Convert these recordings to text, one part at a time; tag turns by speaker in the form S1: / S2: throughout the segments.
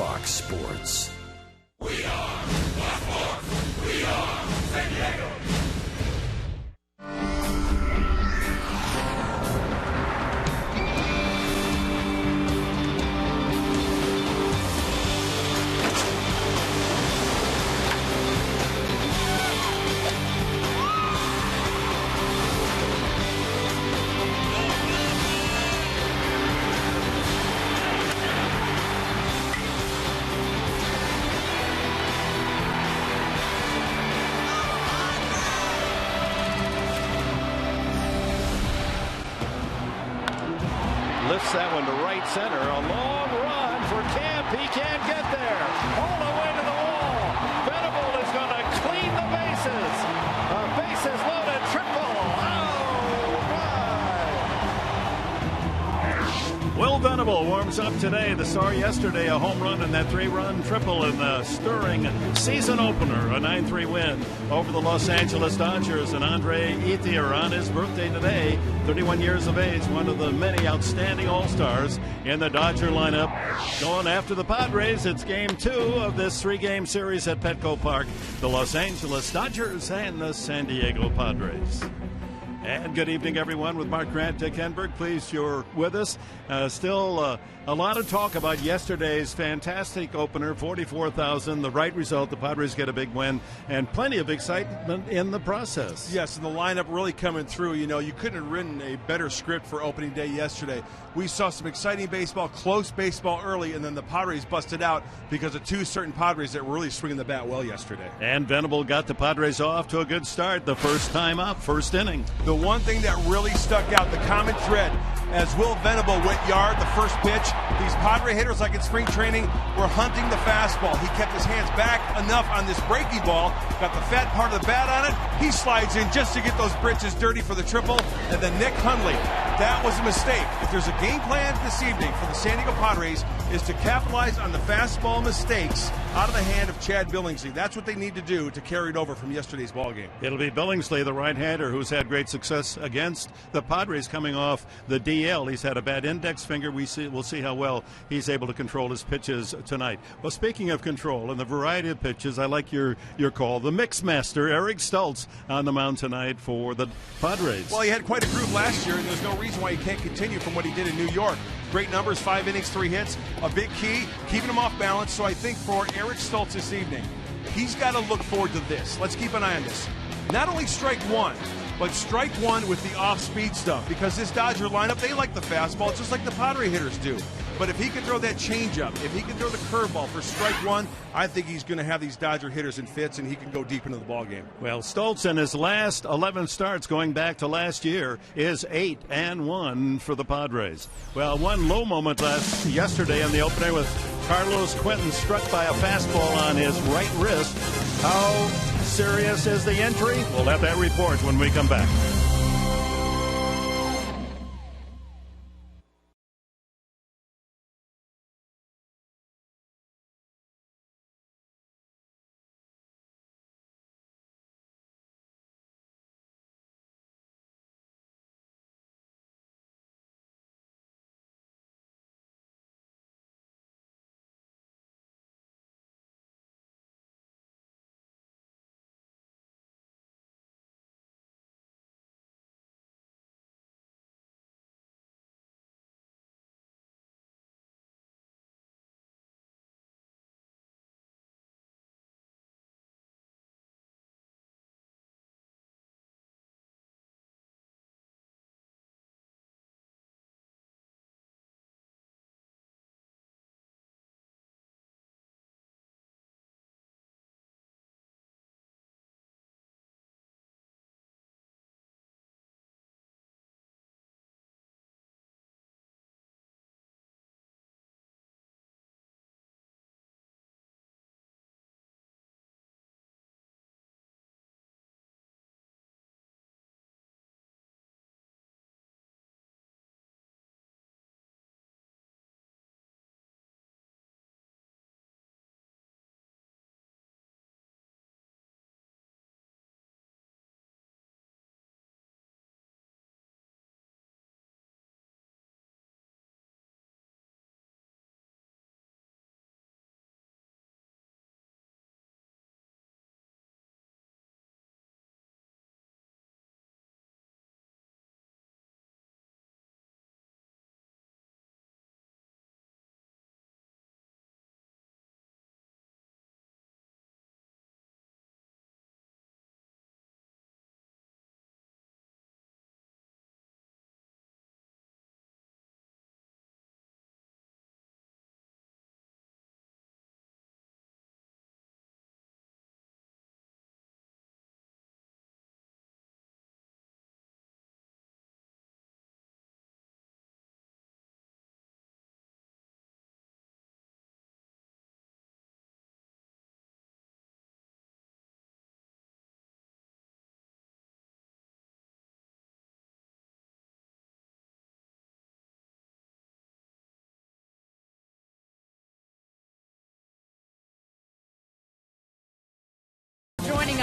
S1: Fox Sports.
S2: We are Fox Sports. We are San Diego.
S3: Lifts that one to right center. A long run for Camp. He can't get there. All the way to the wall. Venable is going to clean the bases. Bases loaded. Triple. Will Venable warms up today. The Star yesterday, a home run and that 3-run triple in the stirring season opener. A 9-3 win over the Los Angeles Dodgers. And Andre Ethier on his birthday today, 31 years of age, one of the many outstanding All-Stars in the Dodger lineup. Going after the Padres, it's Game 2 of this 3-game series at Petco Park. The Los Angeles Dodgers and the San Diego Padres. And good evening, everyone, with Mark Grant, Dick Enberg. Pleased you're with us. Still a lot of talk about yesterday's fantastic opener, 44,000. The right result. The Padres get a big win and plenty of excitement in the process.
S4: Yes, and the lineup really coming through. You know, you couldn't have written a better script for opening day yesterday. We saw some exciting baseball, close baseball early, and then the Padres busted out because of two certain Padres that were really swinging the bat well yesterday.
S3: And Venable got the Padres off to a good start the first time up, first inning.
S4: The one thing that really stuck out, the common thread, as Will Venable went yard, the first pitch, these Padre hitters, like in spring training, were hunting the fastball. He kept his hands back enough on this breaking ball, got the fat part of the bat on it. He slides in just to get those britches dirty for the triple. And then Nick Hundley, that was a mistake. If there's a game plan this evening for the San Diego Padres, is to capitalize on the fastball mistakes out of the hand of Chad Billingsley. That's what they need to do to carry it over from yesterday's ballgame.
S3: It'll be Billingsley, the right-hander, who's had great success against the Padres coming off the DL. He's had a bad index finger. We'll see how well he's able to control his pitches tonight. Well, speaking of control and the variety of pitches, I like your call. The mix master, Eric Stults, on the mound tonight for the Padres.
S4: Well, he had quite a groove last year, and there's no reason why he can't continue from what he did in New York. Great numbers, 5 innings, 3 hits. A big key, keeping him off balance. So I think for Eric Stults this evening, he's got to look forward to this. Let's keep an eye on this. Not only strike one, but strike one with the off-speed stuff, because this Dodger lineup, they like the fastball just like the Padre hitters do. But if he can throw that changeup, if he can throw the curveball for strike one, I think he's going to have these Dodger hitters in fits, and he can go deep into the ballgame.
S3: Well, Stults in his last 11 starts going back to last year is 8-1 for the Padres. Well, one low moment yesterday in the opener with Carlos Quentin struck by a fastball on his right wrist. How serious is the injury? We'll have that report when we come back.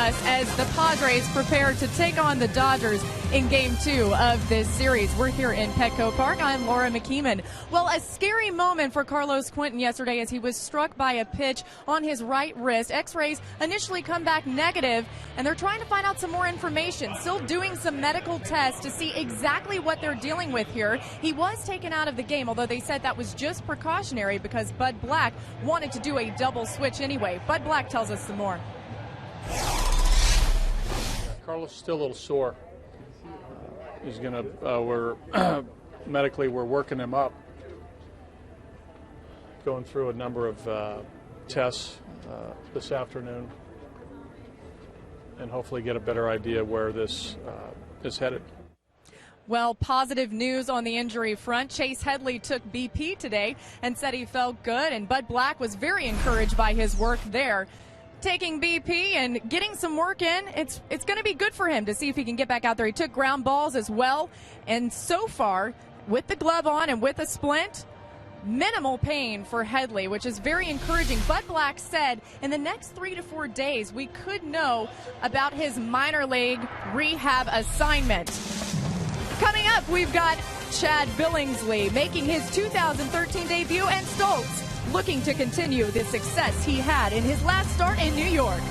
S1: us as the Padres prepare to take on the Dodgers in Game 2 of this series. We're here in Petco Park. I'm Laura McKeeman. Well, a scary moment for Carlos Quentin yesterday as he was struck by a pitch on his right wrist. X-rays initially come back negative, and they're trying to find out some more information. Still doing some medical tests to see exactly what they're dealing with here. He was taken out of the game, although they said that was just precautionary because Bud Black wanted to do a double switch anyway. Bud Black tells us some more.
S5: Carlos is still a little sore. He's gonna. We're medically we're working him up, going through a number of tests this afternoon, and hopefully get a better idea where this is headed.
S1: Well, positive news on the injury front. Chase Headley took BP today and said he felt good, and Bud Black was very encouraged by his work there. Taking BP and getting some work in, it's going to be good for him to see if he can get back out there. He took ground balls as well, and so far, with the glove on and with a splint, minimal pain for Headley, which is very encouraging. Bud Black said in the next 3 to 4 days we could know about his minor league rehab assignment. Coming up, we've got Chad Billingsley making his 2013 debut, and Stults looking to continue the success he had in his last start in New York.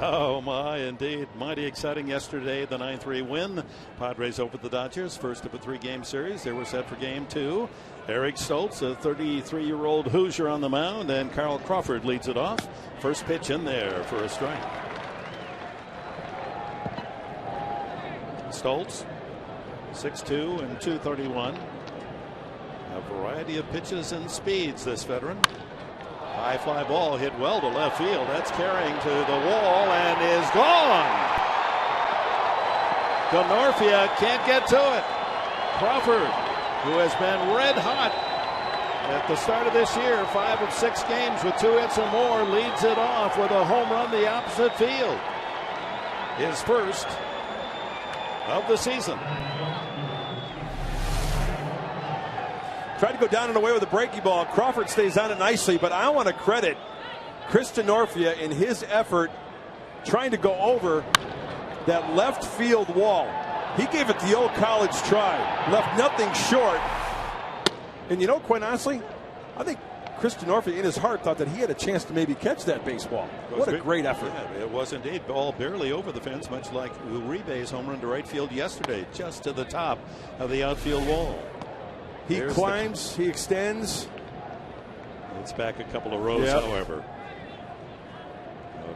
S3: Oh, my, indeed. Mighty exciting yesterday, the 9-3 win. Padres over the Dodgers, first of a 3-game series. They were set for Game 2. Eric Stults, a 33-year-old Hoosier on the mound, and Carl Crawford leads it off. First pitch in there for a strike. Stults, 6'2" and 231. A variety of pitches and speeds, this veteran. High fly ball hit well to left field. That's carrying to the wall and is gone. Denorfia can't get to it. Crawford, who has been red hot at the start of this year, 5 of 6 games with 2 hits or more, leads it off with a home run the opposite field. His first of the season.
S4: Tried to go down and away with a breaking ball. Crawford stays on it nicely, but I want to credit Chris Denorfia in his effort trying to go over that left field wall. He gave it the old college try, left nothing short. And you know, quite honestly, I think Chris Denorfia in his heart thought that he had a chance to maybe catch that baseball. What a great effort.
S3: Yeah, it was indeed. Ball barely over the fence, much like Uribe's home run to right field yesterday, just to the top of the outfield wall.
S4: He climbs, he extends.
S3: It's back a couple of rows, however.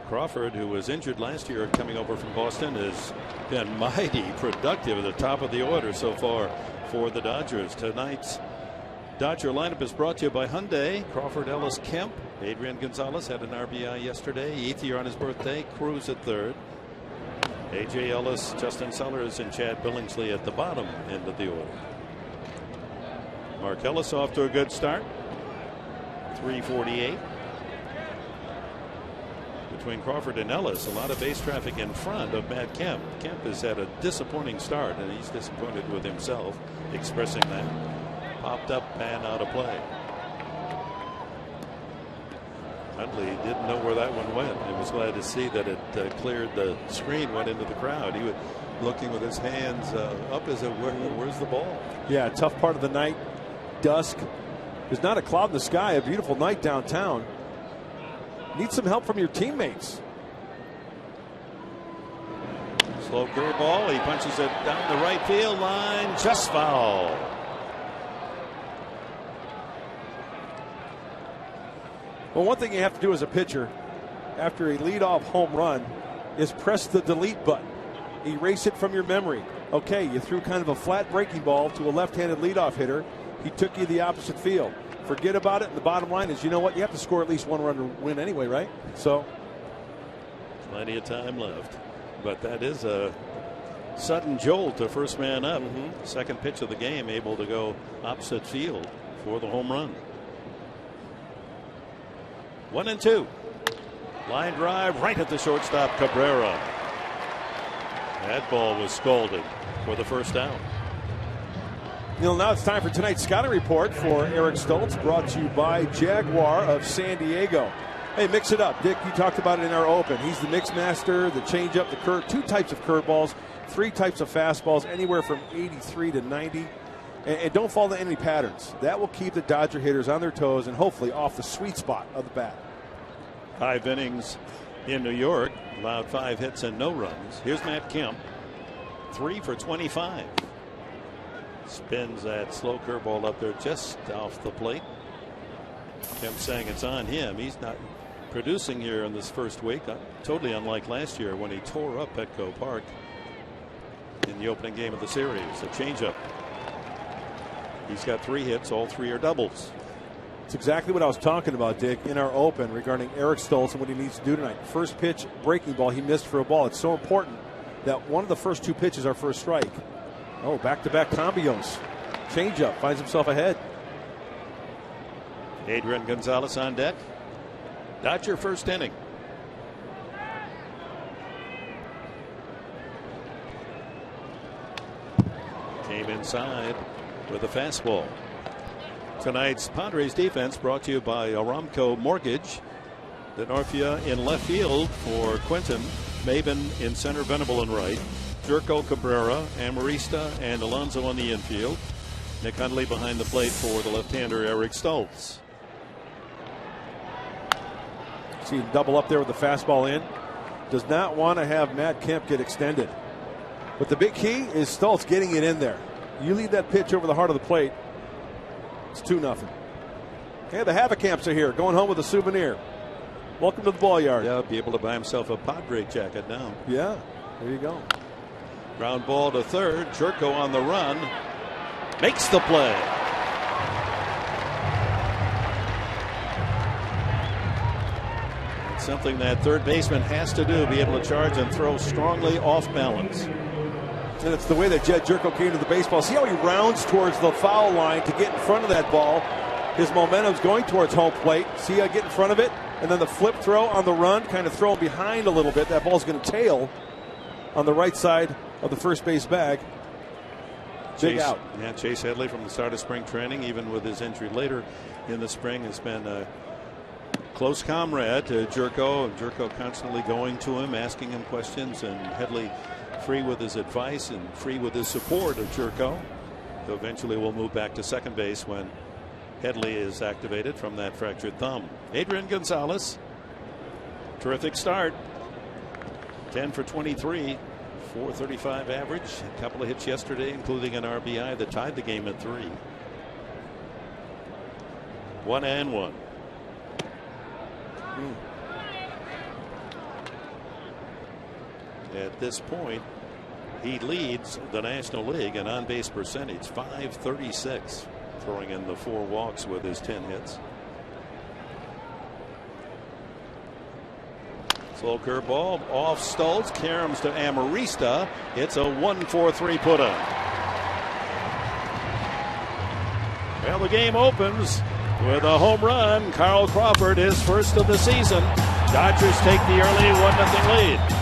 S3: Crawford, who was injured last year coming over from Boston, has been mighty productive at the top of the order so far for the Dodgers. Tonight's Dodger lineup is brought to you by Hyundai. Crawford, Ellis, Kemp. Adrian Gonzalez had an RBI yesterday. Ethier on his birthday. Cruz at third. A.J. Ellis, Justin Sellers, and Chad Billingsley at the bottom end of the order. Mark Ellis off to a good start. 348. Between Crawford and Ellis, a lot of base traffic in front of Matt Kemp. Kemp has had a disappointing start, and he's disappointed with himself, expressing that. Popped up and out of play. Hundley didn't know where that one went. He was glad to see that it cleared the screen, went into the crowd. He was looking with his hands up as if, where's the ball?
S4: Yeah, tough part of the night. Dusk. There's not a cloud in the sky. A beautiful night downtown. Need some help from your teammates.
S3: Slow curveball. He punches it down the right field line. Just foul.
S4: Well, one thing you have to do as a pitcher after a leadoff home run is press the delete button. Erase it from your memory. Okay, you threw kind of a flat breaking ball to a left-handed leadoff hitter. He took you the opposite field. Forget about it. And the bottom line is, you know what? You have to score at least one run to win anyway, right? So,
S3: plenty of time left. But that is a sudden jolt to first man up. Second pitch of the game, able to go opposite field for the home run. 1-2. Line drive right at the shortstop, Cabrera. That ball was scalded for the first down.
S4: Now it's time for tonight's scouting report for Eric Stults, brought to you by Jaguar of San Diego. Hey, mix it up. Dick, you talked about it in our open. He's the mix master, the changeup, the curve, 2 types of curveballs, 3 types of fastballs, anywhere from 83 to 90. And don't fall into any patterns. That will keep the Dodger hitters on their toes and hopefully off the sweet spot of the bat.
S3: 5 innings in New York, allowed 5 hits and no runs. Here's Matt Kemp, 3 for 25. Spins that slow curveball up there just off the plate. Kemp saying it's on him. He's not producing here in this first week. Totally unlike last year when he tore up Petco Park in the opening game of the series. A changeup. He's got 3 hits. All 3 are doubles.
S4: It's exactly what I was talking about, Dick, in our open regarding Eric Stults and what he needs to do tonight. First pitch, breaking ball, he missed for a ball. It's so important that one of the first 2 pitches are for a strike. Oh, back-to-back combos. Changeup, finds himself ahead.
S3: Adrian Gonzalez on deck. Dodger first inning. Came inside with a fastball. Tonight's Padres defense brought to you by Aramco Mortgage. Denorfia in left field for Quinton. Maben in center, Venable in right. Jerko, Cabrera, Amarista, and Alonso on the infield. Nick Hundley behind the plate for the left-hander Eric Stults.
S4: See him double up there with the fastball in. Does not want to have Matt Kemp get extended. But the big key is Stults getting it in there. You lead that pitch over the heart of the plate, it's 2-0. Hey, the Havocamps are here, going home with a souvenir. Welcome to the ball yard.
S3: Yeah, be able to buy himself a Padre jacket now.
S4: Yeah, there you go.
S3: Ground ball to third. Jerko on the run. Makes the play. It's something that third baseman has to do, be able to charge and throw strongly off balance.
S4: And it's the way that Jed Jerko came to the baseball. See how he rounds towards the foul line to get in front of that ball. His momentum's going towards home plate. See how he get in front of it? And then the flip throw on the run, kind of throw him behind a little bit. That ball's going to tail on the right side of the first base bag. Big out.
S3: Yeah, Chase Headley from the start of spring training, even with his injury later in the spring, has been a close comrade to Jerko. And Jerko constantly going to him, asking him questions, and Headley free with his advice and free with his support of Jerko. So eventually we'll move back to second base when Headley is activated from that fractured thumb. Adrian Gonzalez, terrific start. 10 for 23, 435 average. A couple of hits yesterday, including an RBI that tied the game at 3. 1-1. At this point, he leads the National League in on-base percentage, .536, throwing in the 4 walks with his 10 hits. Slow curveball off Stults, caroms to Amarista. It's a 1-4-3 put on. Well, the game opens with a home run. Carl Crawford, his first of the season. Dodgers take the early 1-0 lead.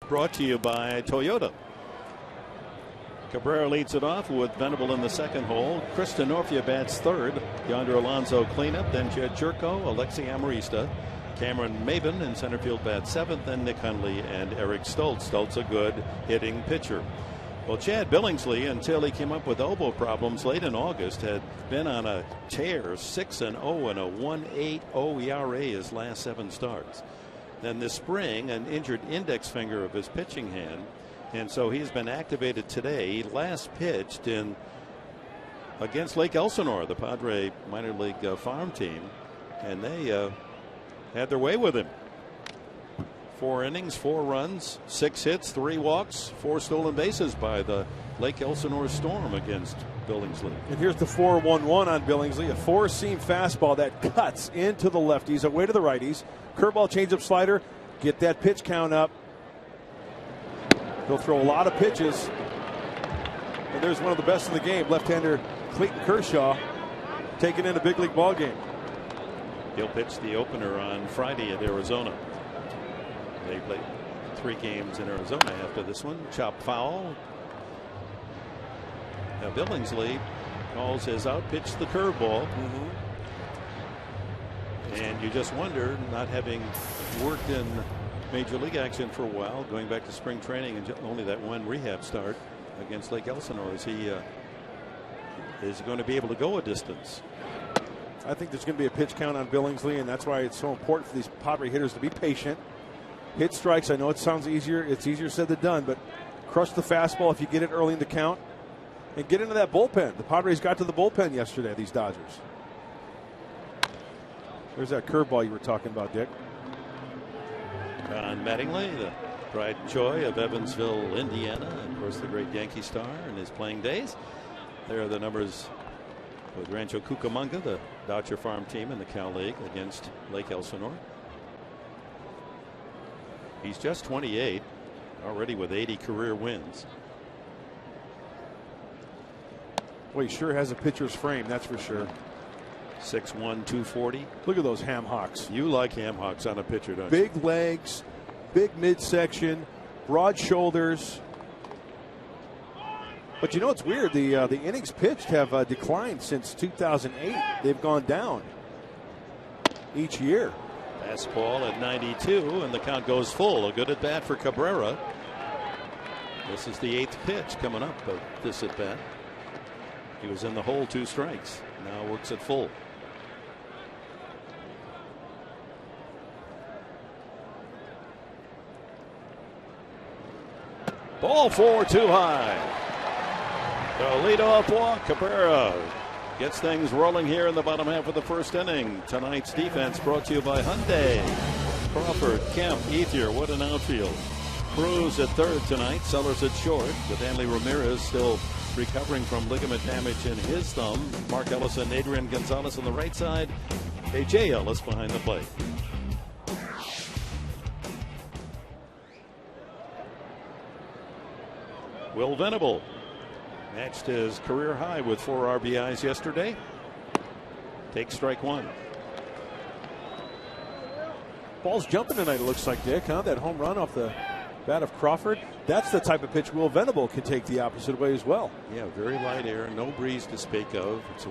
S3: Brought to you by Toyota. Cabrera leads it off with Venable in the second hole. Chris Denorfia bats third. Yonder Alonso cleanup. Then Jed Jerko, Alexi Amarista. Cameron Maben in center field bats seventh. Then Nick Hundley and Eric Stults. Stults a good hitting pitcher. Well, Chad Billingsley, until he came up with elbow problems late in August, had been on a tear, 6-0 and a 1.80 ERA his last 7 starts. Then this spring, an injured index finger of his pitching hand, and so he's been activated today. He last pitched against Lake Elsinore, the Padres minor league farm team, and they had their way with him. 4 innings, 4 runs, 6 hits, 3 walks, 4 stolen bases by the Lake Elsinore Storm against Billingsley.
S4: And here's the 4-1-1 on Billingsley, a 4-seam fastball that cuts into the lefties, away to the righties. Curveball, changeup, slider, get that pitch count up. He'll throw a lot of pitches. And there's one of the best in the game, left-hander Clayton Kershaw, taking in a big league ball game.
S3: He'll pitch the opener on Friday at Arizona. They played 3 games in Arizona after this one. Chop foul. Now Billingsley calls his out pitch the curveball. And you just wonder, not having worked in major league action for a while, going back to spring training and only that one rehab start against Lake Elsinore, is he going to be able to go a distance?
S4: I think there's going to be a pitch count on Billingsley, and that's why it's so important for these Padre hitters to be patient. Hit strikes. I know it sounds easier. It's easier said than done, but crush the fastball if you get it early in the count and get into that bullpen. The Padres got to the bullpen yesterday, these Dodgers. There's that curveball you were talking about, Dick.
S3: Don Mattingly, the pride and joy of Evansville, Indiana, and of course the great Yankee star in his playing days. There are the numbers with Rancho Cucamonga, the Dodger farm team in the Cal League, against Lake Elsinore. He's just 28, already with 80 career wins.
S6: Well, he sure has a pitcher's frame, that's for sure.
S3: 6'1", 240.
S6: Look at those ham hocks.
S3: You like ham hocks on a pitcher, don't you?
S6: Big legs, big midsection, broad shoulders. But you know what's weird? The innings pitched have declined since 2008. They've gone down each year.
S3: Fastball at 92, and the count goes full. A good at bat for Cabrera. This is the 8th pitch coming up of this at bat. He was in the hole, 2 strikes. Now works at full. Ball 4, too high. The leadoff walk. Cabrera gets things rolling here in the bottom half of the first inning. Tonight's defense brought to you by Hyundai. Crawford, Kemp, Ethier. What an outfield. Cruz at third tonight. Sellers at short. With Hanley Ramirez still recovering from ligament damage in his thumb. Mark Ellison, Adrian Gonzalez on the right side. A.J. Ellis behind the plate. Will Venable matched his career high with 4 RBIs yesterday. Takes strike 1.
S6: Ball's jumping tonight, it looks like, Dick, huh? That home run off the bat of Crawford. That's the type of pitch Will Venable can take the opposite way as well.
S3: Yeah, very light air, no breeze to speak of. It's a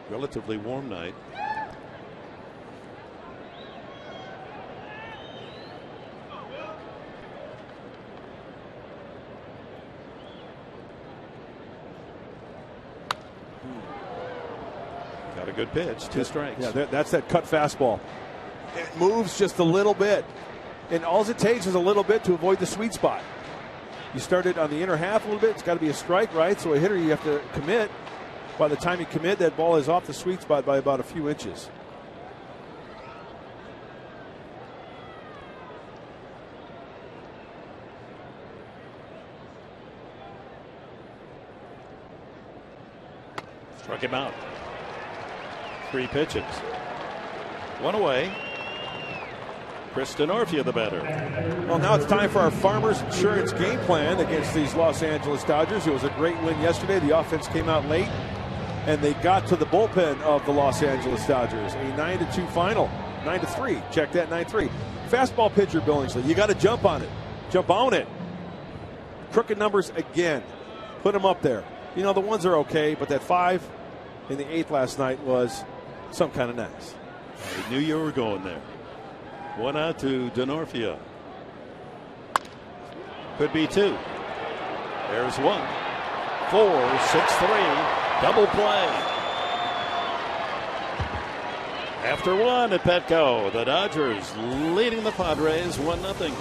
S3: relatively warm night. Got a good pitch, 2 strikes.
S6: Yeah, that's that cut fastball. It moves just a little bit. And all it takes is a little bit to avoid the sweet spot. You start it on the inner half a little bit. It's got to be a strike, right? So a hitter, you have to commit. By the time you commit, that ball is off the sweet spot by about a few inches.
S3: Struck him out. 3 pitches. 1 away. Chris Denorfia, the batter.
S6: Well, now it's time for our Farmers Insurance game plan against these Los Angeles Dodgers. It was a great win yesterday. The offense came out late, and they got to the bullpen of the Los Angeles Dodgers. A 9-2 final. 9-3. Check that, 9-3. Fastball pitcher Billingsley. You got to jump on it. Jump on it. Crooked numbers again. Put them up there. You know, the ones are okay, but that 5 in the 8th last night was some kind of nice.
S3: I knew you were going there. 1 out to Denorfia. Could be 2. There's 1. 4, 6-3. Double play. After 1 at Petco, the Dodgers leading the Padres 1-0.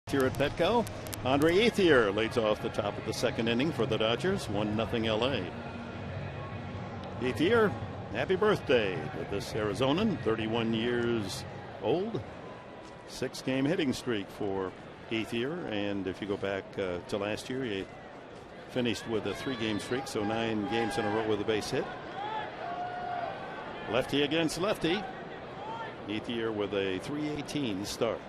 S3: Here at Petco, Andre Ethier leads off the top of the second inning for the Dodgers, 1-0 LA. Ethier, happy birthday to this Arizonan, 31 years old. 6-game hitting streak for Ethier, and if you go back to last year, he finished with a 3-game streak, so 9 games in a row with a base hit. Lefty against lefty. Ethier with a .318 start.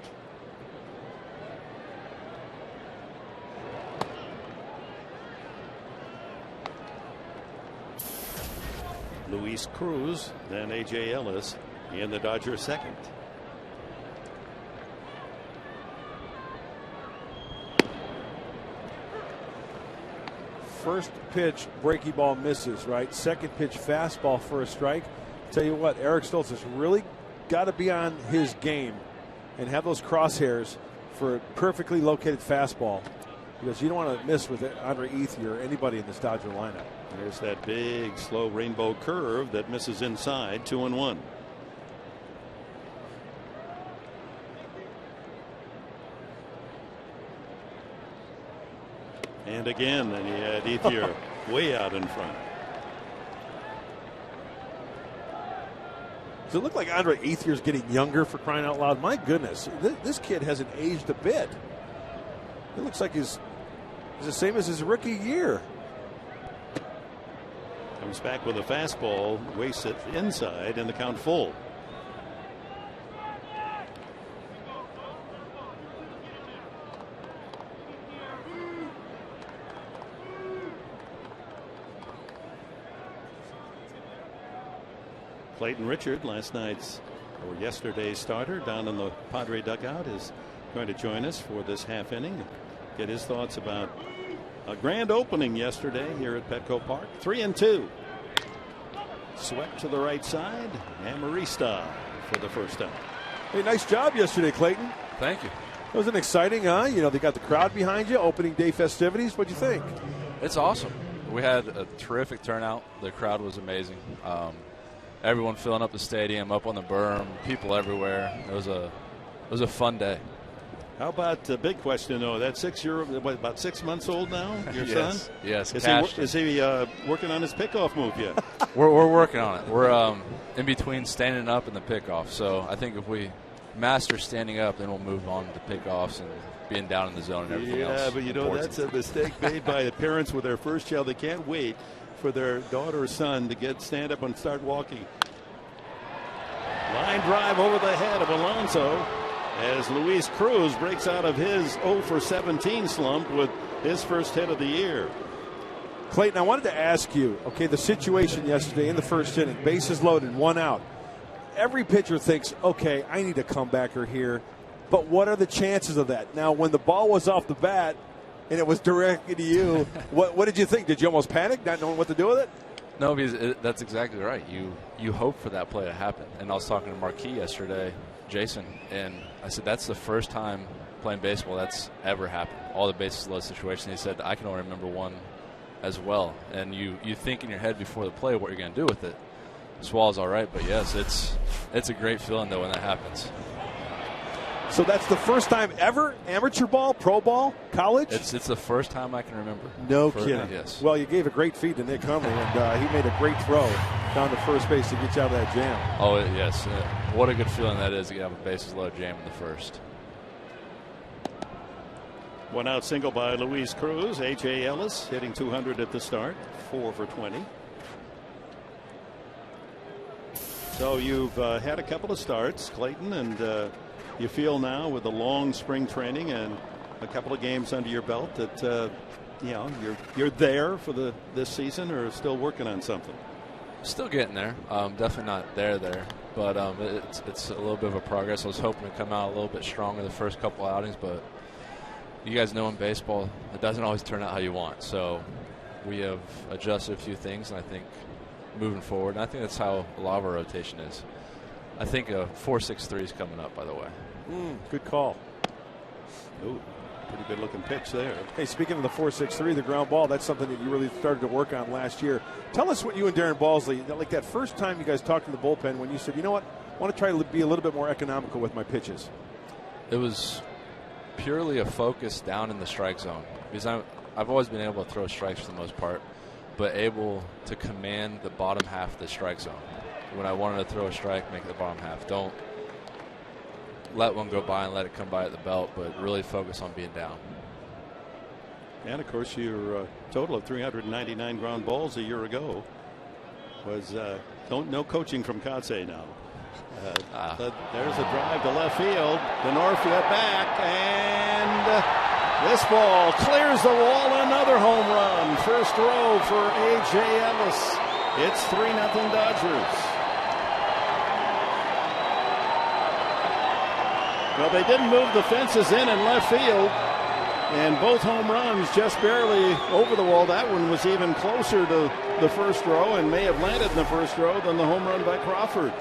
S3: Luis Cruz, then A.J. Ellis in the Dodgers second.
S6: First pitch, breaky ball misses, right? Second pitch, fastball for a strike. Tell you what, Eric Stults has really got to be on his game and have those crosshairs for a perfectly located fastball, because you don't want to miss with Andre Ethier or anybody in this Dodger lineup.
S3: There's that big, slow rainbow curve that misses inside, 2-1. And again, and he had Ethier way out in front.
S6: Does it look like Andre Ethier's getting younger, for crying out loud? My goodness, this kid hasn't aged a bit. It looks like he's the same as his rookie year.
S3: Comes back with a fastball, wastes it inside, and the count full. Clayton Richard, last night's or yesterday's starter down in the Padre dugout, is going to join us for this half inning. Get his thoughts about a grand opening yesterday here at Petco Park. 3-2. Swept to the right side. Amarista for the first time.
S6: Hey, nice job yesterday, Clayton.
S7: Thank you.
S6: It wasn't exciting, huh? You know, they got the crowd behind you, opening day festivities. What'd you think?
S7: It's awesome. We had a terrific turnout. The crowd was amazing. Everyone filling up the stadium, up on the berm, people everywhere. It was a fun day.
S3: How about the big question, though? That 6-year-old, about 6 months old now, your son?
S7: Yes.
S3: Is he working on his pickoff move yet?
S7: We're working on it. We're in between standing up and the pickoff. So I think if we master standing up, then we'll move on to pickoffs and being down in the zone and everything else.
S3: Yeah, but you know, that's a mistake made by the parents with their first child. They can't wait for their daughter or son to stand up and start walking. Line drive over the head of Alonso as Luis Cruz breaks out of his 0-for-17 slump with his first hit of the year.
S6: Clayton, I wanted to ask you, okay, the situation yesterday in the first inning, bases loaded, 1 out. Every pitcher thinks, okay, I need a comebacker here, but what are the chances of that? Now, when the ball was off the bat and it was directed to you, what did you think? Did you almost panic, not knowing what to do with it?
S7: No, because that's exactly right. You hope for that play to happen. And I was talking to Marquis yesterday, Jason, and I said, that's the first time playing baseball that's ever happened. All the bases loaded situation. He said, I can only remember one as well. And you think in your head before the play what you're going to do with it. Swallow's all right, but yes, it's a great feeling, though, when that happens.
S6: So that's the first time ever? Amateur ball, pro ball, college?
S7: It's the first time I can remember.
S6: No kidding.
S7: Yes.
S6: Well, you gave a great feed to Nick Humley, and he made a great throw down to first base to get you out of that jam.
S7: Oh, yes. What a good feeling that is to have a bases loaded jam in the first.
S3: 1 out single by Luis Cruz. A.J. Ellis hitting 200 at the start, 4-for-20. So you've had a couple of starts, Clayton, and you feel now with the long spring training and a couple of games under your belt that you're there for this season, or still working on something?
S7: Still getting there. Definitely not there, but it's a little bit of a progress. I was hoping to come out a little bit stronger the first couple outings, but you guys know in baseball it doesn't always turn out how you want. So we have adjusted a few things, and I think moving forward, and I think that's how a lot of our rotation is. I think a 4.63 is coming up, by the way.
S6: Good call.
S3: Ooh, pretty good looking pitch there.
S6: Hey, speaking of the 4.63, the ground ball, that's something that you really started to work on last year. Tell us what you and Darren Balsley, like that first time you guys talked in the bullpen when you said, you know what, I want to try to be a little bit more economical with my pitches.
S7: It was purely a focus down in the strike zone, because I've always been able to throw strikes for the most part, but able to command the bottom half of the strike zone. When I wanted to throw a strike, make it the bottom half. Don't let one go by and let it come by at the belt, but really focus on being down.
S3: And of course, your total of 399 ground balls a year ago was no coaching from Kotsay now. There's a drive to left field. Denorfia back, and this ball clears the wall. Another home run. First row for A.J. Ellis. It's 3-0 Dodgers. Well, they didn't move the fences in left field, and both home runs just barely over the wall. That one was even closer to the first row and may have landed in the first row than the home run by Crawford.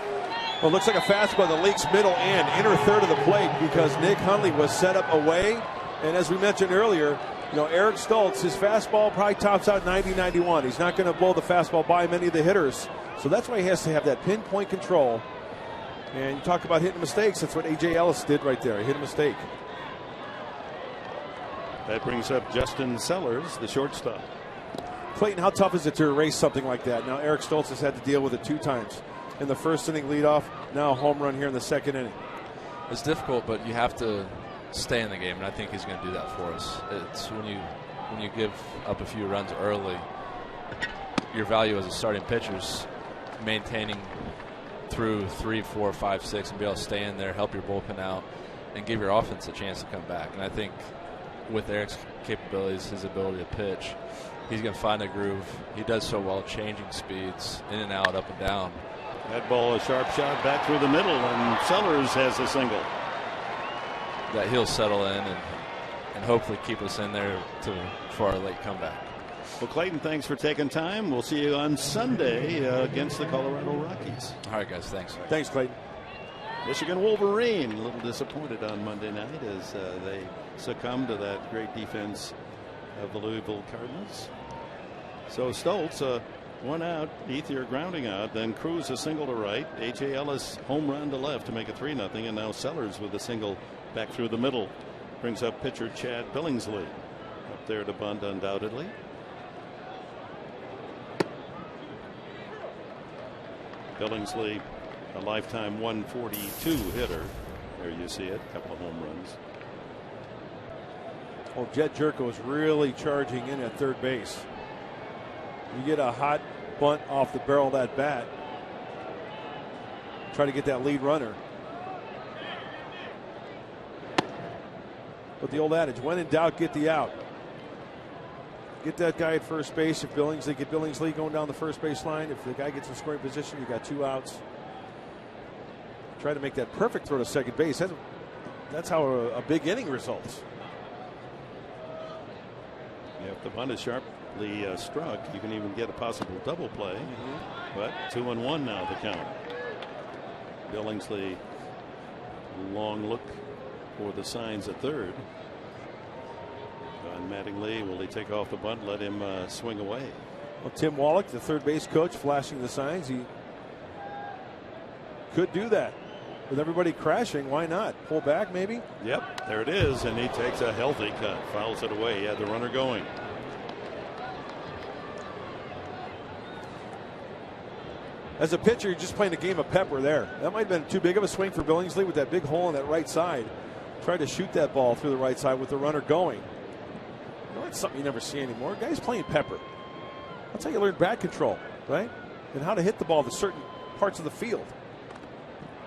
S6: Well, it looks like a fastball that leaks middle and inner third of the plate because Nick Hundley was set up away. And as we mentioned earlier, Eric Stults, his fastball probably tops out 90-91. He's not going to blow the fastball by many of the hitters. So that's why he has to have that pinpoint control. And you talk about hitting mistakes. That's what A.J. Ellis did right there. He hit a mistake.
S3: That brings up Justin Sellers, the shortstop.
S6: Clayton, how tough is it to erase something like that? Now, Eric Stults has had to deal with it 2 times. In the first inning leadoff, now a home run here in the second inning.
S7: It's difficult, but you have to stay in the game, and I think he's going to do that for us. It's when you give up a few runs early, your value as a starting pitcher is maintaining through 3, 4, 5, 6, and be able to stay in there, help your bullpen out, and give your offense a chance to come back. And I think with Eric's capabilities, his ability to pitch, he's going to find a groove. He does so well changing speeds in and out, up and down.
S3: That ball, a sharp shot back through the middle, and Sellers has a single.
S7: That he'll settle in and hopefully keep us in there for our late comeback.
S3: Well, Clayton, thanks for taking time. We'll see you on Sunday against the Colorado Rockies.
S7: All right, guys. Thanks.
S6: Thanks, Clayton.
S3: Michigan Wolverine, a little disappointed on Monday night as they succumbed to that great defense of the Louisville Cardinals. So Stults, 1 out, Ethier grounding out, then Cruz a single to right, A.J. Ellis home run to left to make it 3-0, and now Sellers with a single back through the middle brings up pitcher Chad Billingsley up there to bunt undoubtedly. Billingsley, a lifetime 142 hitter. There you see it, a couple of home runs.
S6: Well, Jet Jerko is really charging in at third base. You get a hot bunt off the barrel of that bat. Try to get that lead runner. But the old adage, when in doubt, get the out. Get that guy at first base. If Billingsley going down the first base line. If the guy gets in scoring position, you got 2 outs. Try to make that perfect throw to second base. That's how a big inning results.
S3: Yeah, if the bunt is sharply struck, you can even get a possible double play. But 2-1 now the count. Billingsley, long look for the signs at third. Don Mattingly, will he take off the bunt, let him swing away?
S6: Well, Tim Wallach, the third base coach, flashing the signs. He could do that. With everybody crashing, why not? Pull back, maybe?
S3: Yep, there it is, and he takes a healthy cut, fouls it away. He had the runner going.
S6: As a pitcher, you're just playing a game of pepper there. That might have been too big of a swing for Billingsley with that big hole on that right side. Tried to shoot that ball through the right side with the runner going. That's something you never see anymore. Guys playing pepper. That's how you learn bat control, right? And how to hit the ball to certain parts of the field.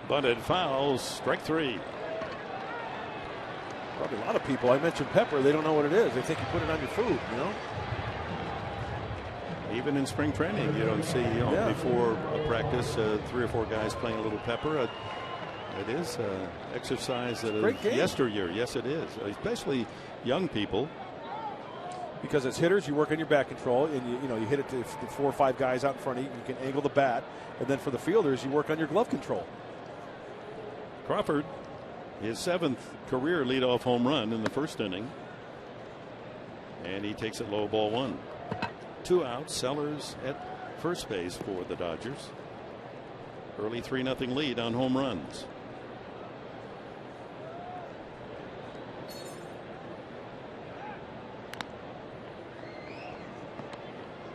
S3: Bunted, fouls, strike 3.
S6: Probably a lot of people, I mentioned pepper, they don't know what it is. They think you put it on your food,
S3: Even in spring training, you don't see, before a practice, 3 or 4 guys playing a little pepper. It is exercise that is yesteryear. Yes, it is. Especially young people.
S6: Because as hitters, you work on your bat control, and you hit it to 4 or 5 guys out in front of you. You can angle the bat, and then for the fielders, you work on your glove control.
S3: Crawford, his 7th career leadoff home run in the first inning, and he takes it low, ball 1. 2 outs. Sellers at first base for the Dodgers. Early 3-0 lead on home runs.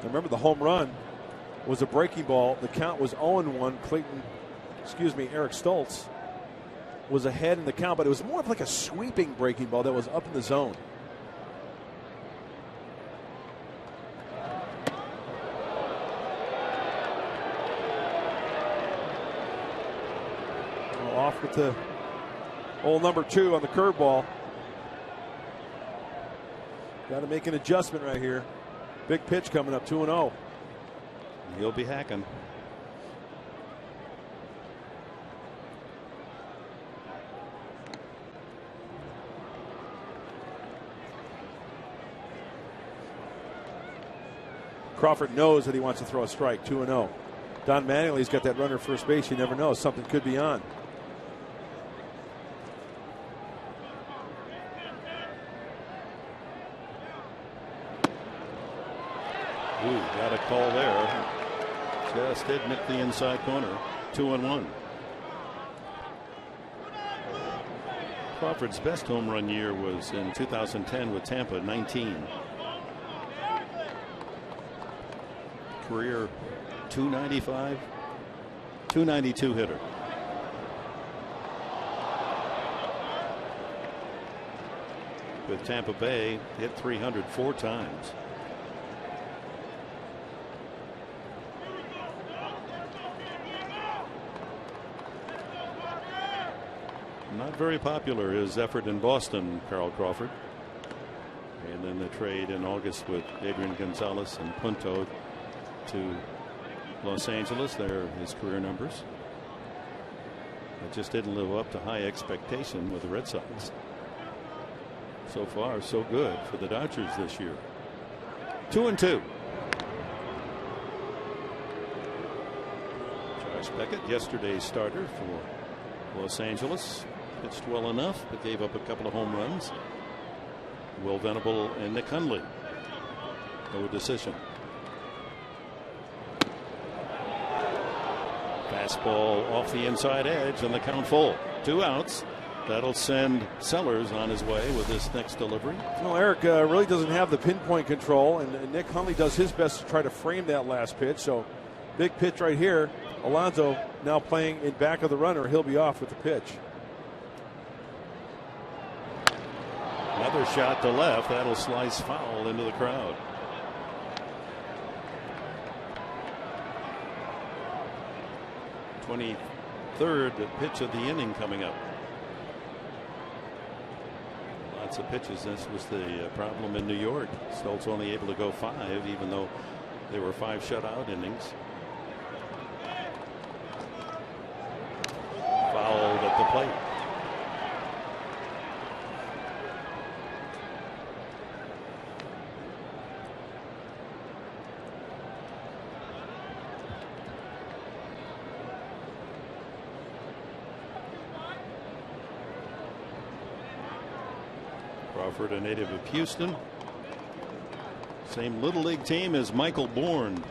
S6: Remember, the home run was a breaking ball. The count was 0-1. Eric Stults was ahead in the count, but it was more of like a sweeping breaking ball that was up in the zone. Off with the old number 2 on the curveball. Got to make an adjustment right here. Big pitch coming up, 2-0.
S3: He'll be hacking.
S6: Crawford knows that he wants to throw a strike, 2-0. Don Mattingly's got that runner first base. You never know. Something could be on.
S3: Ooh, got a call there. Just did nick the inside corner. 2-1. Crawford's best home run year was in 2010 with Tampa, 19. Career 295, 292 hitter. With Tampa Bay, hit 300 4 times. Not very popular, his effort in Boston, Carl Crawford. And then the trade in August with Adrian Gonzalez and Punto to Los Angeles. There are his career numbers. It just didn't live up to high expectation with the Red Sox. So far, so good for the Dodgers this year. 2-2. Josh Beckett, yesterday's starter for Los Angeles, pitched well enough, but gave up a couple of home runs. Will Venable and Nick Hundley. No decision. Fastball off the inside edge and the count full. 2 outs. That'll send Sellers on his way with this next delivery.
S6: Well, Eric really doesn't have the pinpoint control, and Nick Hundley does his best to try to frame that last pitch. So big pitch right here. Alonso now playing in back of the runner. He'll be off with the pitch.
S3: Another shot to left. That'll slice foul into the crowd. Third pitch of the inning coming up. Lots of pitches. This was the problem in New York. Stults only able to go 5, even though there were 5 shutout innings. Fouled at the plate. Crawford, a native of Houston. Same little league team as Michael Bourne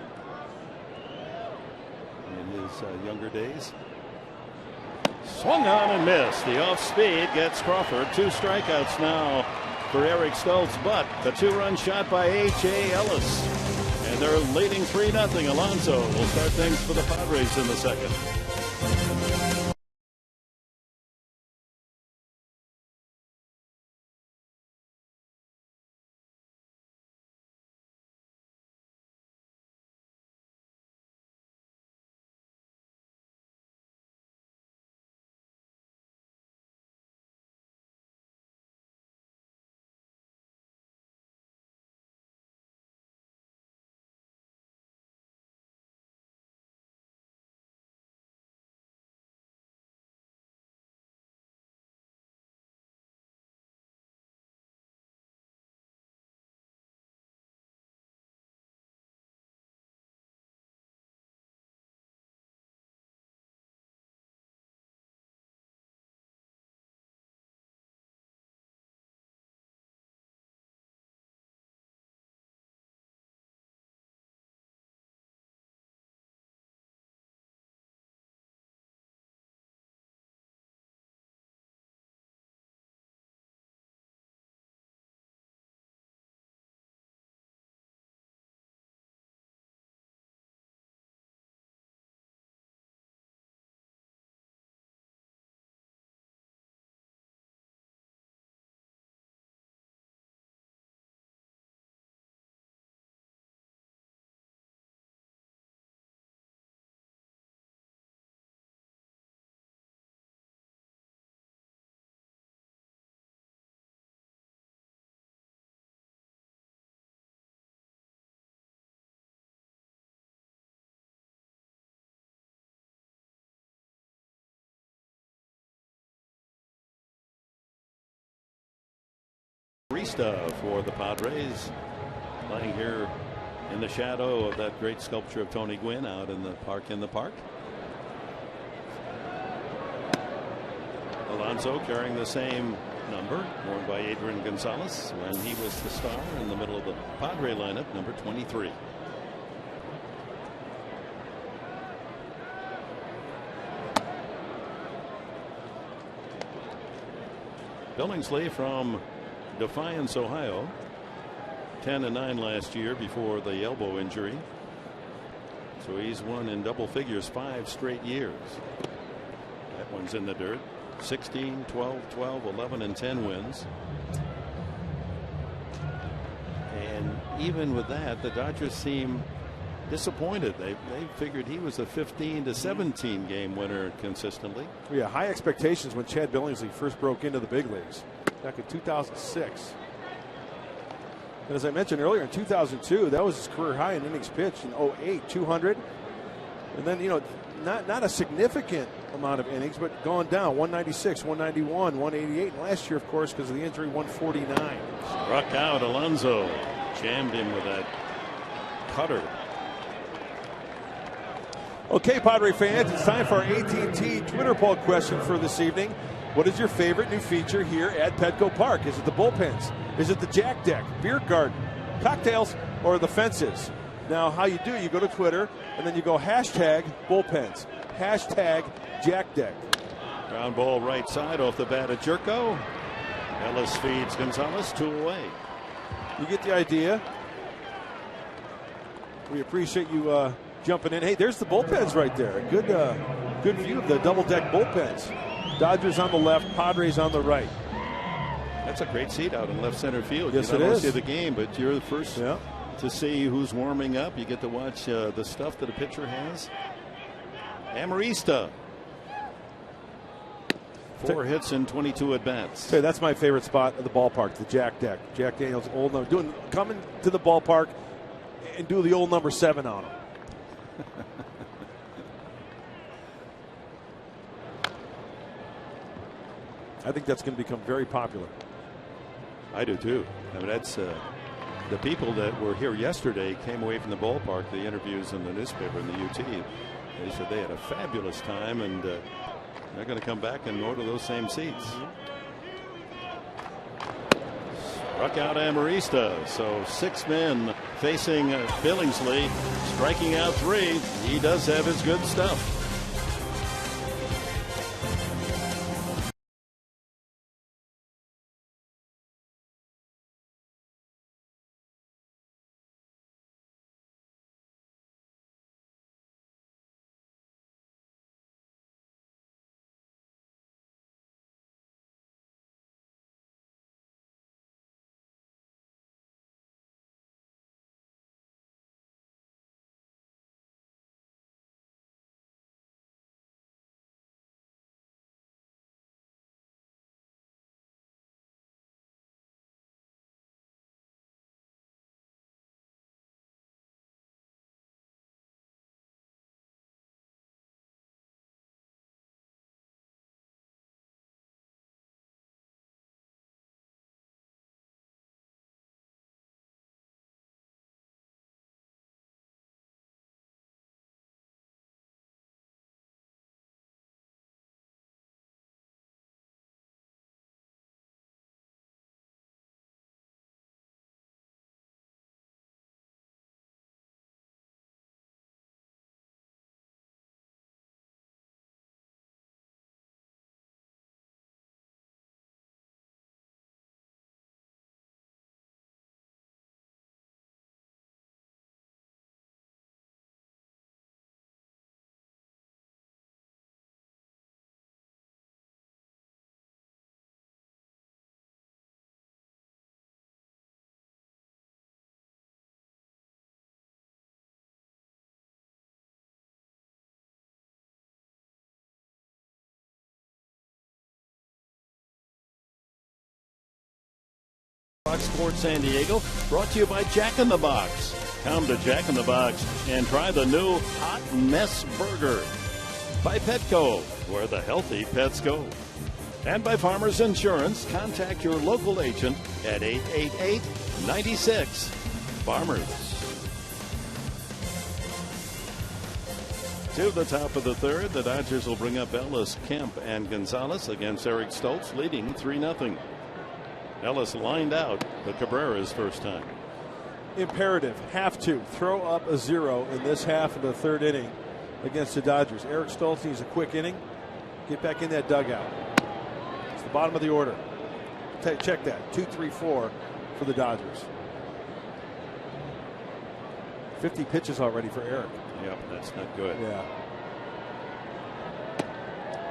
S3: in his younger days. Swung on and missed. The off speed gets Crawford. 2 strikeouts now for Eric Stults, but the 2-run shot by H.A. Ellis. And they're leading 3-0. Alonso will start things for the Padres in the second. Arista for the Padres, playing here in the shadow of that great sculpture of Tony Gwynn out in the park. Alonso carrying the same number worn by Adrian Gonzalez when he was the star in the middle of the Padre lineup, number 23. Billingsley from Defiance, Ohio, 10-9 last year before the elbow injury. So he's won in double figures 5 straight years. That one's in the dirt. 16, 12, 12, 11, and 10 wins. And even with that, the Dodgers seem disappointed. They figured he was a 15 to 17 game winner consistently.
S6: Yeah, high expectations when Chad Billingsley first broke into the big leagues back in 2006. And as I mentioned earlier, in 2002, that was his career high in innings pitched. In 08, 200. And then, you know, not a significant amount of innings, but gone down. 196, 191, 188. And last year, of course, because of the injury, 149.
S3: Struck out Alonso. Jammed him with that cutter.
S6: Okay, Padre fans, it's time for our AT&T Twitter poll question for this evening. What is your favorite new feature here at Petco Park? Is it the bullpens? Is it the jack deck, beer garden, cocktails, or the fences? Now, how you do, you go to Twitter, and then you go hashtag bullpens, hashtag jack deck.
S3: Ground ball right side off the bat of Jerko. Ellis feeds Gonzalez 2 away.
S6: You get the idea. We appreciate you jumping in. Hey, there's the bullpens right there. A good view of the double-deck bullpens. Dodgers on the left, Padres on the right.
S3: That's a great seat out in left center field.
S6: Yes,
S3: you
S6: it
S3: don't
S6: is.
S3: see the game, but you're the first to see who's warming up. You get to watch the stuff that a pitcher has. Amarista. 4 hits and 22 at bats.
S6: Hey, that's my favorite spot of the ballpark, the jack deck. Jack Daniels, old number, coming to the ballpark and do the old number 7 on him. I think that's going to become very popular.
S3: I do too. I mean, that's the people that were here yesterday came away from the ballpark. The interviews in the newspaper in the UT. They said they had a fabulous time, and they're going to come back and go to those same seats. Struck out Amarista. So 6 men facing Billingsley, striking out 3. He does have his good stuff. Fox Sports San Diego, brought to you by Jack in the Box. Come to Jack in the Box and try the new Hot Mess Burger by Petco, where the healthy pets go. And by Farmers Insurance. Contact your local agent at 888-96-FARMERS. To the top of the third, the Dodgers will bring up Ellis, Kemp, and Gonzalez against Eric Stults, leading 3-0. Ellis lined out the Cabrera's first time.
S6: Imperative, have to throw up a 0 in this half of the third inning against the Dodgers. Eric Stults needs a quick inning. Get back in that dugout. It's the bottom of the order. Check that. 2-3-4 for the Dodgers. 50 pitches already for Eric.
S3: Yep, that's not good.
S6: Yeah.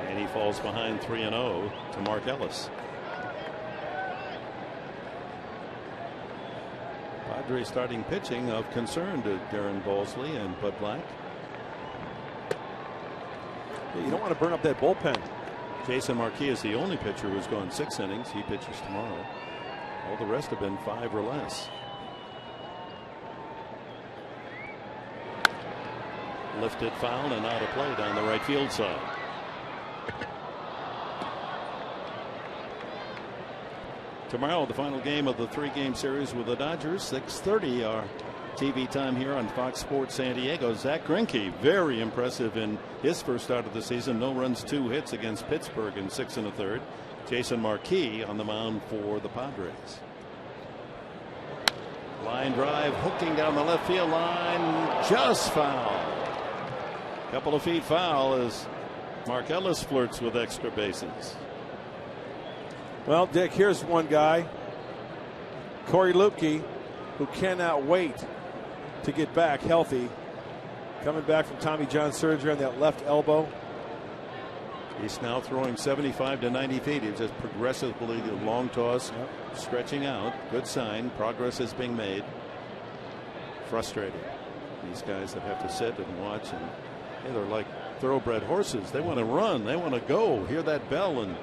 S3: And he falls behind 3-0 to Mark Ellis. Padres starting pitching of concern to Darren Balsley and Bud Black.
S6: Yeah, you don't want to burn up that bullpen.
S3: Jason Marquis is the only pitcher who's gone 6 innings. He pitches tomorrow. All the rest have been 5 or less. Lifted foul and out of play down the right field side. Tomorrow, the final game of the 3-game series with the Dodgers. 6:30 our TV time here on Fox Sports San Diego. Zach Greinke, very impressive in his first start of the season. No runs, 2 hits against Pittsburgh in 6 1/3. Jason Marquis on the mound for the Padres. Line drive, hooking down the left field line, just foul. Couple of feet foul as Mark Ellis flirts with extra bases.
S6: Well, Dick, here's one guy, Corey Lupke, who cannot wait to get back healthy. Coming back from Tommy John surgery on that left elbow.
S3: He's now throwing 75 to 90 feet. He's just progressively long toss, stretching out. Good sign. Progress is being made. Frustrating. These guys that have to sit and watch, and hey, they're like thoroughbred horses. They want to run. They want to go. Hear that bell and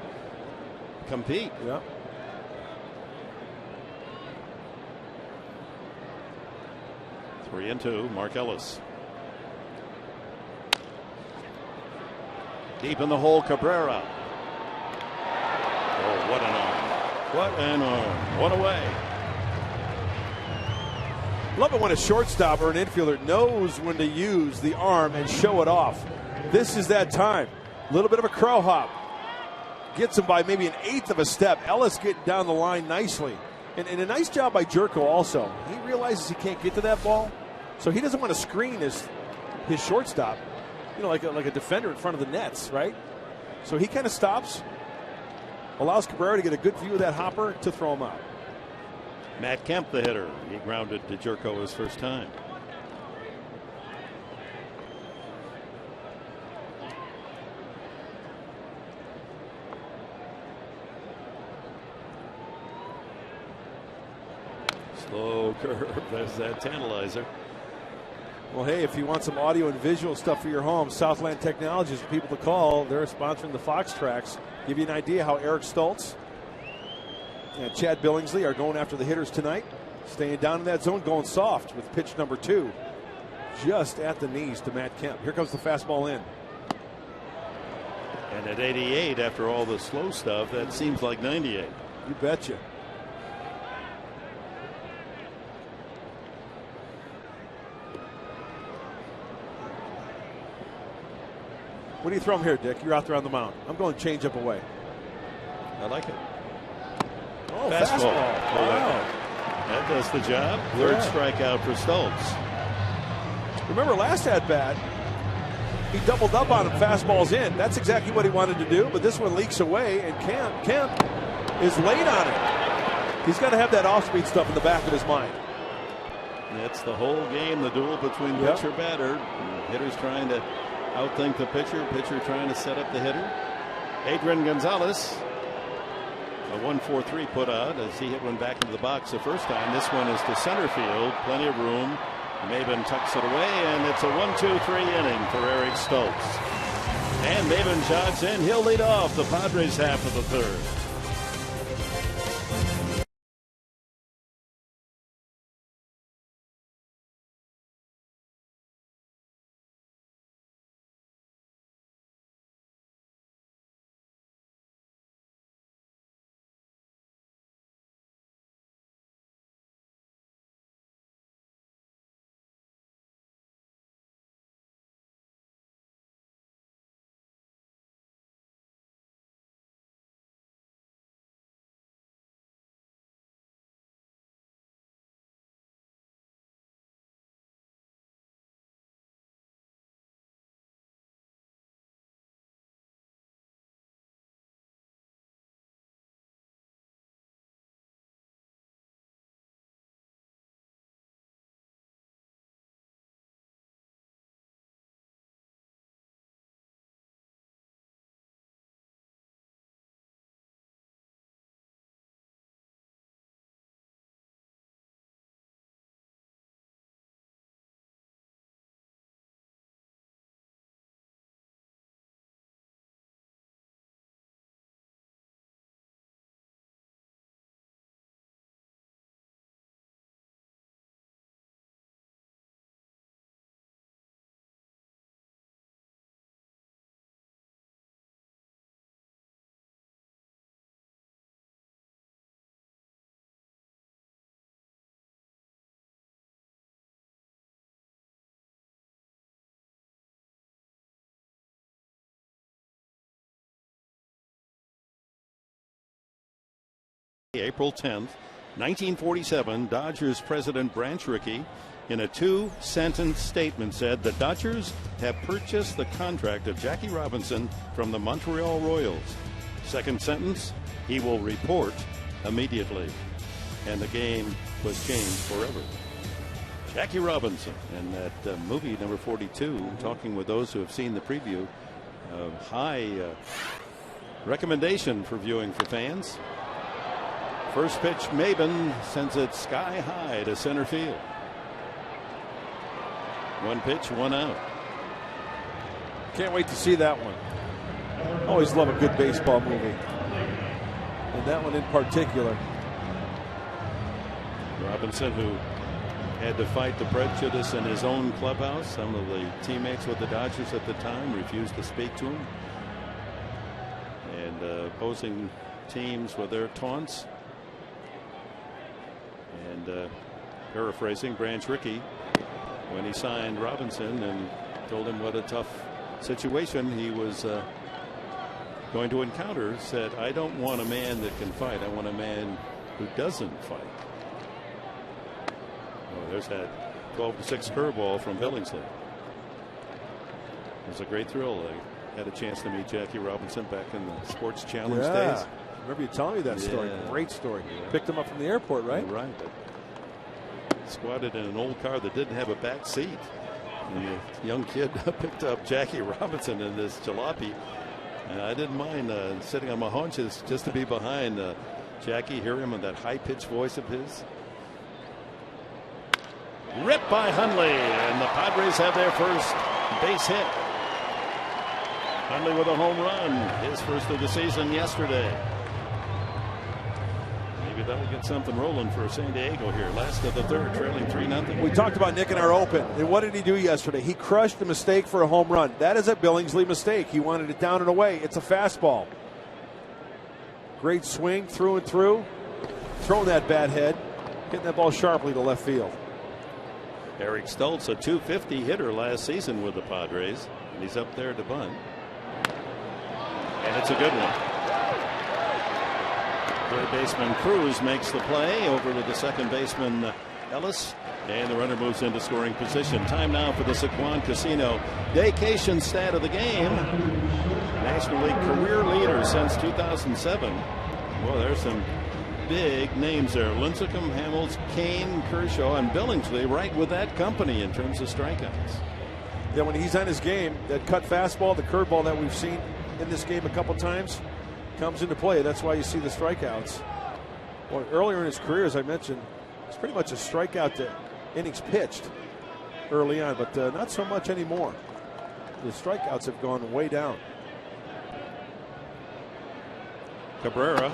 S3: compete.
S6: Yeah.
S3: Three and two. Mark Ellis. Deep in the hole, Cabrera. Oh, what an arm. What an arm. One away.
S6: Love it when a shortstop or an infielder knows when to use the arm and show it off. This is that time. A little bit of a crow hop. Gets him by maybe an 1/8 of a step. Ellis getting down the line nicely. And a nice job by Jerko also. He realizes he can't get to that ball, so he doesn't want to screen his shortstop. You know, like a defender in front of the nets, right? So he kind of stops, allows Cabrera to get a good view of that hopper to throw him out.
S3: Matt Kemp, the hitter. He grounded to Jerko his first time. Slow curve. There's that tantalizer.
S6: Well, hey, if you want some audio and visual stuff for your home, Southland Technologies for people to call. They're sponsoring the Fox Tracks. Give you an idea how Eric Stults and Chad Billingsley are going after the hitters tonight. Staying down in that zone, going soft with pitch number 2. Just at the knees to Matt Kemp. Here comes the fastball in.
S3: And at 88, after all the slow stuff, that seems like 98.
S6: You betcha. What do you throw him here, Dick? You're out there on the mound. I'm going change up away.
S3: I like it.
S6: Oh,
S3: fastball.
S6: Wow.
S3: That does the job. Third strikeout for Stults.
S6: Remember last at bat, he doubled up on him, fastballs in. That's exactly what he wanted to do, but this one leaks away, and Kemp is late on it. He's got to have that off-speed stuff in the back of his mind.
S3: That's the whole game, the duel between pitcher-batter. Hitter's trying to outthink the pitcher trying to set up the hitter. Adrian Gonzalez, a 1-4-3 put out as he hit one back into the box the first time. This one is to center field, plenty of room. Maben tucks it away, and it's a 1-2-3 inning for Eric Stults. And Maben jogs in. He'll lead off the Padres half of the third. April 10th, 1947, Dodgers president Branch Rickey, in a 2-sentence statement, said the Dodgers have purchased the contract of Jackie Robinson from the Montreal Royals. Second sentence, he will report immediately. And the game was changed forever. Jackie Robinson in that movie number 42, talking with those who have seen the preview. High recommendation for viewing for fans. First pitch, Maben sends it sky high to center field. One pitch, one out.
S6: Can't wait to see that one. Always love a good baseball movie. And that one in particular.
S3: Robinson, who had to fight the prejudice in his own clubhouse. Some of the teammates with the Dodgers at the time refused to speak to him. And opposing teams with their taunts. And paraphrasing Branch Rickey, when he signed Robinson and told him what a tough situation he was going to encounter, said, I don't want a man that can fight. I want a man who doesn't fight. Oh, there's that 12-6 curveball from Billingsley. It was a great thrill. I had a chance to meet Jackie Robinson back in the Sports Challenge days.
S6: Remember you telling me that story. Great story. Picked him up from the airport, right?
S3: Right. Squatted in an old car that didn't have a back seat. And the young kid picked up Jackie Robinson in this jalopy. And I didn't mind sitting on my haunches just to be behind Jackie, hear him in that high-pitched voice of his. Ripped by Hundley, and the Padres have their first base hit. Hundley with a home run, his first of the season yesterday. Maybe that'll get something rolling for San Diego here. Last of the third, trailing 3-0.
S6: We talked about Nick in our open. And what did he do yesterday? He crushed a mistake for a home run. That is a Billingsley mistake. He wanted it down and away. It's a fastball. Great swing through and through. Throwing that bat head. Hitting that ball sharply to left field.
S3: Eric Stults, a .250 hitter last season with the Padres. And he's up there to bunt. And it's a good one. Third baseman Cruz makes the play over to the second baseman Ellis, and the runner moves into scoring position. Time now for the Sycuan Casino vacation stat of the game. National League career leader since 2007. Well, there's some big names there. Lincecum, Hamels, Kane, Kershaw, and Billingsley right with that company in terms of strikeouts.
S6: Yeah, when he's on his game, that cut fastball, the curveball that we've seen in this game a couple times, comes into play. That's why you see the strikeouts. Well, earlier in his career, as I mentioned, it's pretty much a strikeout to innings pitched early on, but not so much anymore. The strikeouts have gone way down.
S3: Cabrera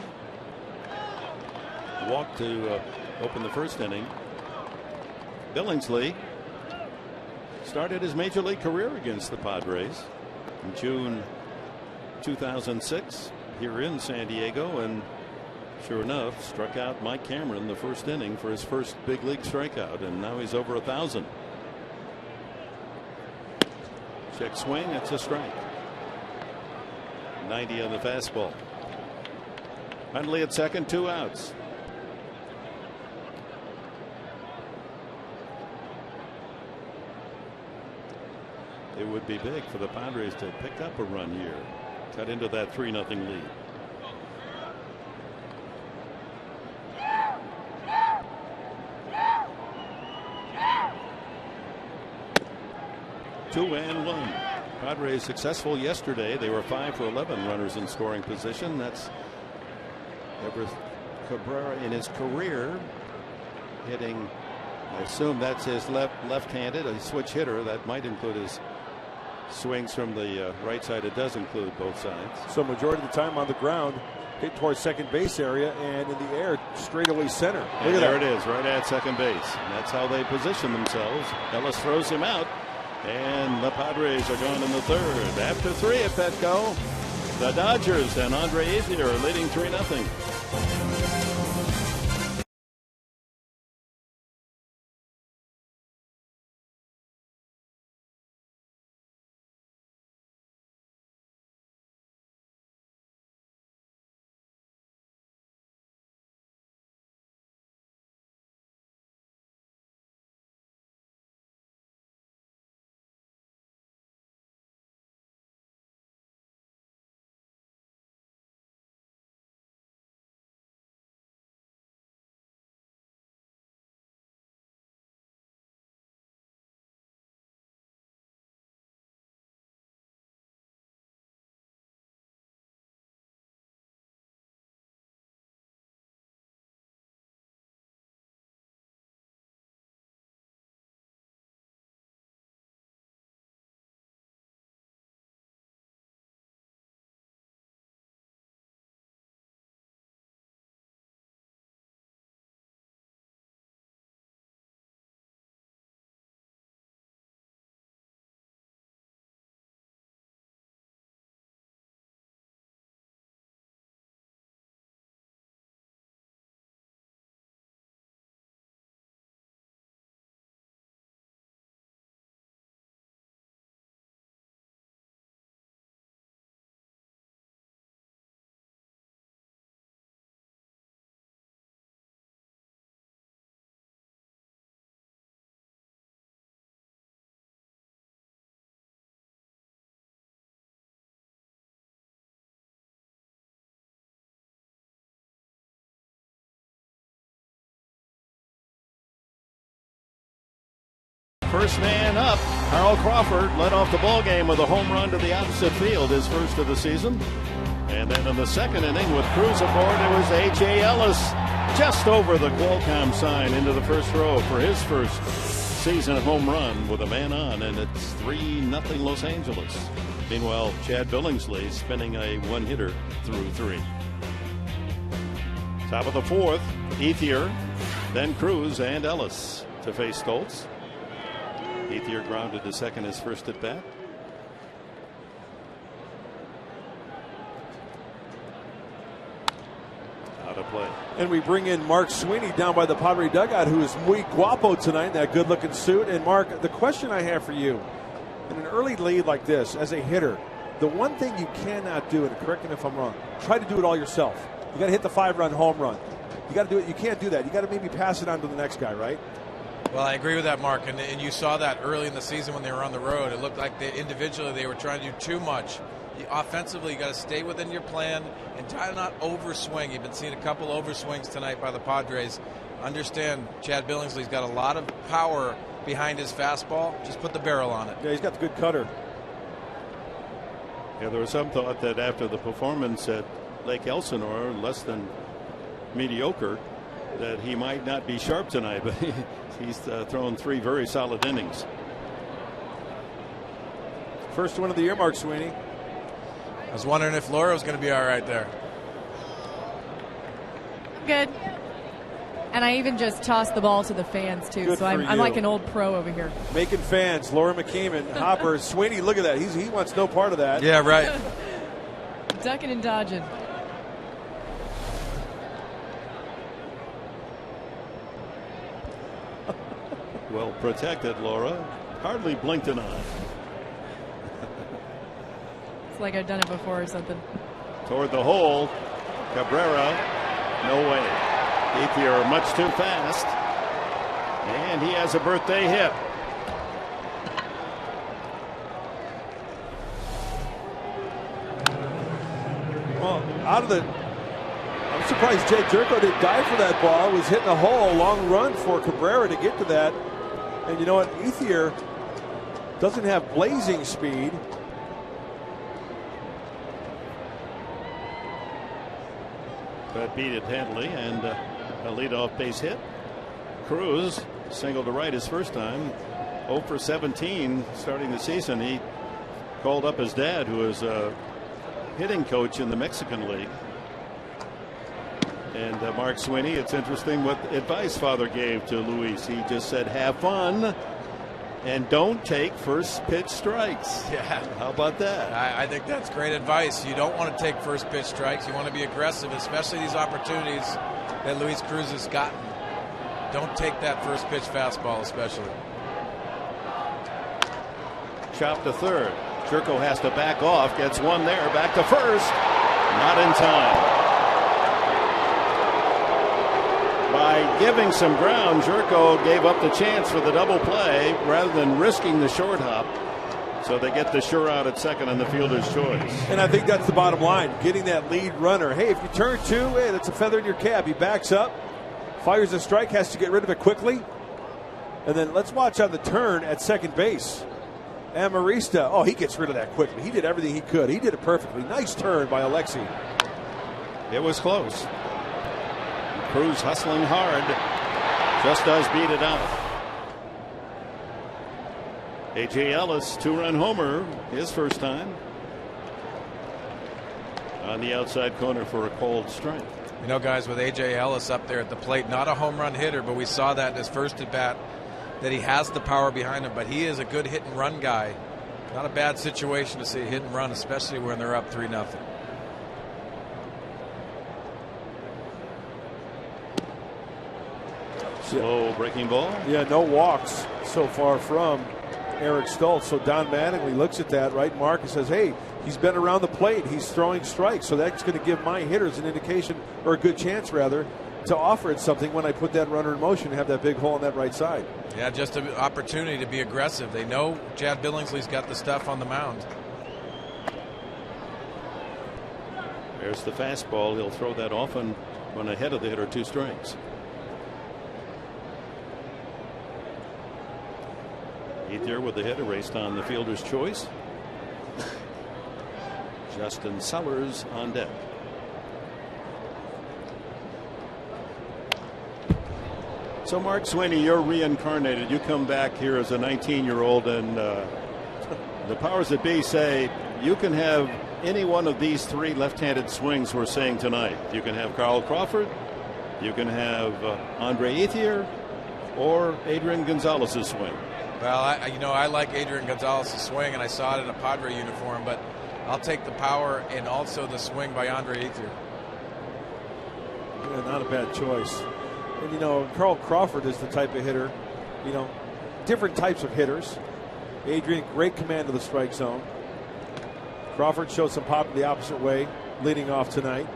S3: walked to open the first inning. Billingsley started his major league career against the Padres in June 2006 here in San Diego, and sure enough struck out Mike Cameron the first inning for his first big league strikeout, and now he's over 1,000. Check swing, it's a strike. 90 on the fastball. Hundley at second, 2 outs. It would be big for the Padres to pick up a run here. Cut into that 3-0 lead. Two and one. Padres successful yesterday. They were 5 for 11 runners in scoring position. That's Everett Cabrera in his career hitting. I assume that's his left-handed, a switch hitter. That might include his swings from the right side. It does include both sides.
S6: So majority of the time on the ground, hit towards second base area, and in the air straightaway center.
S3: And there it is, right at second base. And that's how they position themselves. Ellis throws him out, and the Padres are gone in the third. After 3 at Petco, the Dodgers and Andre Ethier are leading 3-0. first man up. Carl Crawford led off the ball game with a home run to the opposite field, his first of the season. And then in the second inning with Cruz aboard, it was A.J. Ellis just over the Qualcomm sign into the first row for his first season home run with a man on, and it's 3-0 Los Angeles. Meanwhile, Chad Billingsley spinning a one-hitter through 3. Top of the fourth, Ethier, then Cruz and Ellis to face Stults. Ethier grounded to second his first at bat. Out of play.
S6: And we bring in Mark Sweeney down by the Padre dugout, who is muy guapo tonight in that good-looking suit. And Mark, the question I have for you, in an early lead like this, as a hitter, the one thing you cannot do, and correct me if I'm wrong, try to do it all yourself. You got to hit the 5-run home run. You got to do it. You can't do that. You got to maybe pass it on to the next guy, right?
S8: Well, I agree with that, Mark. And you saw that early in the season when they were on the road. It looked like individually they were trying to do too much. Offensively, you got to stay within your plan and try to not overswing. You've been seeing a couple overswings tonight by the Padres. Understand, Chad Billingsley's got a lot of power behind his fastball. Just put the barrel on it.
S6: Yeah, he's got the good cutter.
S3: Yeah, there was some thought that after the performance at Lake Elsinore, less than mediocre, that he might not be sharp tonight, but he's thrown 3 very solid innings.
S6: First one of the year, Mark Sweeney.
S8: I was wondering if Laura was going to be all right there.
S1: Good. And I even just tossed the ball to the fans, too.
S6: Good
S1: so I'm like an old pro over here.
S6: Making fans. Laura McKeeman, Hopper, Sweeney, look at that. He wants no part of that.
S8: Yeah, right.
S1: Ducking and dodging.
S3: Well protected, Laura. Hardly blinked an eye.
S1: It's like I've done it before or something.
S3: Toward the hole. Cabrera. No way. Ethier much too fast. And he has a birthday hit.
S6: Well, out of the... I'm surprised Jay Jerko didn't dive for that ball. Was hitting a hole, long run for Cabrera to get to that. And you know what? Ethier doesn't have blazing speed.
S3: But beat it handily, and a leadoff base hit. Cruz single to right his first time. 0 for 17 starting the season. He called up his dad, who is a hitting coach in the Mexican League. And Mark Sweeney, it's interesting what advice father gave to Luis. He just said, have fun and don't take first pitch strikes.
S8: Yeah.
S3: How about that?
S8: I think that's great advice. You don't want to take first pitch strikes. You want to be aggressive, especially these opportunities that Luis Cruz has gotten. Don't take that first pitch fastball, especially.
S3: Chop to third. Jerko has to back off. Gets one there. Back to first. Not in time. By giving some ground, Jerko gave up the chance for the double play rather than risking the short hop. So they get the sure out at second on the fielder's choice.
S6: And I think that's the bottom line, getting that lead runner. Hey, if you turn 2, hey, that's a feather in your cap. He backs up, fires a strike, has to get rid of it quickly. And then let's watch on the turn at second base. Amarista, oh, he gets rid of that quickly. He did everything he could. He did it perfectly. Nice turn by Alexi.
S3: It was close. Cruz hustling hard, just does beat it out. A.J. Ellis, 2-run homer, his first time. On the outside corner for a called strike.
S8: You know, guys, with A.J. Ellis up there at the plate, not a home run hitter, but we saw that in his first at bat, that he has the power behind him, but he is a good hit and run guy. Not a bad situation to see a hit and run, especially when they're up 3-0.
S3: Slow breaking ball.
S6: Yeah, no walks so far from Eric Stults. So Don Mattingly looks at that, right, Mark, and says, hey, he's been around the plate. He's throwing strikes. So that's going to give my hitters an indication, or a good chance, rather, to offer it something when I put that runner in motion and have that big hole on that right side.
S8: Yeah, just an opportunity to be aggressive. They know Chad Billingsley's got the stuff on the mound.
S3: There's the fastball. He'll throw that often when ahead of the hitter, 2 strikes. Ethier with the hit erased on the fielder's choice. Justin Sellers on deck. So Mark Sweeney, you're reincarnated. You come back here as a 19-year-old, and the powers that be say you can have any one of these three left-handed swings we're seeing tonight. You can have Carl Crawford, you can have Andre Ethier, or Adrian Gonzalez's swing.
S8: Well, I like Adrian Gonzalez's swing, and I saw it in a Padre uniform, but I'll take the power and also the swing by Andre Ethier.
S6: Yeah, not a bad choice. And, Carl Crawford is the type of hitter, different types of hitters. Adrian, great command of the strike zone. Crawford showed some pop the opposite way, leading off tonight.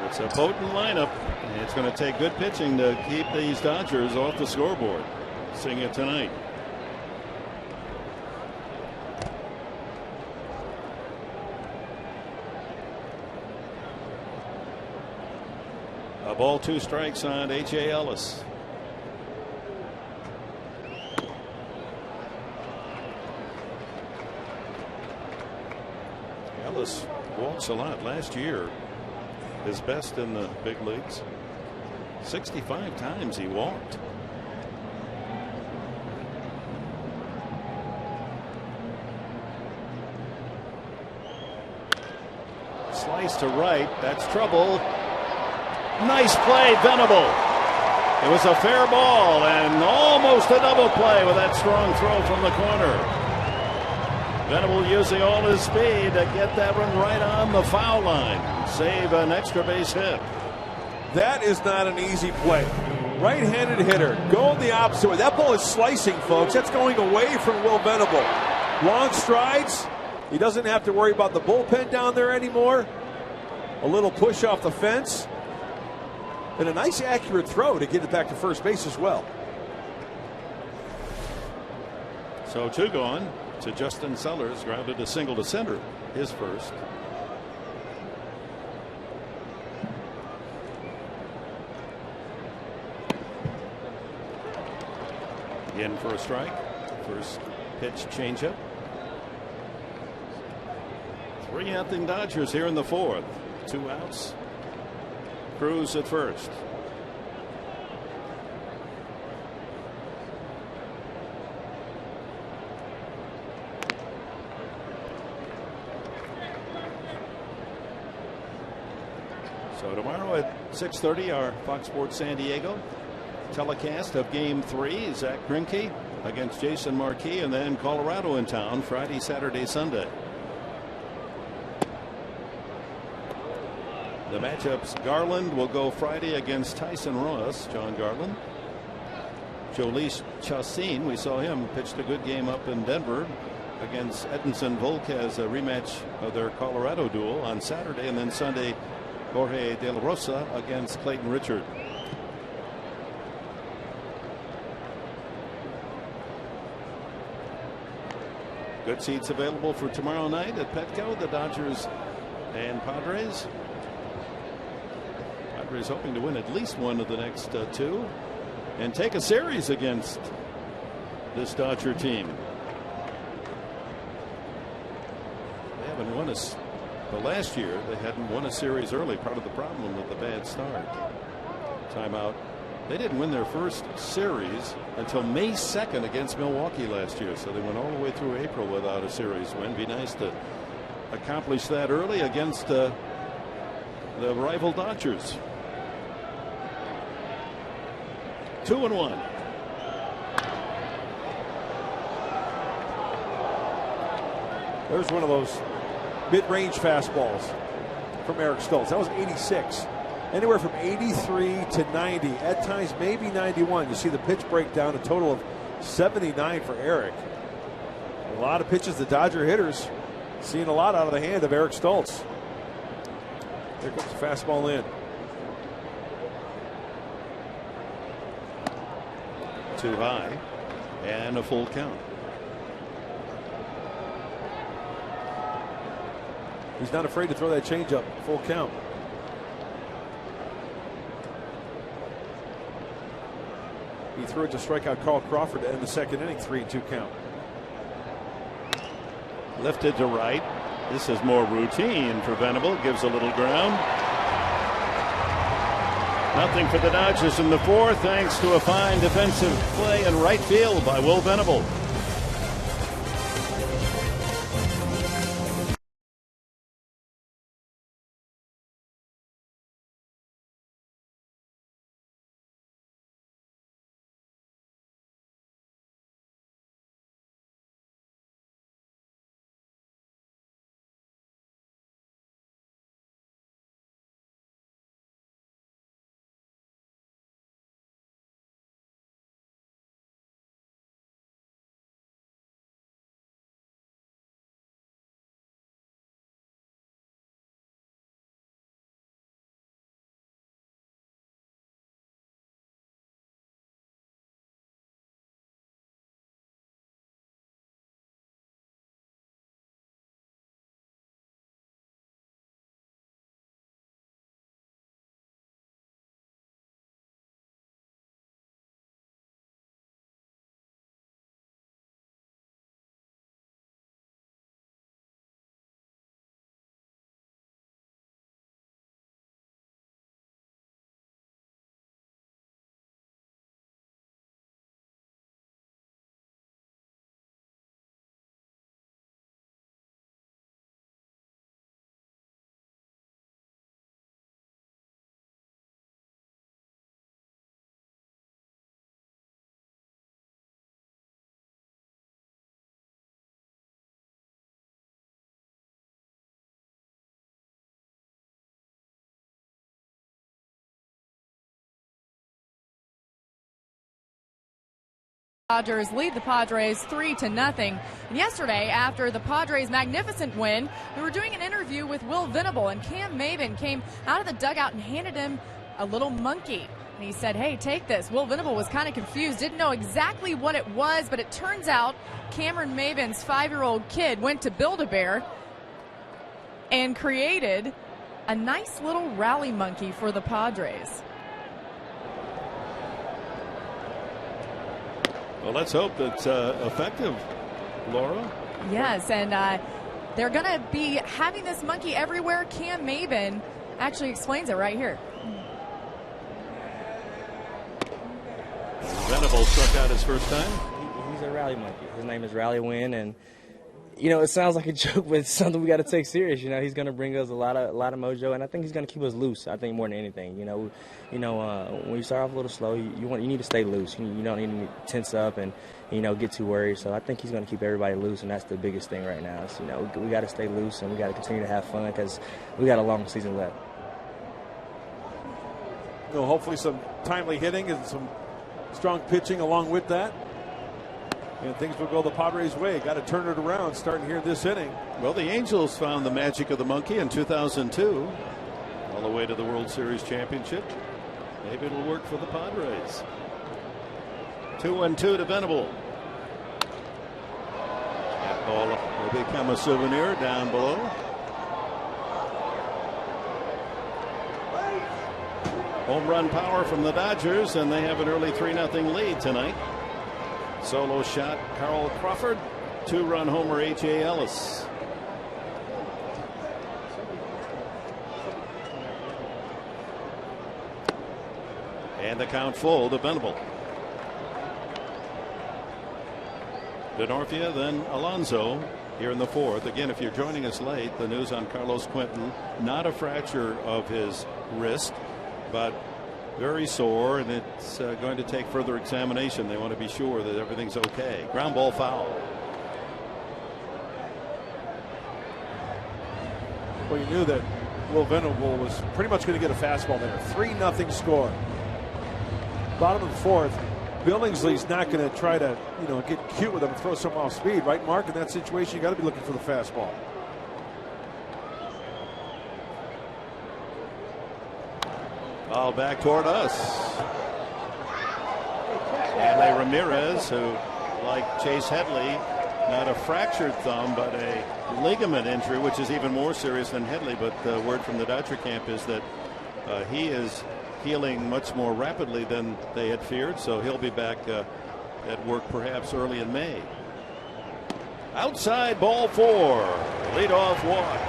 S3: It's a potent lineup. It's going to take good pitching to keep these Dodgers off the scoreboard. Seeing it tonight. A ball, 2 strikes on H.A. Ellis. Ellis walks a lot. Last year, his best in the big leagues. 65 times he walked. Slice to right. That's trouble. Nice play, Venable. It was a fair ball and almost a double play with that strong throw from the corner. Venable using all his speed to get that one right on the foul line. Save an extra base hit.
S6: That is not an easy play. Right-handed hitter going the opposite way. That ball is slicing, folks. That's going away from Will Venable. Long strides. He doesn't have to worry about the bullpen down there anymore. A little push off the fence. And a nice accurate throw to get it back to first base as well.
S3: So 2 gone to Justin Sellers. Grounded a single to center. His first. In for a strike. First pitch changeup. 3-0 Dodgers here in the 4th. 2 outs. Cruz at first. So tomorrow at 6:30, our Fox Sports San Diego telecast of Game 3. Zach Greinke against Jason Marquis, and then Colorado in town Friday, Saturday, Sunday. The matchups: Garland will go Friday against Tyson Ross. John Garland. Jhoulys Chacin, we saw him pitched a good game up in Denver against Edinson Volquez, a rematch of their Colorado duel on Saturday, and then Sunday Jorge De La Rosa against Clayton Richard. Good seats available for tomorrow night at Petco. The Dodgers and Padres. Padres hoping to win at least one of the next 2 and take a series against this Dodger team. They haven't won but last year they hadn't won a series early. Part of the problem with the bad start. Timeout. They didn't win their first series until May 2nd against Milwaukee last year. So they went all the way through April without a series win. Be nice to accomplish that early against the rival Dodgers. 2-1.
S6: There's one of those mid-range fastballs from Eric Stults. That was 86. Anywhere from 83 to 90, at times maybe 91. You see the pitch breakdown, a total of 79 for Eric. A lot of pitches, the Dodger hitters seeing a lot out of the hand of Eric Stults. Here comes the fastball in.
S3: Too high and a full count.
S6: He's not afraid to throw that changeup, full count. He threw it to strike out Carl Crawford to end the second inning, 3-2 count.
S3: Lifted to right. This is more routine for Venable. Gives a little ground. Nothing for the Dodgers in the fourth, thanks to a fine defensive play in right field by Will Venable.
S1: Dodgers lead the Padres 3-0. And yesterday, after the Padres' magnificent win, we were doing an interview with Will Venable, and Cam Maben came out of the dugout and handed him a little monkey. And he said, hey, take this. Will Venable was kind of confused, didn't know exactly what it was, but it turns out Cameron Maben's 5-year-old kid went to Build-A-Bear and created a nice little rally monkey for the Padres.
S3: Well, let's hope it's effective, Laura.
S1: Yes, and they're going to be having this monkey everywhere. Cam Maben actually explains it right here.
S3: Venable struck out his first time.
S9: He's a rally monkey. His name is Rally Win, and you know, it sounds like a joke, but it's something we got to take serious. You know, he's going to bring us a lot of mojo, and I think he's going to keep us loose. I think more than anything. You know, when you start off a little slow, you need to stay loose. You don't need to tense up and get too worried. So I think he's going to keep everybody loose, and that's the biggest thing right now. Is, we got to stay loose and we got to continue to have fun because we got a long season left.
S6: Hopefully some timely hitting and some strong pitching along with that. And things will go the Padres' way. Got to turn it around starting here this inning.
S3: Well, the Angels found the magic of the monkey in 2002, all the way to the World Series championship. Maybe it'll work for the Padres. 2-2 to Venable. That ball will become a souvenir down below. Home run power from the Dodgers, and they have an early 3-0 lead tonight. Solo shot, Carl Crawford. 2-run homer, H.A. Ellis. And the count full to Venable. DeNorfia, then Alonso here in the fourth. Again, if you're joining us late, the news on Carlos Quentin, not a fracture of his wrist, but very sore, and it's going to take further examination. They want to be sure that everything's okay. Ground ball foul.
S6: Well, you knew that Will Venable was pretty much going to get a fastball there. 3-0 score. Bottom of the fourth. Billingsley's not going to try to, get cute with him and throw some off speed, right, Mark? In that situation, you got to be looking for the fastball.
S3: Ball back toward us. And Ramirez, who, like Chase Headley, Not a fractured thumb, but a ligament injury, which is even more serious than Headley. But the word from the Dodger camp is that he is healing much more rapidly than they had feared, so he'll be back at work perhaps early in May. Outside, ball 4. Leadoff walk.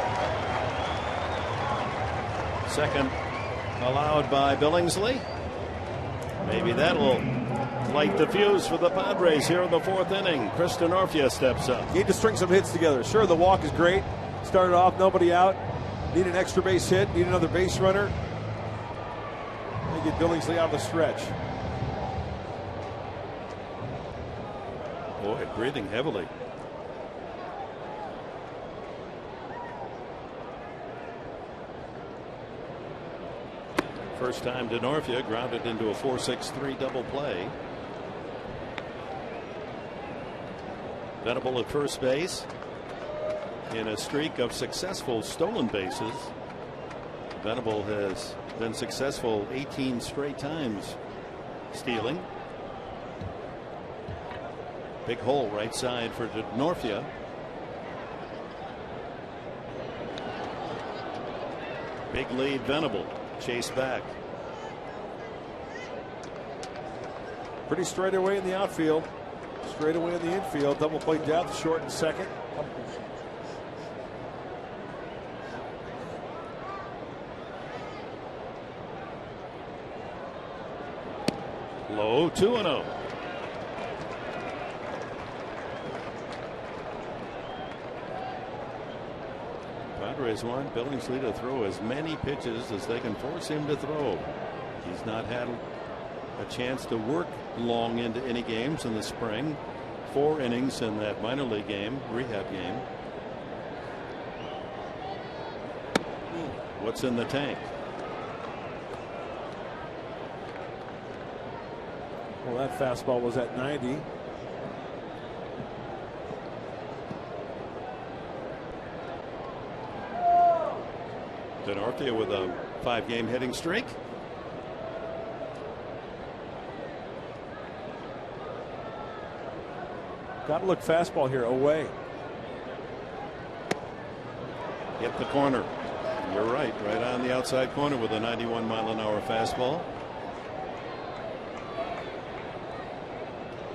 S3: Second allowed by Billingsley. Maybe that'll light the fuse for the Padres here in the 4th inning. Chris Denorfia steps up.
S6: Need to string some hits together. Sure, the walk is great. Started off, nobody out. Need an extra base hit. Need another base runner. They get Billingsley out of the stretch.
S3: Boy, breathing heavily. First time Denorfia grounded into a 4-6-3 double play. Venable at first base in a streak of successful stolen bases. Venable has been successful 18 straight times stealing. Big hole right side for Denorfia. Big lead Venable. Chase back.
S6: Pretty straight away in the outfield. Straight away in the infield. Double play depth, short and second.
S3: Low, 2-0. Padres want Billingsley to throw as many pitches as they can force him to throw. He's not had a chance to work long into any games in the spring. 4 innings in that minor league game, rehab game. What's in the tank?
S6: Well, that fastball was at 90.
S3: Denorfia with a 5-game hitting streak.
S6: Got to look fastball here, away.
S3: Hit the corner. You're right on the outside corner with a 91-mile-an-hour fastball.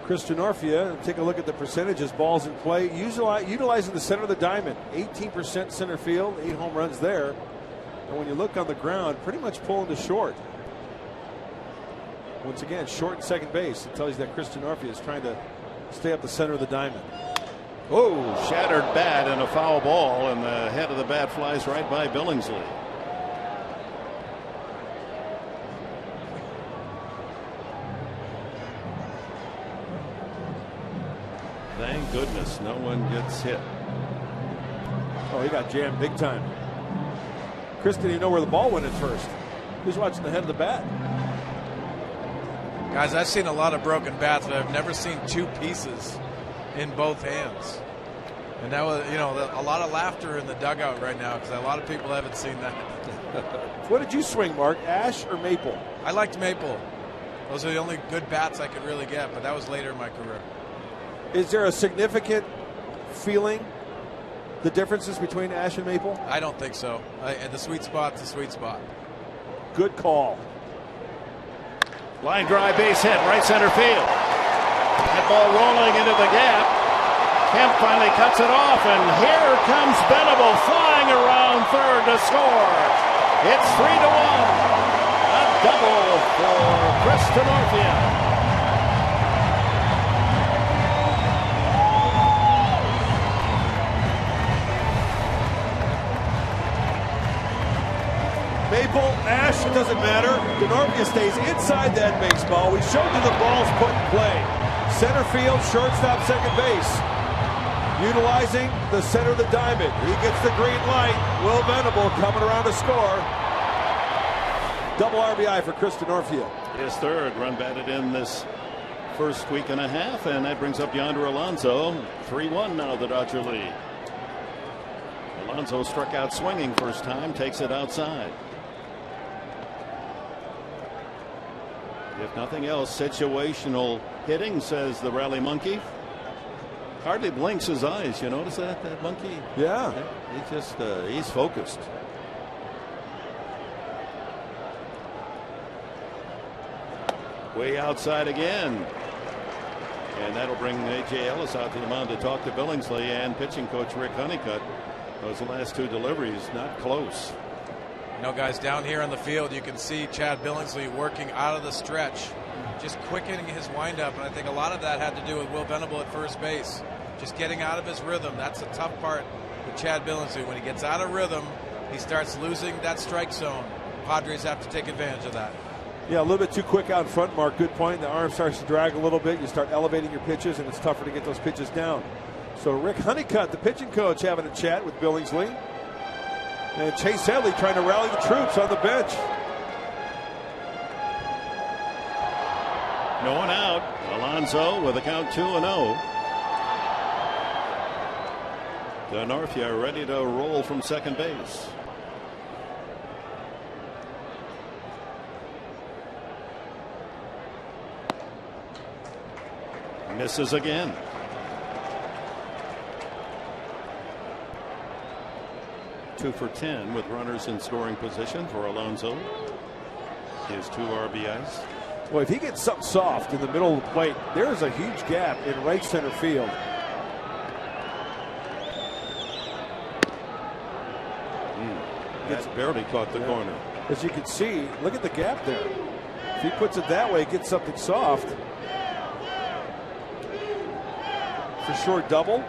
S6: Chris Denorfia, take a look at the percentages. Balls in play, utilizing the center of the diamond. 18% center field, 8 home runs there. And when you look on the ground, pretty much pulling to short. Once again, short and second base. It tells you that Chris Denorfia is trying to stay up the center of the diamond.
S3: Oh, shattered bat and a foul ball, and the head of the bat flies right by Billingsley. Thank goodness no one gets hit.
S6: Oh, he got jammed big time. Chris didn't even know where the ball went at first. He was watching the head of the bat.
S8: Guys, I've seen a lot of broken bats, but I've never seen 2 pieces in both hands. And that was, a lot of laughter in the dugout right now because a lot of people haven't seen that.
S6: What did you swing, Mark? Ash or maple?
S8: I liked maple. Those are the only good bats I could really get, but that was later in my career.
S6: Is there a significant feeling, the differences between ash and maple?
S8: I don't think so. The sweet spot's the sweet spot.
S6: Good call.
S3: Line drive, base hit, right center field. That ball rolling into the gap. Kemp finally cuts it off, and here comes Venable flying around third to score. It's 3-1. A double for Chris Denorfia.
S6: Maple, ash, it doesn't matter. Denorfia stays inside that baseball. We showed you the balls put in play. Center field, shortstop, second base. Utilizing the center of the diamond. He gets the green light. Will Venable coming around to score. Double RBI for Chris Denorfia.
S3: His third run batted in this first week and a half, and that brings up Yonder Alonso. 3-1 now, the Dodger lead. Alonso struck out swinging first time, takes it outside. If nothing else, situational hitting, says the Rally Monkey. Hardly blinks his eyes. You notice that monkey?
S6: Yeah.
S3: He just he's focused. Way outside again. And that'll bring A.J. Ellis out to the mound to talk to Billingsley and pitching coach Rick Honeycutt. Those last two deliveries not close.
S8: You know, guys, down here on the field, you can see Chad Billingsley working out of the stretch, just quickening his windup, and I think a lot of that had to do with Will Venable at first base, just getting out of his rhythm. That's the tough part with Chad Billingsley. When he gets out of rhythm, he starts losing that strike zone. Padres have to take advantage of that.
S6: Yeah, a little bit too quick out front, Mark. Good point. The arm starts to drag a little bit. You start elevating your pitches, and it's tougher to get those pitches down. So Rick Honeycutt, the pitching coach, having a chat with Billingsley. And Chase Headley trying to rally the troops on the bench.
S3: No one out. Alonso with a count 2-0. Denorfia ready to roll from second base. Misses again. Two for 10 with runners in scoring position for Alonso. His 2 RBIs.
S6: Well, if he gets something soft in the middle of the plate, there is a huge gap in right center field.
S3: That's barely caught the corner.
S6: As you can see, look at the gap there. If he puts it that way, gets something soft. For sure, double.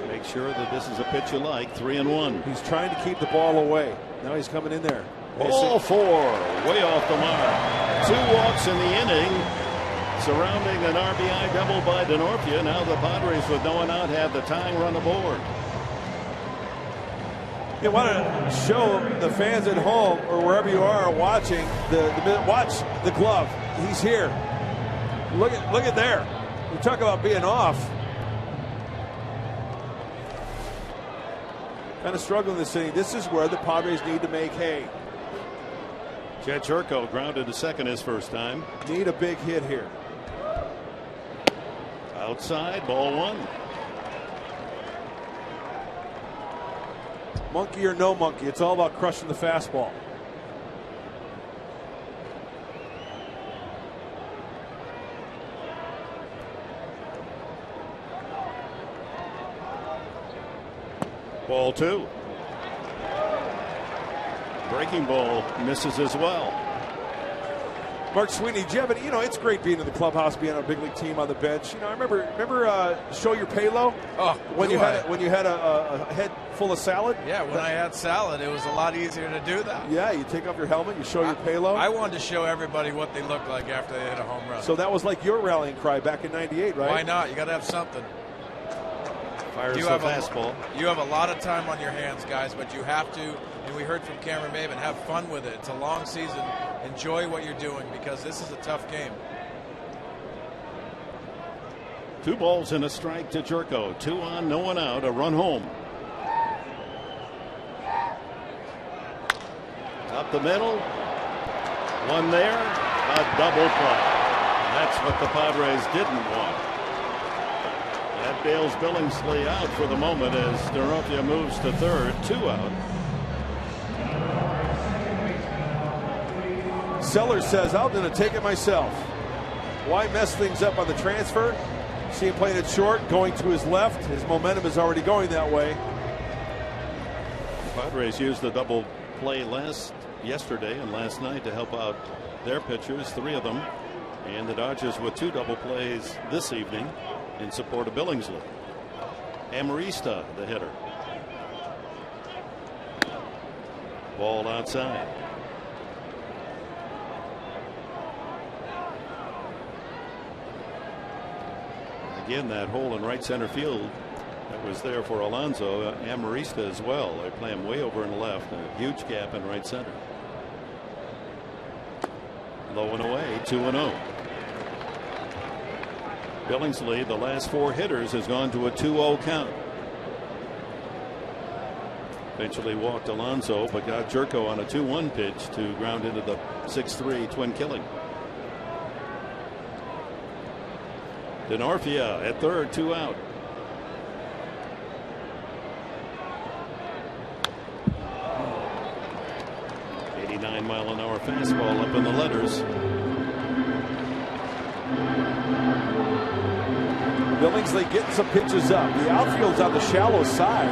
S3: Make sure that this is a pitch you like. 3-1.
S6: He's trying to keep the ball away. Now he's coming in there.
S3: Ball 4, way off the mark. 2 walks in the inning, surrounding an RBI double by Denorfia. Now the Padres, with no one out, have the tying run aboard.
S6: You want to show the fans at home or wherever you are watching watch the glove. He's here. Look at there. You talk about being off. Kind of struggling this inning. This is where the Padres need to make hay.
S3: Jed Jerko grounded to second his first time.
S6: Need a big hit here.
S3: Outside, ball 1.
S6: Monkey or no monkey, it's all about crushing the fastball.
S3: Ball 2. Breaking ball misses as well.
S6: Mark Sweeney, do you have any, it's great being in the clubhouse, being on a big league team on the bench. I remember Show Your Payload?
S8: Oh,
S6: when you had a head full of salad?
S8: Yeah, when I had salad, it was a lot easier to do that.
S6: Yeah, you take off your helmet, you show your payload.
S8: I wanted to show everybody what they look like after they hit a home run.
S6: So that was like your rallying cry back in '98, right?
S8: Why not? You got to have something.
S3: Fires the fastball.
S8: You have a lot of time on your hands, guys, but you have to, and we heard from Cameron Maven, have fun with it. It's a long season. Enjoy what you're doing because this is a tough game.
S3: 2 balls and a strike to Jerko. 2 on, no one out, a run home. Up the middle. 1 there, a double play. That's what the Padres didn't want. That bails Billingsley out for the moment as Denorfia moves to third. 2 out.
S6: Sellers says, I'm going to take it myself. Why mess things up on the transfer? See him playing it short, going to his left. His momentum is already going that way.
S3: Padres used the double play yesterday and last night to help out their pitchers, 3 of them. And the Dodgers with 2 double plays this evening in support of Billingsley. Amarista, the hitter. Ball outside. Again, that hole in right center field that was there for Alonso, Amarista as well. They play him way over in the left, a huge gap in right center. Low and away, 2-0. Billingsley, the last 4 hitters, has gone to a 2-0 count. Eventually walked Alonso, but got Jerko on a 2-1 pitch to ground into the 6-3 twin killing. DeNorfia at third, 2 out. .89-mile-an-hour fastball up in the letters.
S6: Billingsley getting some pitches up. The outfield's on the shallow side.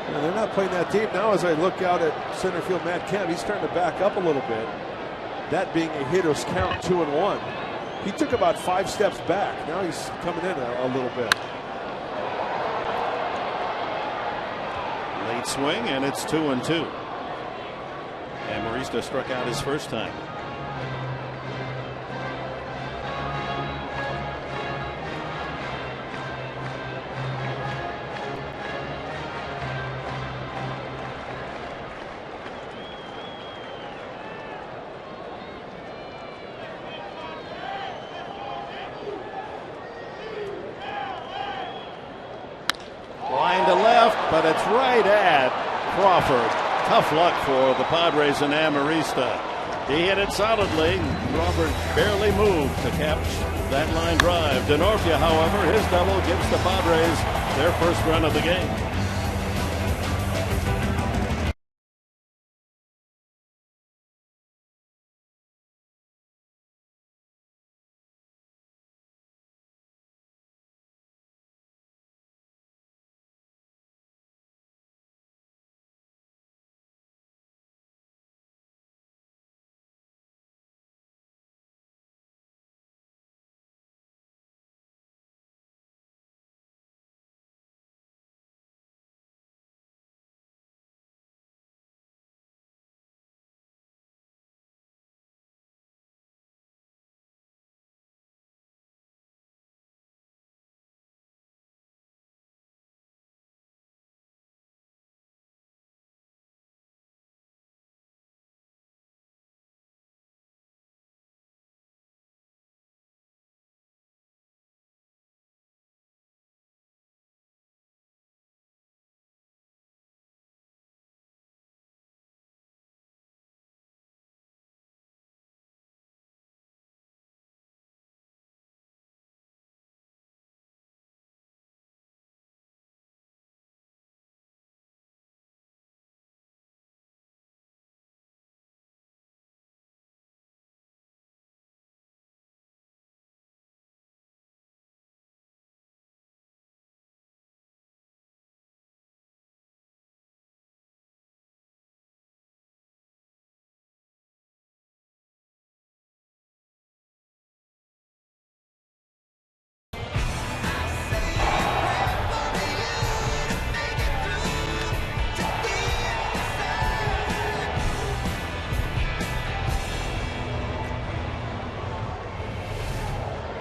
S6: And they're not playing that deep. Now as I look out at center field, Matt Kemp, he's starting to back up a little bit. That being a hitter's count, 2-1. He took about 5 steps back. Now he's coming in a little bit.
S3: Late swing, and it's 2-2. And Marista struck out his first time. Line to left, but it's right at Crawford. Tough luck for the Padres and Amarista. He hit it solidly. Crawford barely moved to catch that line drive. DeNorfia, however, his double gives the Padres their first run of the game.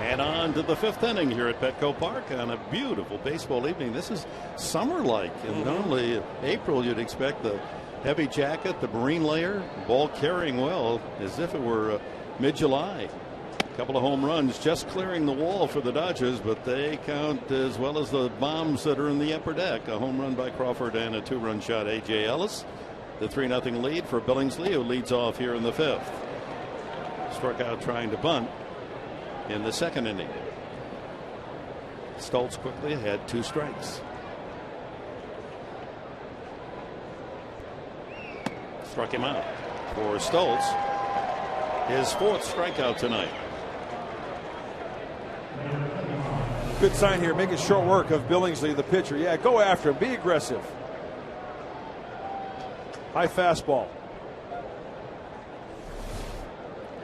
S3: And on to the 5th inning here at Petco Park on a beautiful baseball evening. This is summer-like. And normally April you'd expect the heavy jacket, the marine layer, ball carrying well as if it were mid-July. A couple of home runs just clearing the wall for the Dodgers, but they count as well as the bombs that are in the upper deck. A home run by Crawford and a 2-run shot. A.J. Ellis, the 3-0 lead for Billingsley, who leads off here in the 5th. Struck out trying to bunt in the 2nd inning. Stults quickly ahead, 2 strikes. Struck him out for Stults. His 4th strikeout tonight.
S6: Good sign here, making short work of Billingsley, the pitcher. Yeah, go after him, be aggressive. High fastball.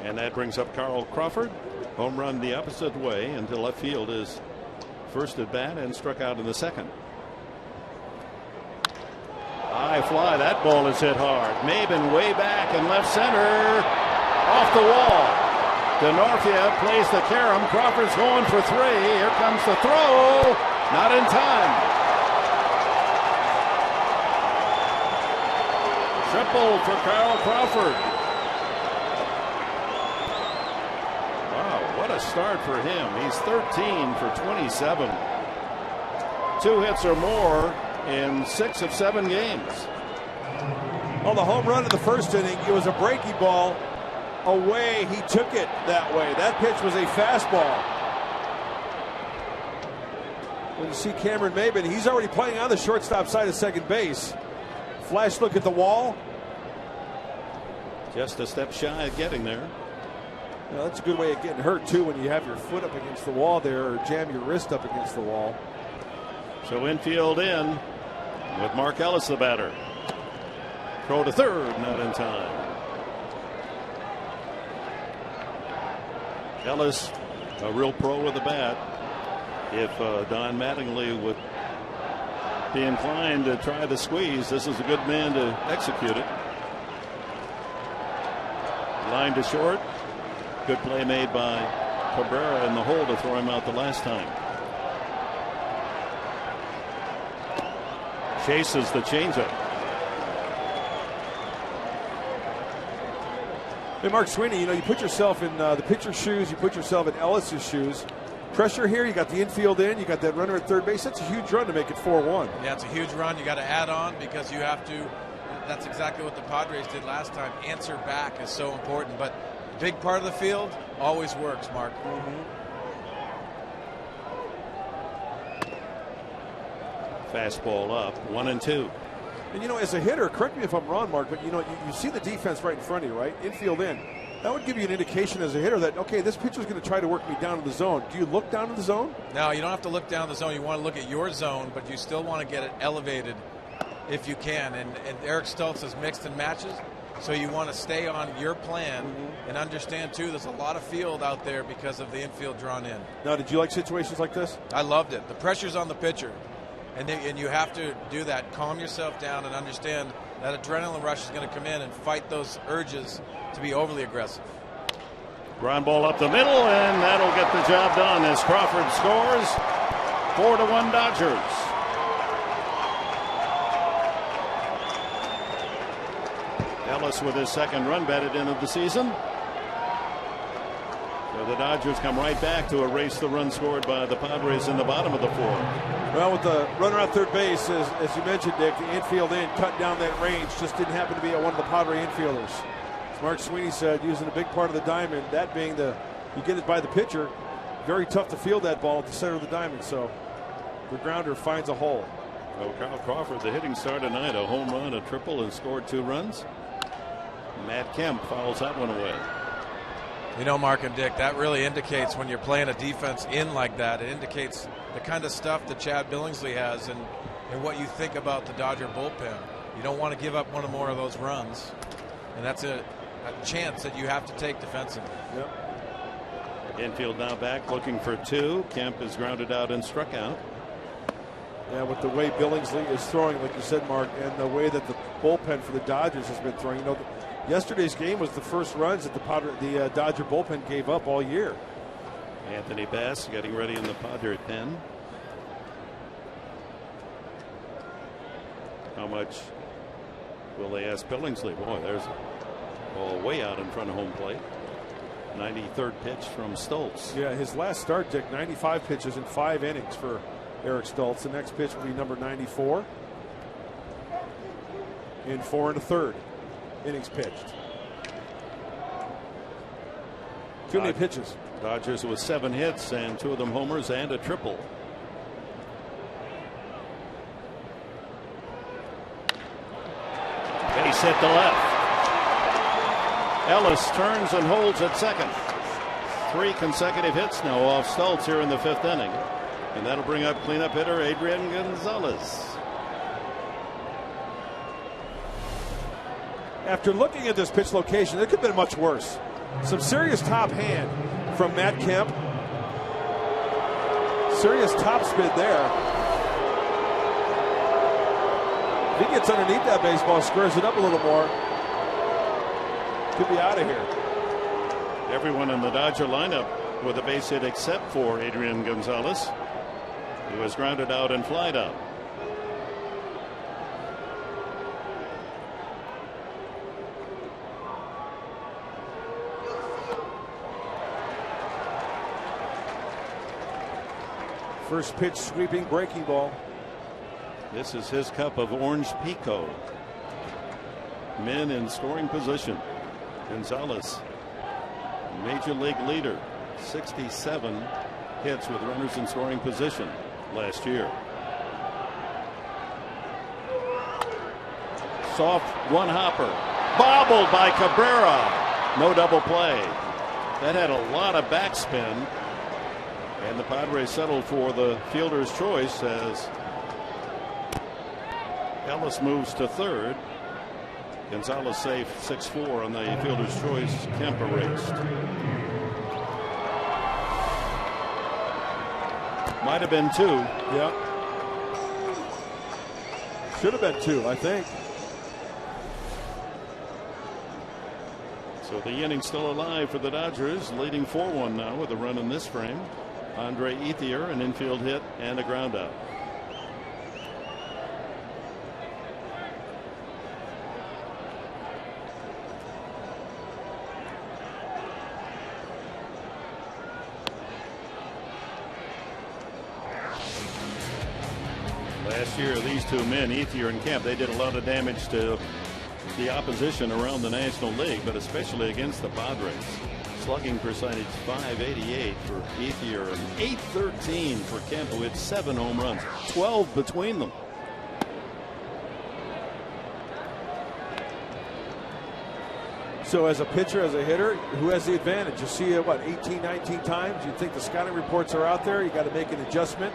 S3: And that brings up Carl Crawford. Home run the opposite way into left field is first at bat and struck out in the 2nd. High fly. That ball is hit hard. Maben way back in left center. Off the wall. DeNorfia plays the carom. Crawford's going for 3. Here comes the throw. Not in time. Triple for Carl Crawford. What a start for him. He's 13 for 27. 2 hits or more in 6 of 7 games.
S6: Well, the home run in the 1st inning, it was a breaky ball away. He took it that way. That pitch was a fastball. When you see Cameron Maben, he's already playing on the shortstop side of second base. Flash look at the wall.
S3: Just a step shy of getting there.
S6: Now, that's a good way of getting hurt, too, when you have your foot up against the wall there or jam your wrist up against the wall.
S3: So infield in with Mark Ellis, the batter. Throw to third, not in time. Ellis, a real pro with the bat. If Don Mattingly would be inclined to try the squeeze, this is a good man to execute it. Line to short. Good play made by Cabrera in the hole to throw him out the last time. Chases the changeup.
S6: Hey, Mark Sweeney, you know, you put yourself in the pitcher's shoes, you put yourself in Ellis's shoes. Pressure here, you got the infield in, you got that runner at third base. That's a huge run to make it 4-1.
S8: Yeah, it's a huge run. You got to add on because you have to. That's exactly what the Padres did last time. Answer back is so important. But big part of the field always works, Mark.
S3: Fastball up, 1-2.
S6: And, you know, as a hitter, correct me if I'm wrong, Mark, but, you know, you see the defense right in front of you, right? Infield in. That would give you an indication as a hitter that, okay, this pitcher's going to try to work me down to the zone. Do you look down to the zone?
S8: No, you don't have to look down the zone. You want to look at your zone, but you still want to get it elevated if you can. And Eric Stults has mixed and matches, so you want to stay on your plan and understand, too, there's a lot of field out there because of the infield drawn in.
S6: Now, did you like situations like this?
S8: I loved it. The pressure's on the pitcher, and you have to do that. Calm yourself down and understand that adrenaline rush is going to come in and fight those urges to be overly aggressive.
S3: Ground ball up the middle, and that'll get the job done as Crawford scores. 4-1 Dodgers. Ellis with his second run batted into the season. So the Dodgers come right back to erase the run scored by the Padres in the bottom of the fourth.
S6: Well, with the runner at third base, as you mentioned, Dick, the infield in cut down that range. Just didn't happen to be one of the Padre infielders. As Mark Sweeney said, using a big part of the diamond, that being you get it by the pitcher, very tough to field that ball at the center of the diamond. So the grounder finds a hole.
S3: Well, Kyle Crawford, the hitting star tonight, a home run, a triple, and scored 2 runs. Matt Kemp fouls that one away.
S8: You know, Mark and Dick, that really indicates when you're playing a defense in like that, it indicates the kind of stuff that Chad Billingsley has and what you think about the Dodger bullpen. You don't want to give up one or more of those runs, and that's a chance that you have to take defensively.
S3: Yep. Infield now back looking for 2. Kemp is grounded out and struck out.
S6: Yeah, with the way Billingsley is throwing, like you said, Mark, and the way that the bullpen for the Dodgers has been throwing, you know, yesterday's game was the first runs that the Dodger bullpen gave up all year.
S3: Anthony Bass getting ready in the Padre pen. How much will they ask Billingsley? Boy, there's a ball way out in front of home plate. 93rd pitch from Stults.
S6: Yeah, his last start, Dick, 95 pitches in 5 innings for Eric Stults. The next pitch will be number 94 in 4 1/3 innings pitched. Too many pitches.
S3: Dodgers with 7 hits and 2 of them homers and a triple. Base hit to left. Ellis turns and holds at second. 3 consecutive hits now off Stults here in the 5th inning. And that'll bring up cleanup hitter Adrian Gonzalez.
S6: After looking at this pitch location, it could have been much worse. Some serious top hand from Matt Kemp. Serious top spin there. If he gets underneath that baseball, squares it up a little more, could be out of here.
S3: Everyone in the Dodger lineup with a base hit except for Adrian Gonzalez. He was grounded out and flied out.
S6: First pitch sweeping breaking ball.
S3: This is his cup of orange pico. Men in scoring position. Gonzalez, major league leader, 67 hits with runners in scoring position. last year. Soft one hopper. Bobbled by Cabrera. No double play. That had a lot of backspin. And the Padres settled for the fielder's choice as Ellis moves to third. Gonzalez safe 6-4 on the fielder's choice. Kemp erased. Might have been 2.
S6: Yeah. Should have been 2, I think.
S3: So the inning still alive for the Dodgers, leading 4-1 now with a run in this frame. Andre Ethier, an infield hit and a ground out. Last year, these two men, Ethier and Kemp, they did a lot of damage to the opposition around the National League, but especially against the Padres. Slugging percentage .588 for Ethier and .813 for Kemp, who hit 7 home runs, 12 between them.
S6: So as a pitcher, as a hitter, who has the advantage? You see it, what, 18, 19 times? You think the scouting reports are out there? You got to make an adjustment.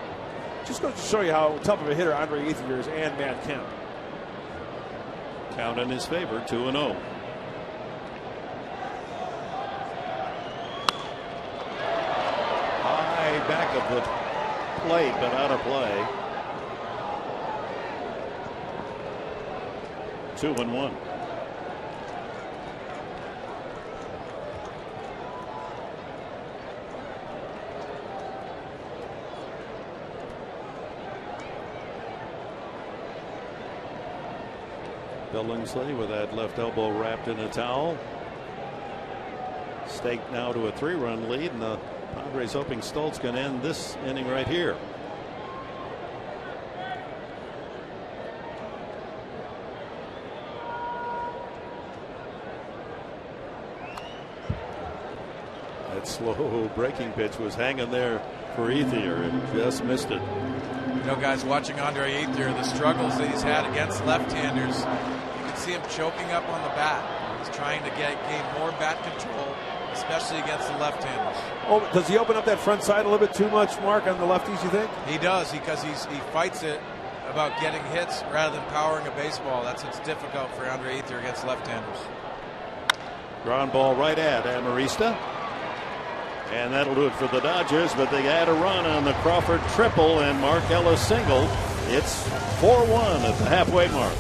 S6: Just goes to show you how tough of a hitter Andre Ethier is and Matt Kemp.
S3: Count in his favor, 2-0. High back of the plate, but out of play. 2-1. Billingsley with that left elbow wrapped in a towel. Staked now to a 3-run lead, and the Padres hoping Stults can end this inning right here. That slow breaking pitch was hanging there for Ethier and just missed it.
S8: You know, guys, watching Andre Ethier, the struggles that he's had against left-handers, you can see him choking up on the bat. He's trying to gain more bat control, especially against the left-handers.
S6: Oh, does he open up that front side a little bit too much, Mark, on the lefties, you think?
S8: He does, because he fights it about getting hits rather than powering a baseball. That's what's difficult for Andre Ethier against left-handers.
S3: Ground ball right at Amarista. And that'll do it for the Dodgers, but they add a run on the Crawford triple and Mark Ellis single. It's 4-1 at the halfway mark.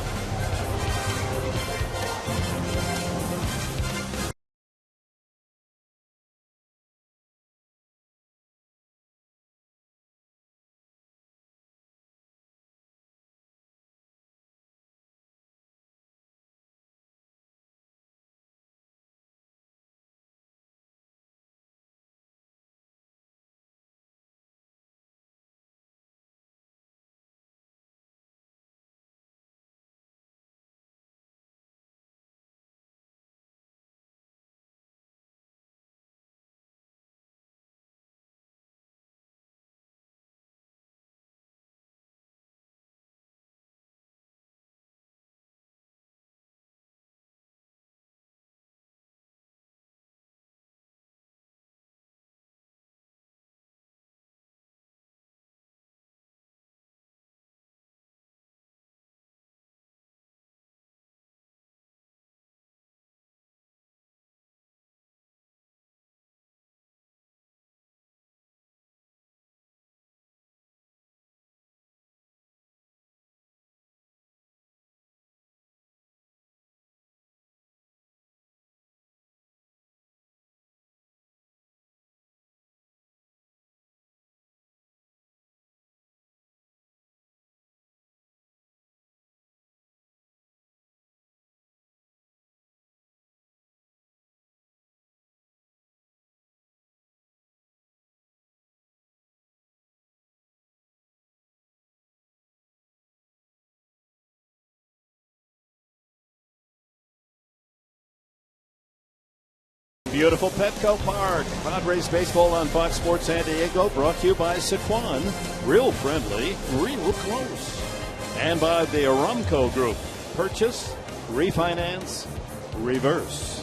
S3: beautiful Petco Park. Padres baseball on Fox Sports San Diego, brought to you by Sequan. Real friendly, real close. And by the Aramco Group. Purchase, refinance, reverse.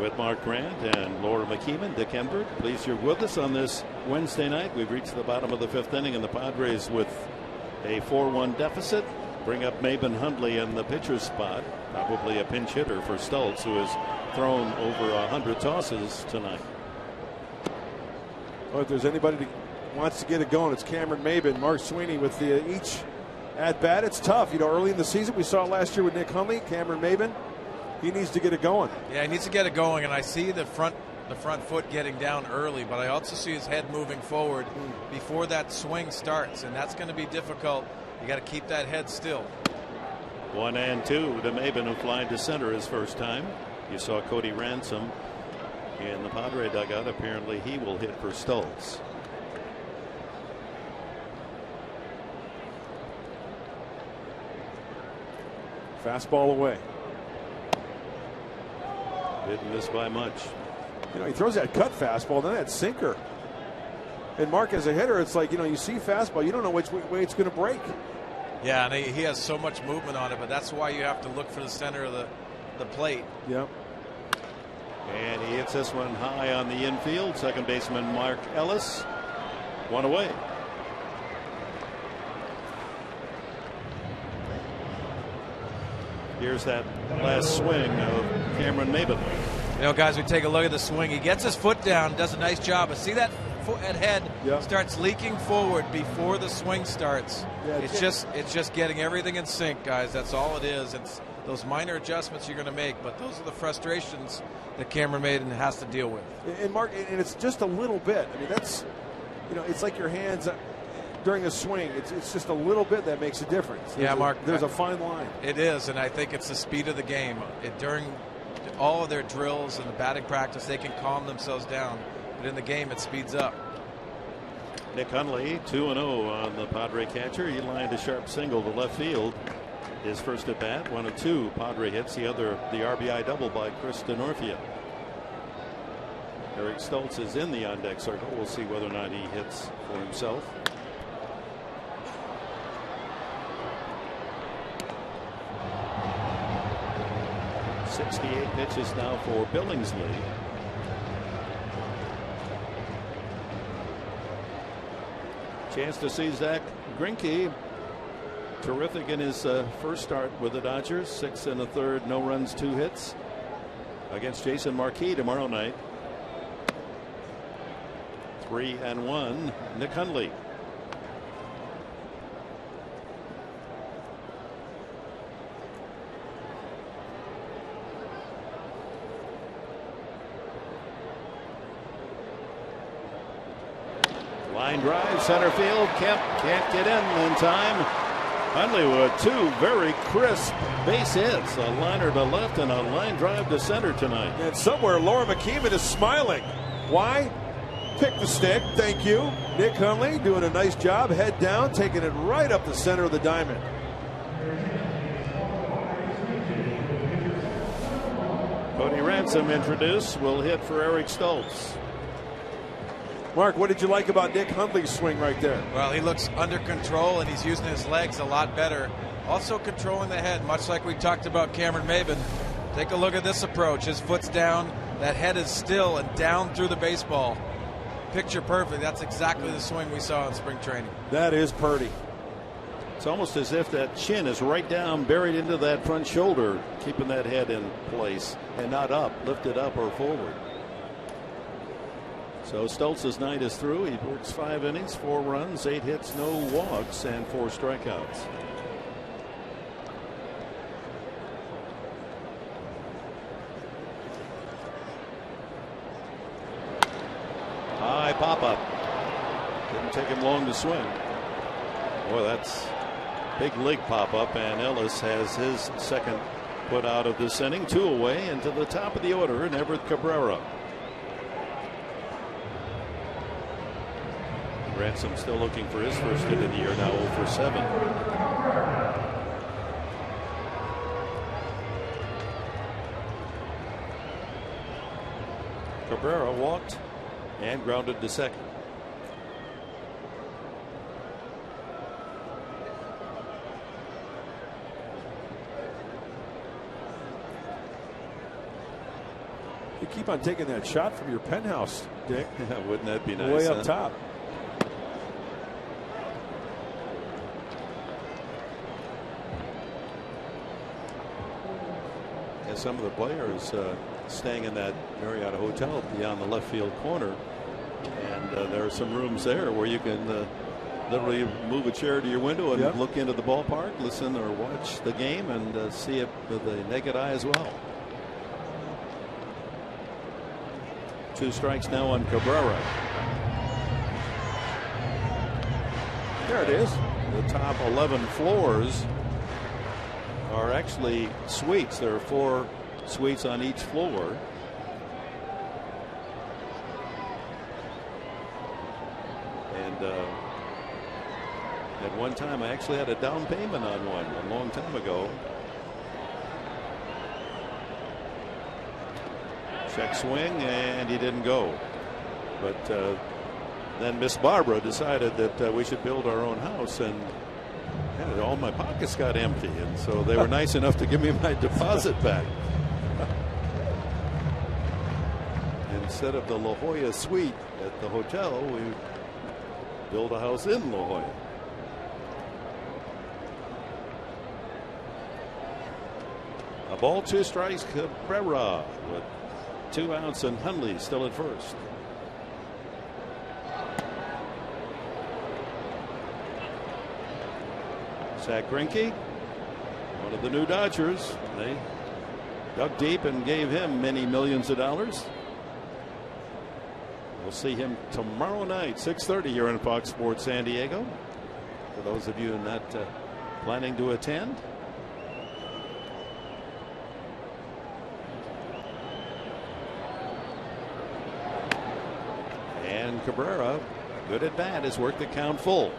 S3: With Mark Grant and Laura McKeeman, Dick Enberg, pleased you're with us on this Wednesday night. We've reached the bottom of the 5th inning, and the Padres with a 4-1 deficit bring up Maben Hundley in the pitcher's spot. Probably a pinch hitter for Stults, who has thrown over 100 tosses tonight.
S6: Well, if there's anybody that wants to get it going, it's Cameron Maben. Mark Sweeney with each at bat. It's tough. You know, early in the season, we saw it last year with Nick Hundley. Cameron Maben, he needs to get it going.
S8: Yeah, he needs to get it going, and I see the front foot getting down early, but I also see his head moving forward before that swing starts, and that's going to be difficult. You got to keep that head still.
S3: 1-2 to Maben, who flied to center his first time. You saw Cody Ransom in the Padre dugout. Apparently he will hit for Stults.
S6: Fastball away.
S3: Didn't miss by much.
S6: You know, he throws that cut fastball, then that sinker. And Mark, as a hitter, it's like, you know, you see fastball, you don't know which way it's going to break.
S8: Yeah, and he has so much movement on it, but that's why you have to look for the center of the plate.
S6: Yep.
S3: And he hits this one high on the infield. Second baseman Mark Ellis. One away. Here's that last swing of Cameron Maben.
S8: You know, guys, we take a look at the swing. He gets his foot down, does a nice job. But see that head starts leaking forward before the swing starts. Yeah, it's just getting everything in sync, guys. That's all it is. It's those minor adjustments you're going to make, but those are the frustrations that Cameron Maben has to deal with.
S6: And Mark, and it's just a little bit. I mean, that's, you know, it's like your hands during a swing. It's just a little bit that makes a difference.
S8: Mark,
S6: there's a fine line.
S8: It is, and I think it's the speed of the game. During all of their drills and the batting practice, they can calm themselves down, but in the game it speeds up.
S3: Nick Hundley 2-0 on the Padre catcher. He lined a sharp single to left field. His first at bat, one of two Padre hits, the other the RBI double by Chris DeNorfia. Eric Stults is in the on-deck circle. We'll see whether or not he hits for himself. .68 pitches now for Billingsley. Chance to see Zach Greinke. Terrific in his first start with the Dodgers. 6 1/3, no runs, 2 hits. Against Jason Marquis tomorrow night. 3-1. Nick Hundley. Line drive, center field. Kemp can't get in time. Hundley with 2 very crisp base hits. A liner to left and a line drive to center tonight.
S6: And somewhere Laura McKeeman is smiling. Why? Pick the stick. Thank you. Nick Hundley doing a nice job. Head down, taking it right up the center of the diamond.
S3: Cody Ransom introduced. Will hit for Eric Stults.
S6: Mark, what did you like about Nick Hundley's swing right there?
S8: Well, he looks under control, and he's using his legs a lot better. Also controlling the head, much like we talked about Cameron Maben. Take a look at this approach. His foot's down. That head is still and down through the baseball. Picture perfect. That's exactly the swing we saw in spring training.
S6: That is Purdy.
S3: It's almost as if that chin is right down, buried into that front shoulder, keeping that head in place and not up, lifted up or forward. So Stults' night is through. He works 5 innings, 4 runs, 8 hits, no walks, and 4 strikeouts. High pop-up. Didn't take him long to swing. Boy, that's big league pop-up, and Ellis has his second put out of this inning. 2 away, and to the top of the order, and Everett Cabrera. Ransom still looking for his first hit of the year, now 0 for 7.
S6: Cabrera walked and grounded to second. You keep on taking that shot from your penthouse, Dick.
S3: Wouldn't that be nice?
S6: Way up top.
S3: And some of the players staying in that Marriott hotel beyond the left field corner, and there are some rooms there where you can literally move a chair to your window and look into the ballpark, listen or watch the game, and see it with the naked eye as well. 2 strikes now on Cabrera.
S6: There it is.
S3: The top 11 floors are actually suites. There are 4 suites on each floor. And at one time I actually had a down payment on one a long time ago. Check swing, and he didn't go. But then Miss Barbara decided that we should build our own house, and all my pockets got empty, and so they were nice enough to give me my deposit back. Instead of the La Jolla suite at the hotel, we built a house in La Jolla. A ball, 2 strikes, Cabrera with 2 outs, and Hundley still at first. Zach Greinke, one of the new Dodgers. They dug deep and gave him many millions of dollars. We'll see him tomorrow night, 6:30 here on Fox Sports San Diego. For those of you not planning to attend. And Cabrera, good at bat, has worked the count full.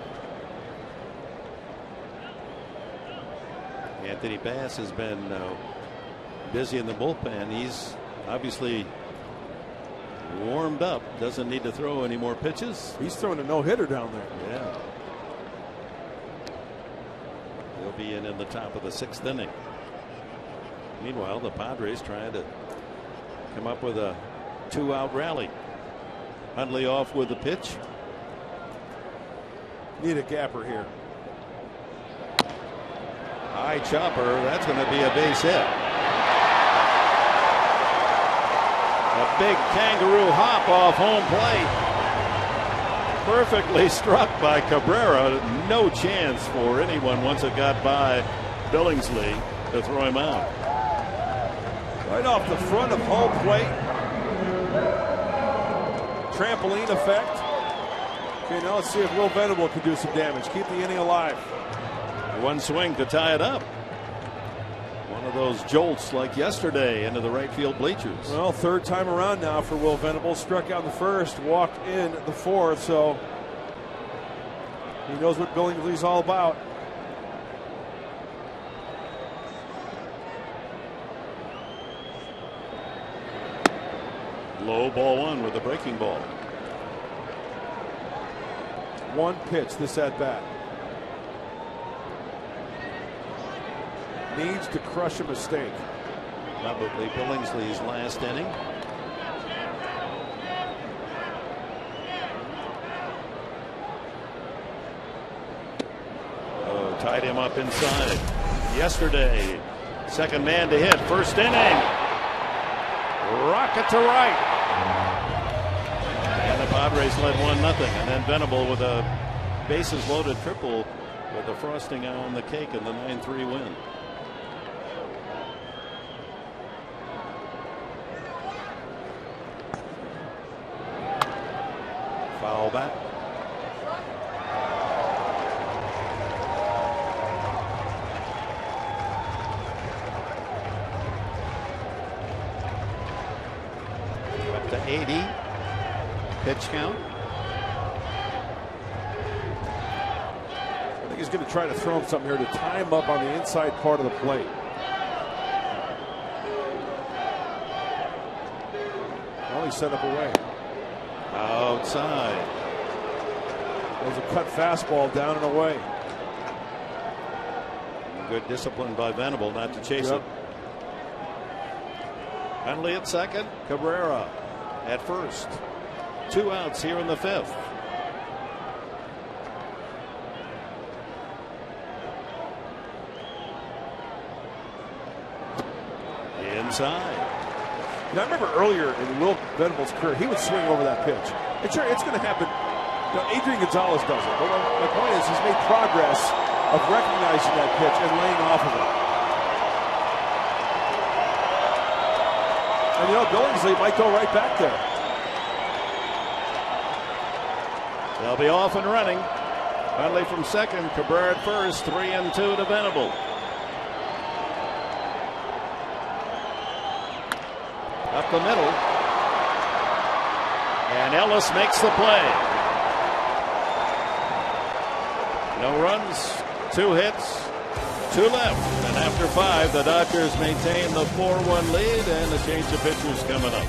S3: Anthony Bass has been busy in the bullpen. He's obviously warmed up, doesn't need to throw any more pitches.
S6: He's throwing a no-hitter down there.
S3: Yeah. He'll be in the top of the 6th inning. Meanwhile, the Padres trying to come up with a 2-out rally. Hundley off with the pitch.
S6: Need a gapper here.
S3: High chopper. That's going to be a base hit. A big kangaroo hop off home plate. Perfectly struck by Cabrera. No chance for anyone once it got by Billingsley to throw him out.
S6: Right off the front of home plate. Trampoline effect. Okay, now let's see if Will Venable can do some damage. Keep the inning alive.
S3: One swing to tie it up. One of those jolts like yesterday into the right field bleachers.
S6: Well, 3rd time around now for Will Venable. Struck out in the 1st, walked in the 4th, so he knows what Billingsley's all about.
S3: Low ball 1 with a breaking ball.
S6: 1 pitch this at bat. Needs to crush a mistake.
S3: Probably Billingsley's last inning. Oh, tied him up inside. Yesterday, 2nd man to hit, 1st inning. Rocket to right. And the Padres led 1-0. And then Venable with a bases loaded triple with the frosting on the cake in the 9-3 win. Foul back. Up to 80. Pitch count.
S6: I think he's going to try to throw him something here to tie him up on the inside part of the plate. Well, he set up away.
S3: Outside.
S6: There's a cut fastball down and away.
S3: Good discipline by Venable not to chase it. Penalty at second. Cabrera at first. 2 outs here in the 5th. Inside.
S6: Now, I remember earlier in Will Venable's career, he would swing over that pitch. And sure, it's going to happen. You know, Adrian Gonzalez does it. But my point is, he's made progress of recognizing that pitch and laying off of it. And you know, Billingsley might go right back there.
S3: They'll be off and running. Penalty from second. Cabrera at first. 3-2 to Venable. Up the middle. And Ellis makes the play. No runs, 2 hits, 2 left. And after 5, the Dodgers maintain the 4-1 lead, and a change of pitchers coming up.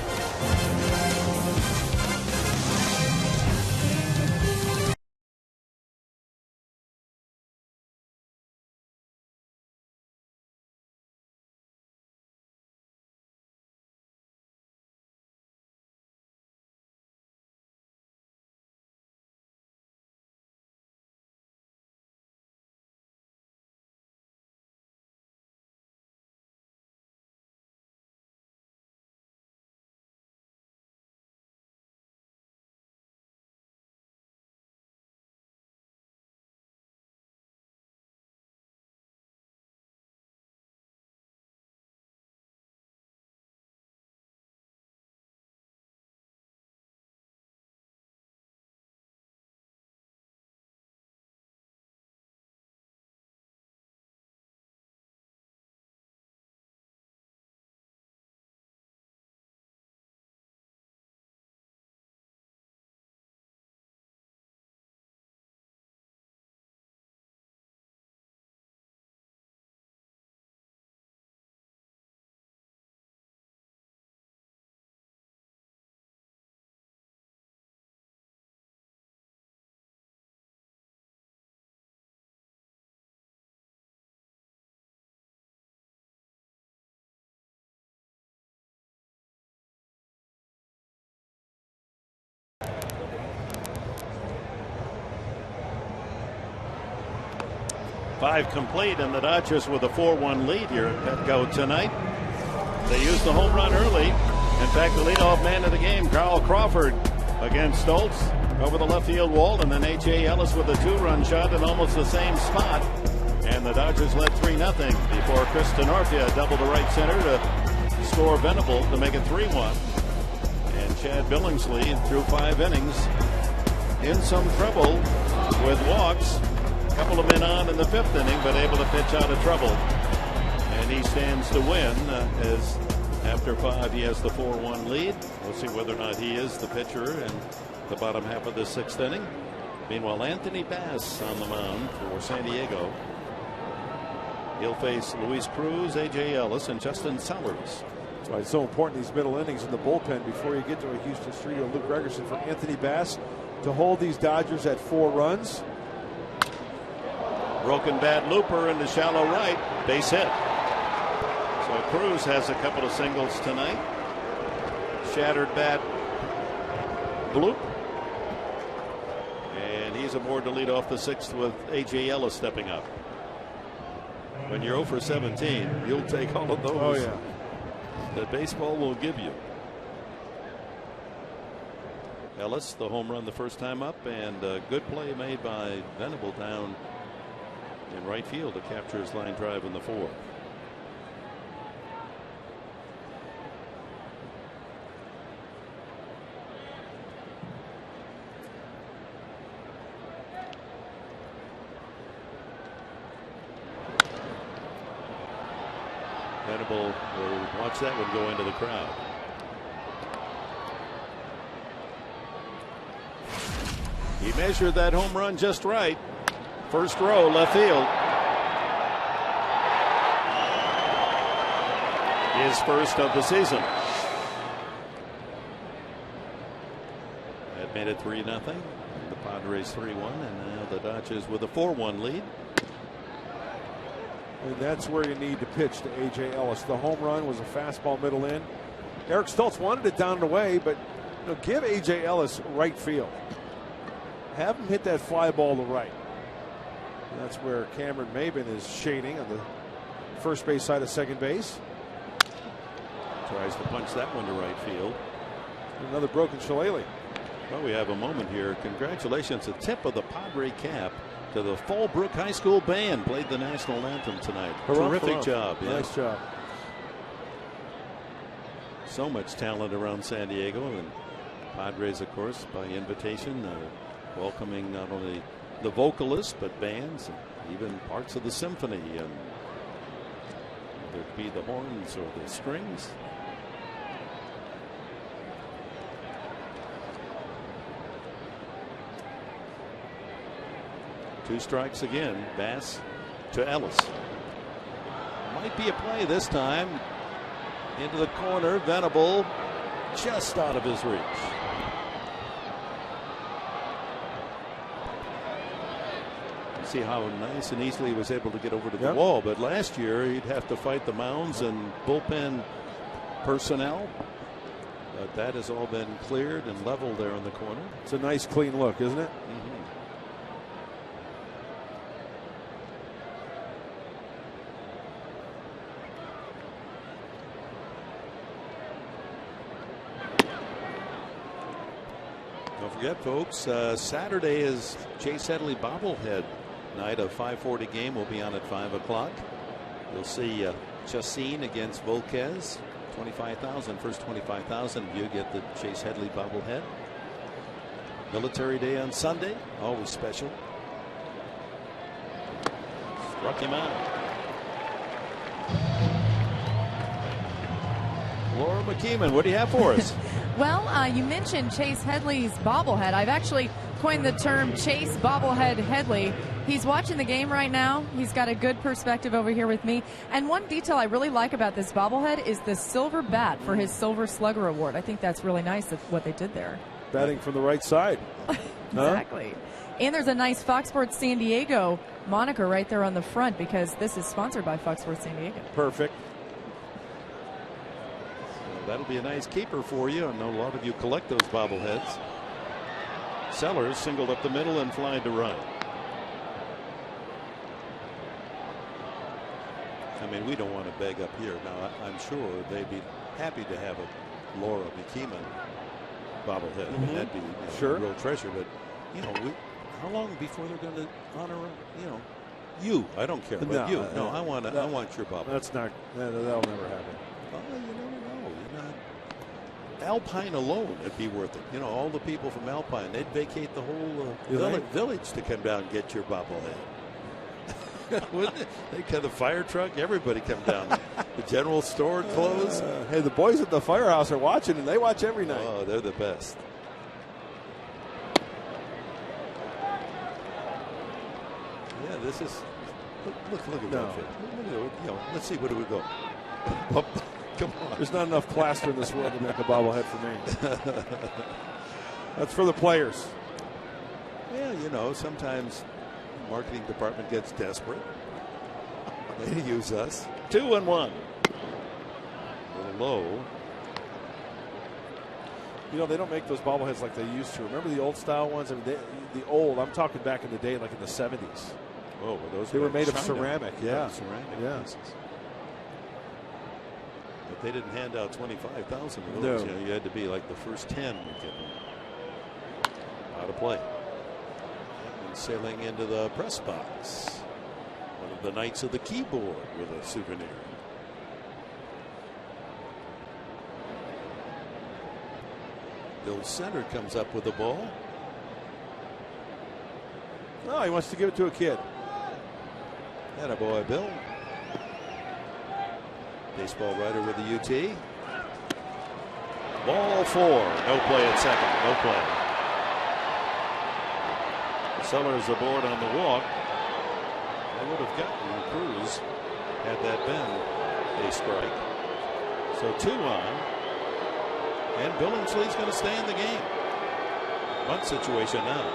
S3: Five complete, and the Dodgers with a 4-1 lead here at Petco tonight. They used the home run early. In fact, the leadoff man of the game, Carl Crawford, against Stults over the left field wall, and then A.J. Ellis with a 2-run shot in almost the same spot. And the Dodgers led 3-0 before Chris Tenorfia doubled to right center to score Venable to make it 3-1. And Chad Billingsley threw 5 innings in some trouble with walks. Couple of men on in the 5th inning, but able to pitch out of trouble. And he stands to win as after 5 he has the 4-1 lead. We'll see whether or not he is the pitcher in the bottom half of the 6th inning. Meanwhile, Anthony Bass on the mound for San Diego. He'll face Luis Cruz, A.J. Ellis, and Justin Sellers.
S6: That's why it's so important these middle innings in the bullpen before you get to a Houston Street or Luke Gregerson for Anthony Bass to hold these Dodgers at 4 runs.
S3: Broken bat looper into shallow right, base hit. So Cruz has a couple of singles tonight. Shattered bat bloop. And he's aboard to lead off the 6th with A.J. Ellis stepping up. When you're 0 for 17, you'll take all of those.
S6: Oh, yeah.
S3: That baseball will give you. Ellis, the home run the first time up, and a good play made by Venable down in right field to capture his line drive in the 4th. Venable will watch that one go into the crowd. He measured that home run just right. First row, left field. His first of the season. Made it 3-0. The Padres 3-1, and now the Dodgers with a 4-1 lead.
S6: And that's where you need to pitch to A.J. Ellis. The home run was a fastball middle in. Eric Stults wanted it down and away, but give A.J. Ellis right field. Have him hit that fly ball to right. And that's where Cameron Maben is shading on the first base side of second base.
S3: Tries to punch that one to right field.
S6: Another broken shillelagh.
S3: Well, we have a moment here. Congratulations, a tip of the Padre cap to the Fallbrook High School band. Played the national anthem tonight. Terrific job. Yeah.
S6: Nice job.
S3: So much talent around San Diego, and Padres, of course, by invitation, welcoming not only the vocalists but bands, and even parts of the symphony, and whether it be the horns or the strings. Two strikes again. Bass to Ellis. Might be a play this time. Into the corner. Venable just out of his reach. See how nice and easily he was able to get over to the wall. But last year he'd have to fight the mounds and bullpen personnel. But that has all been cleared and leveled there in the corner.
S6: It's a nice clean look, isn't it?
S3: Mm-hmm. Don't forget, folks, Saturday is Chase Headley bobblehead night. A 5:40 game will be on at 5 o'clock. You'll see Chacin against Volquez. 25,000. First 25,000 of you get the Chase Headley bobblehead. Military Day on Sunday, always special. Struck him out. Laura McKeeman, what do you have for us?
S1: Well, you mentioned Chase Headley's bobblehead. I've actually coined the term Chase Bobblehead Headley. He's watching the game right now. He's got a good perspective over here with me. And one detail I really like about this bobblehead is the silver bat for his Silver Slugger Award. I think that's really nice what they did there.
S6: Batting from the right side.
S1: Exactly. And there's a nice Fox Sports San Diego moniker right there on the front because this is sponsored by Fox Sports San Diego.
S6: Perfect.
S3: That'll be a nice keeper for you. I know a lot of you collect those bobbleheads. Sellers singled up the middle and flying to right. I mean, we don't want to beg up here. Now, I'm sure they'd be happy to have a Laura McKeeman bobblehead. I mean, that'd be a real treasure. But, how long before they're going to honor, you? I don't care about you. No, I want your bobblehead.
S6: That'll never happen.
S3: Oh, you never know. Alpine alone, it'd be worth it. All the people from Alpine, they'd vacate the whole village to come down and get your bobblehead. Wouldn't it? They got the fire truck, everybody come down. The general store closed.
S6: Hey, the boys at the firehouse are watching, and they watch every night.
S3: Oh, they're the best. Yeah, this is. Look at that. Let's see, where do we go? Come on.
S6: There's not enough plaster in this world to make a bobblehead for me. That's for the players.
S3: Yeah, sometimes the marketing department gets desperate. They use us. 2-1. A little low.
S6: They don't make those bobbleheads like they used to. Remember the old style ones? I mean, I'm talking back in the day, like in the 70s.
S3: Oh, well, those
S6: they were made
S3: China.
S6: of ceramic. Yeah.
S3: Ceramic.
S6: Yeah.
S3: But they didn't hand out 25,000 of those.
S6: No.
S3: You had to be like the first 10 would get them. Out of play. And sailing into the press box. One of the Knights of the Keyboard with a souvenir. Bill Center comes up with the ball.
S6: Oh, he wants to give it to a kid.
S3: Attaboy, Bill. Baseball writer with the UT. Ball 4. No play at second. No play. Sellers aboard on the walk. They would have gotten Cruz had that been a strike. So 2 on. And Billingsley's going to stay in the game. bunt situation now.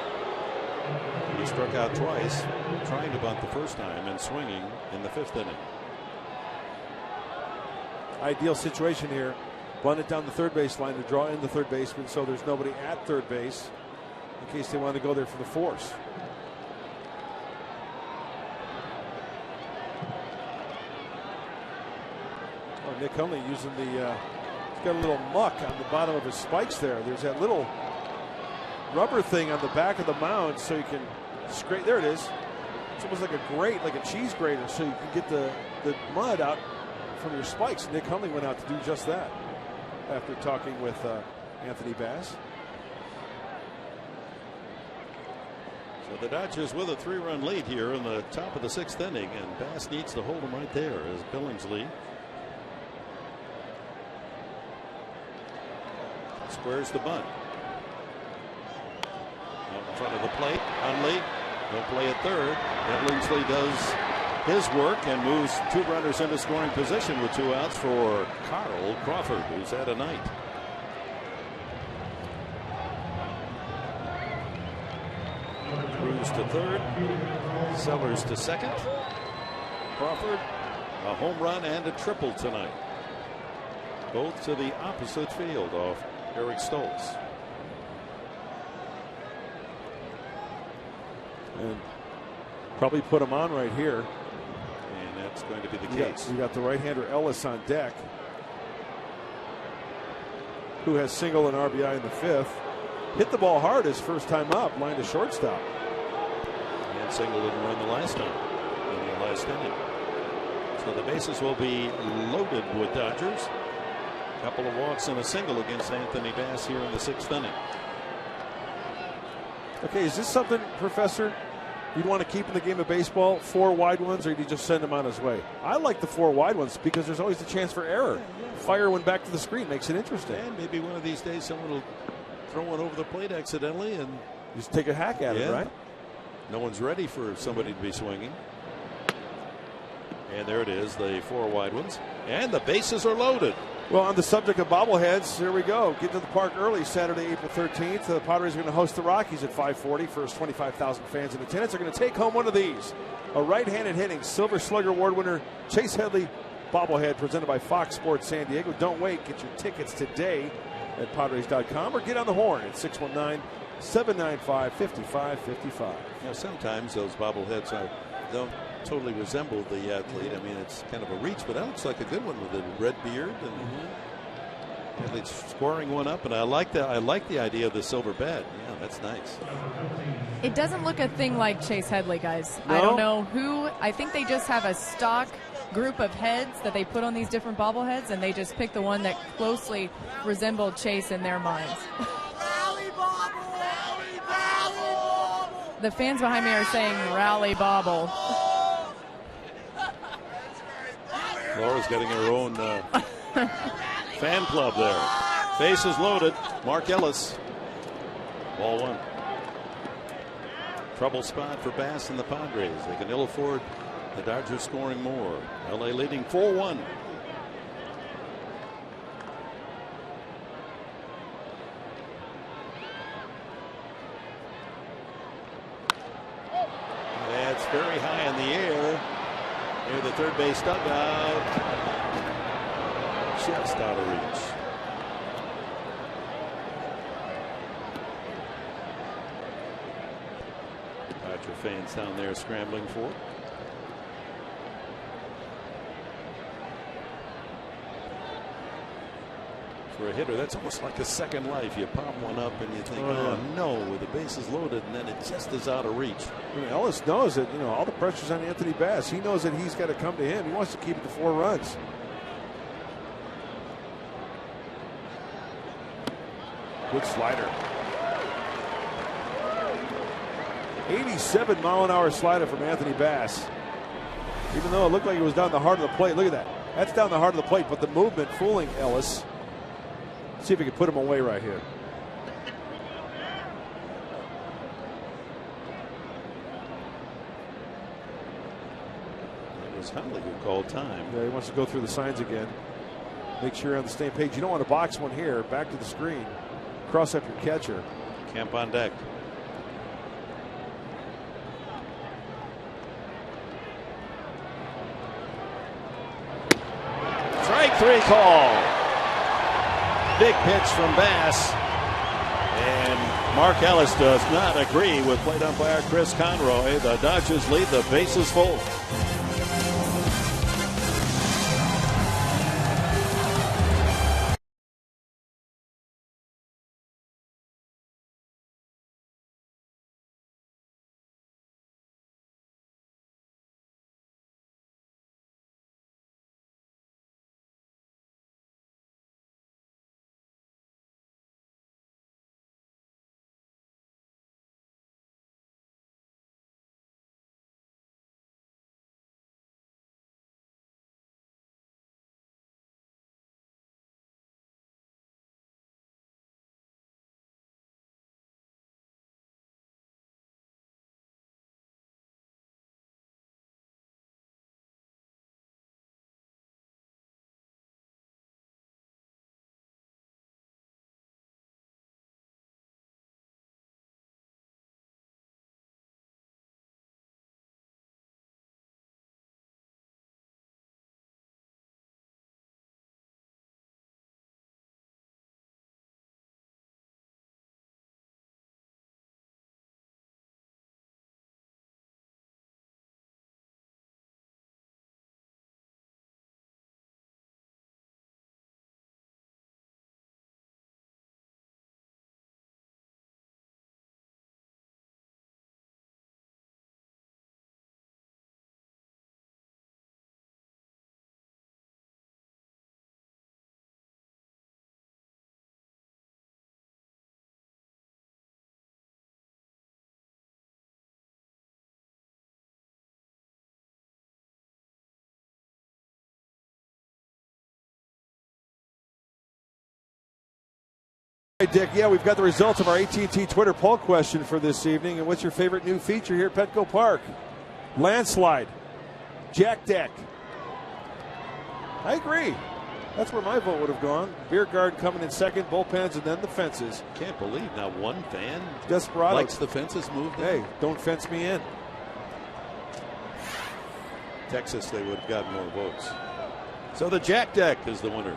S3: He struck out twice, trying to bunt the first time and swinging in the 5th inning.
S6: Ideal situation here. Bunt it down the third base line to draw in the third baseman so there's nobody at third base in case they want to go there for the force. Oh, Nick Hundley using the he's got a little muck on the bottom of his spikes there. There's that little rubber thing on the back of the mound so you can scrape. There it is. It's almost like a grate, like a cheese grater, so you can get the mud out from your spikes. Nick Hundley went out to do just that after talking with Anthony Bass.
S3: So the Dodgers with a 3-run lead here in the top of the 6th inning, and Bass needs to hold them right there as Billingsley squares the bunt. Out in front of the plate, Hundley, he'll play at third. Billingsley does his work and moves 2 runners into scoring position with 2 outs for Carl Crawford, who's had a night. Cruz to third, Sellers to second. Crawford, a home run and a triple tonight. Both to the opposite field off Eric Stults.
S6: And probably put him on right here.
S3: And that's going to be the case.
S6: You got the right-hander Ellis on deck, who has single and RBI in the 5th. Hit the ball hard his first time up, line to shortstop.
S3: And single didn't run the last time in the last inning. So the bases will be loaded with Dodgers. A couple of walks and a single against Anthony Bass here in the 6th inning.
S6: Okay, is this something, Professor, you'd want to keep in the game of baseball? 4 wide ones, or do you just send him on his way? I like the 4 wide ones because there's always a chance for error. Fire one back to the screen makes it interesting.
S3: And maybe one of these days someone will throw one over the plate accidentally and
S6: just take a hack at it, right?
S3: No one's ready for somebody to be swinging. And there it is, the 4 wide ones. And the bases are loaded.
S6: Well, on the subject of bobbleheads, here we go. Get to the park early Saturday, April 13th. The Padres are going to host the Rockies at 5:40. First 25,000 fans in attendance are going to take home one of these. A right-handed hitting Silver Slugger Award winner Chase Headley bobblehead presented by Fox Sports San Diego. Don't wait. Get your tickets today at Padres.com or get on the horn at 619-795-5555.
S3: Now, sometimes those bobbleheads don't totally resemble the athlete. I mean, it's kind of a reach, but that looks like a good one with a red beard and it's scoring one up. And I like the idea of the silver bat. Yeah, that's nice.
S1: It doesn't look a thing like Chase Headley, guys.
S6: No?
S1: I don't know who. I think they just have a stock group of heads that they put on these different bobbleheads, and they just pick the one that closely resembled Chase in their minds. The fans behind me are saying rally bobble.
S3: Laura's getting her own fan club there. Bases loaded. Mark Ellis. Ball 1. Trouble spot for Bass and the Padres. They can ill afford the Dodgers scoring more. LA leading 4-1. That's very high in the air. Near the third base dugout. Just out of reach. Dodger fans down there scrambling for it. For a hitter, that's almost like a second life. You pop one up and you think, oh no, with the bases loaded, and then it just is out of reach.
S6: I mean, Ellis knows that, all the pressure's on Anthony Bass. He knows that he's got to come to him. He wants to keep it to 4 runs. Good slider. 87-mile-an-hour slider from Anthony Bass. Even though it looked like it was down the heart of the plate. Look at that. That's down the heart of the plate, but the movement fooling Ellis. See if we can put him away right here.
S3: It was Hundley who called time.
S6: Yeah, he wants to go through the signs again. Make sure you're on the same page. You don't want to box one here. Back to the screen. Cross up your catcher.
S3: Kemp on deck. Strike 3 call. Big pitch from Bass. And Mark Ellis does not agree with plate umpire Chris Conroy. The Dodgers lead, the bases full.
S6: Hey, Dick, yeah, we've got the results of our AT&T Twitter poll question for this evening. And what's your favorite new feature here at Petco Park? Landslide. Jack Deck. I agree. That's where my vote would have gone. Beer garden coming in second, bullpens, and then the fences.
S3: Can't believe not one fan
S6: Desperado
S3: likes the fences moved in.
S6: Hey, don't fence me in.
S3: Texas, they would have gotten more votes. So the Jack Deck is the winner.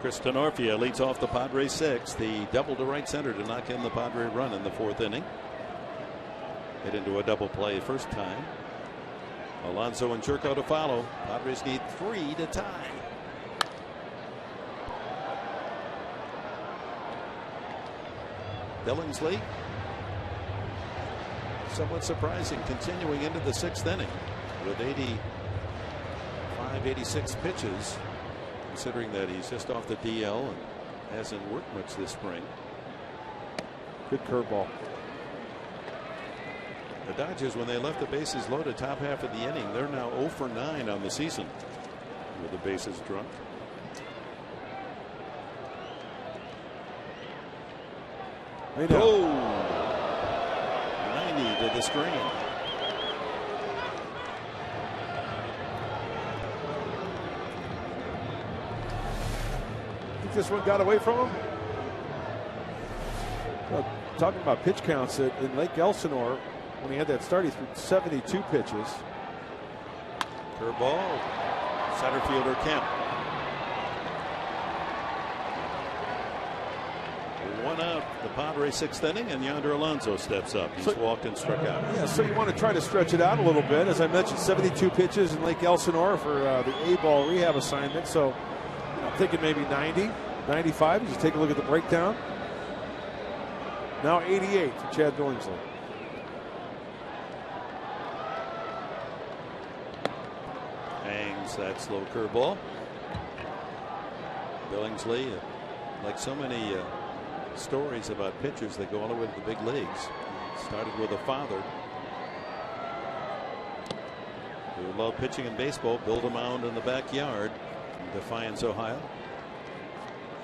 S3: Chris Tenorfia leads off the Padres 6. The double to right center to knock in the Padre run in the 4th inning. Hit into a double play first time. Alonso and Churko to follow. Padres need 3 to tie. Billingsley, somewhat surprising, continuing into the 6th inning with 86 pitches, considering that he's just off the DL and hasn't worked much this spring.
S6: Good curveball.
S3: The Dodgers, when they left the bases loaded top half of the inning, they're now 0 for 9 on the season with the bases drunk. Oh, 90 to the screen.
S6: Think this one got away from him? Well, talking about pitch counts in Lake Elsinore, when he had that start, he threw 72 pitches.
S3: Curveball. Center fielder Kemp. 1 out, the Padres 6th inning, and Yonder Alonso steps up. He's walked and struck out.
S6: Yeah, so you want to try to stretch it out a little bit. As I mentioned, 72 pitches in Lake Elsinore for the A-ball rehab assignment. So I'm thinking maybe 90, 95. Just take a look at the breakdown. Now 88 for Chad Billingsley.
S3: Hangs that slow curveball. Billingsley, like so many stories about pitchers that go all the way to the big leagues. Started with a father who loved pitching in baseball, built a mound in the backyard in Defiance, Ohio.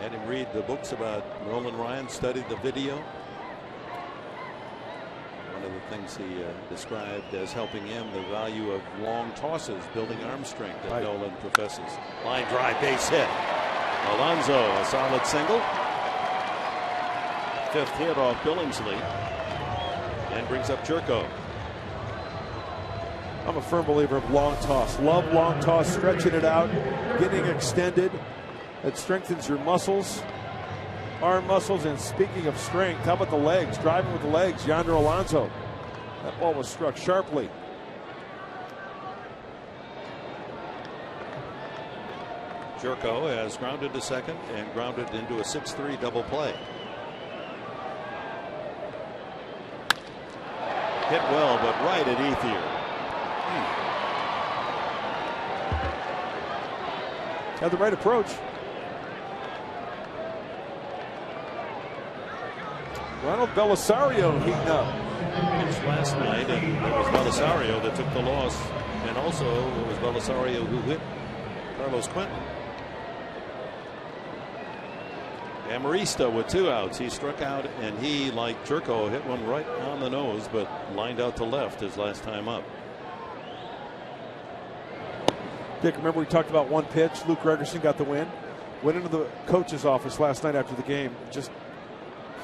S3: Had him read the books about Nolan Ryan, studied the video. One of the things he described as helping him, the value of long tosses, building arm strength that Nolan professes. Line drive, base hit. Alonso, a solid single. fifth hit off Billingsley and brings up Jerko.
S6: I'm a firm believer of long toss. Love long toss, stretching it out, getting extended. It strengthens your muscles, arm muscles. And speaking of strength, how about the legs? Driving with the legs, Yonder Alonso. That ball was struck sharply.
S3: Jerko has grounded to second and grounded into a 6-3 double play. Hit well, but right at Ethier.
S6: Had the right approach. Ronald Belisario heating up.
S3: Pitched last night, and it was Belisario that took the loss, and also it was Belisario who hit Carlos Quentin. Amarista with 2 outs. He struck out, and he, like Jerko, hit one right on the nose, but lined out to left his last time up.
S6: Dick, remember we talked about one pitch. Luke Gregerson got the win. Went into the coach's office last night after the game. Just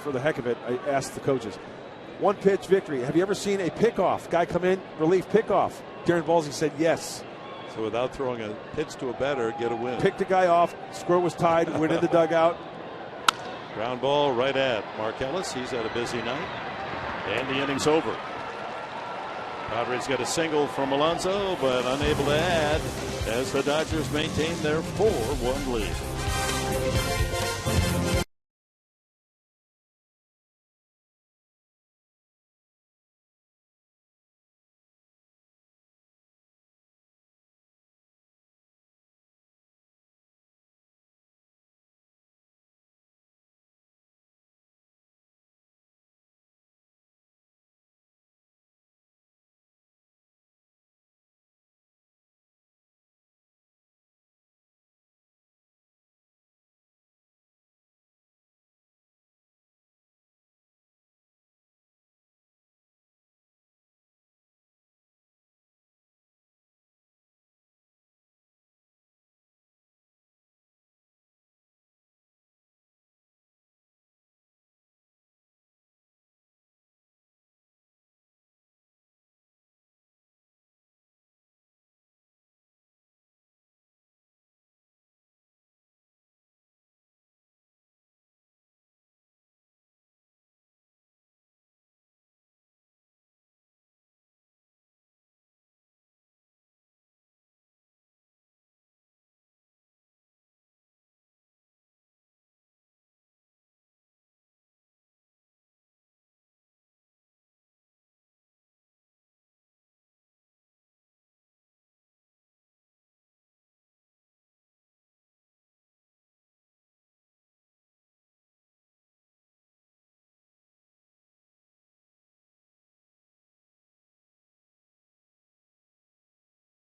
S6: for the heck of it, I asked the coaches. One pitch victory. Have you ever seen a pickoff? Guy come in, relief pickoff. Darren Balsey said yes.
S3: So without throwing a pitch to a batter, get a win.
S6: Picked a guy off. Score was tied. Went in the dugout.
S3: Ground ball right at Mark Ellis. He's had a busy night. And the inning's over. Padres get a single from Alonso, but unable to add as the Dodgers maintain their 4-1 lead.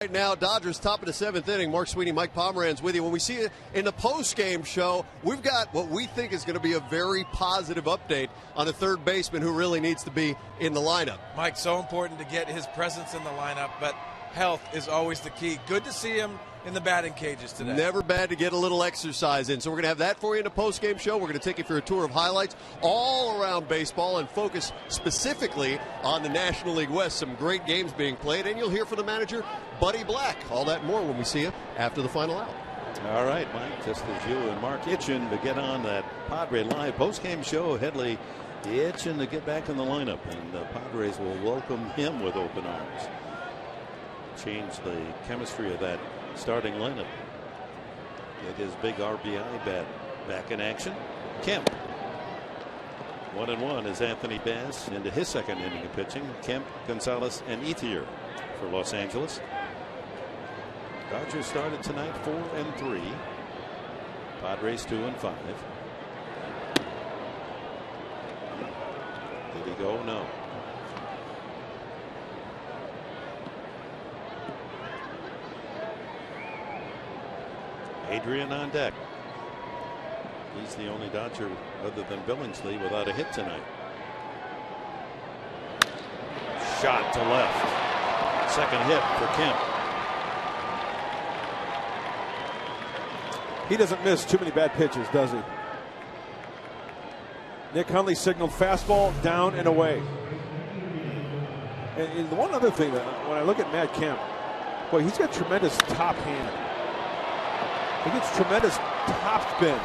S10: Right now, Dodgers top of the 7th inning. Mark Sweeney, Mike Pomeranz with you. When we see you in the post-game show, we've got what we think is going to be a very positive update on a third baseman who really needs to be in the lineup.
S8: Mike, so important to get his presence in the lineup, but health is always the key. Good to see him in the batting cages today.
S10: Never bad to get a little exercise in. So we're going to have that for you in the post-game show. We're going to take you for a tour of highlights all around baseball and focus specifically on the National League West. Some great games being played, and you'll hear from the manager, Buddy Black. All that and more when we see you after the final out.
S3: All right, Mike, just as you and Mark itching to get on that Padre Live post-game show, Headley itching to get back in the lineup, and the Padres will welcome him with open arms. Change the chemistry of that starting lineup. Get his big RBI bat back in action. Kemp. 1-1 is Anthony Bass into his second inning of pitching. Kemp, Gonzalez, and Ethier for Los Angeles. Dodgers started tonight 4-3. Padres 2-5. Did he go? No. Adrian on deck. He's the only Dodger other than Billingsley without a hit tonight. Shot to left. Second hit for Kemp.
S6: He doesn't miss too many bad pitches, does he? Nick Hundley signaled fastball down and away. And the one other thing, that when I look at Matt Kemp, boy, he's got tremendous top hand. He gets tremendous top spin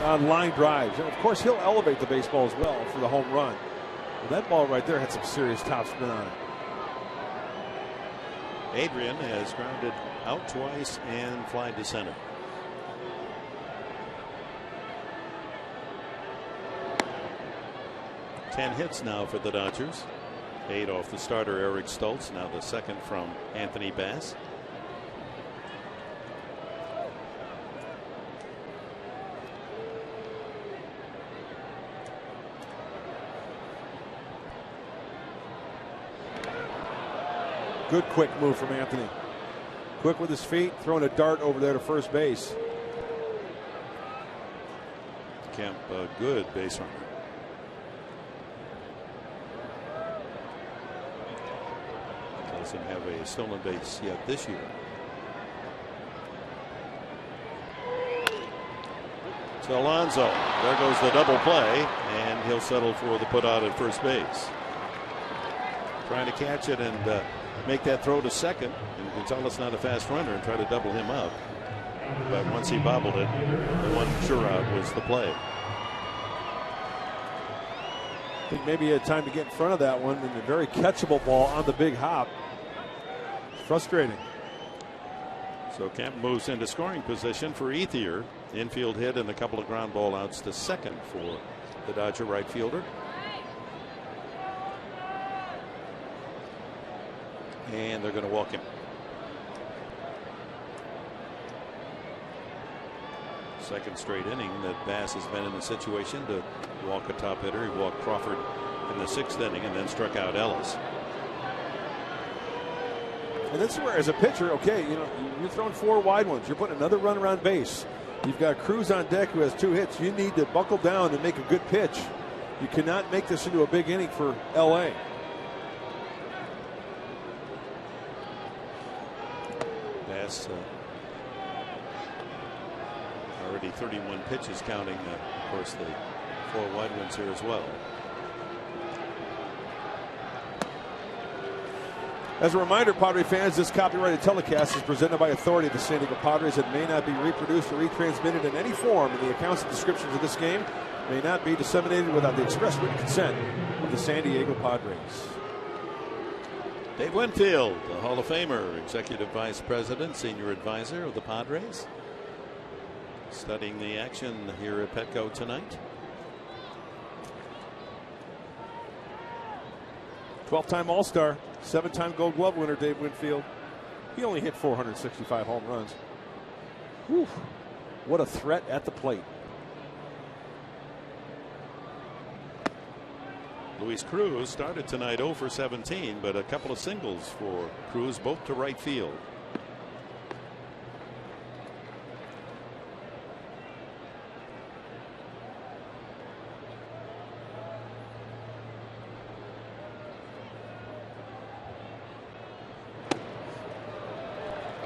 S6: on line drives. And of course, he'll elevate the baseball as well for the home run. But that ball right there had some serious top spin on it.
S3: Adrian has grounded out twice and fly to center. Ten hits now for the Dodgers. 8 off the starter Eric Stults. Now the second from Anthony Bass.
S6: Good quick move from Anthony. Quick with his feet, throwing a dart over there to first base.
S3: Kemp, a good base runner. Doesn't have a stolen base yet this year. To Alonso. There goes the double play, and he'll settle for the put out at first base. Trying to catch it and make that throw to second. And Gonzalez not a fast runner, and try to double him up. But once he bobbled it, the one sure out was the play.
S6: I think maybe he had time to get in front of that one, and a very catchable ball on the big hop. Frustrating.
S3: So Kemp moves into scoring position for Ethier. Infield hit and a couple of ground ball outs to second for the Dodger right fielder. And they're going to walk him. Second straight inning that Bass has been in the situation to walk a top hitter. He walked Crawford in the 6th inning and then struck out Ellis.
S6: And that's where, as a pitcher, okay, you know, you're throwing 4 wide ones. You're putting another runner on base. You've got Cruz on deck who has 2 hits. You need to buckle down and make a good pitch. You cannot make this into a big inning for LA.
S3: Bass already 31 pitches, counting, of course, the 4 wide ones here as well.
S6: As a reminder, Padre fans, this copyrighted telecast is presented by authority of the San Diego Padres. It may not be reproduced or retransmitted in any form, and the accounts and descriptions of this game may not be disseminated without the express written consent of the San Diego Padres.
S3: Dave Winfield, the Hall of Famer, Executive Vice President, Senior Advisor of the Padres, studying the action here at Petco tonight.
S6: 12-time All-Star, 7-time Gold Glove winner Dave Winfield. He only hit 465 home runs. Whew. What a threat at the plate.
S3: Luis Cruz started tonight 0 for 17, but a couple of singles for Cruz, both to right field.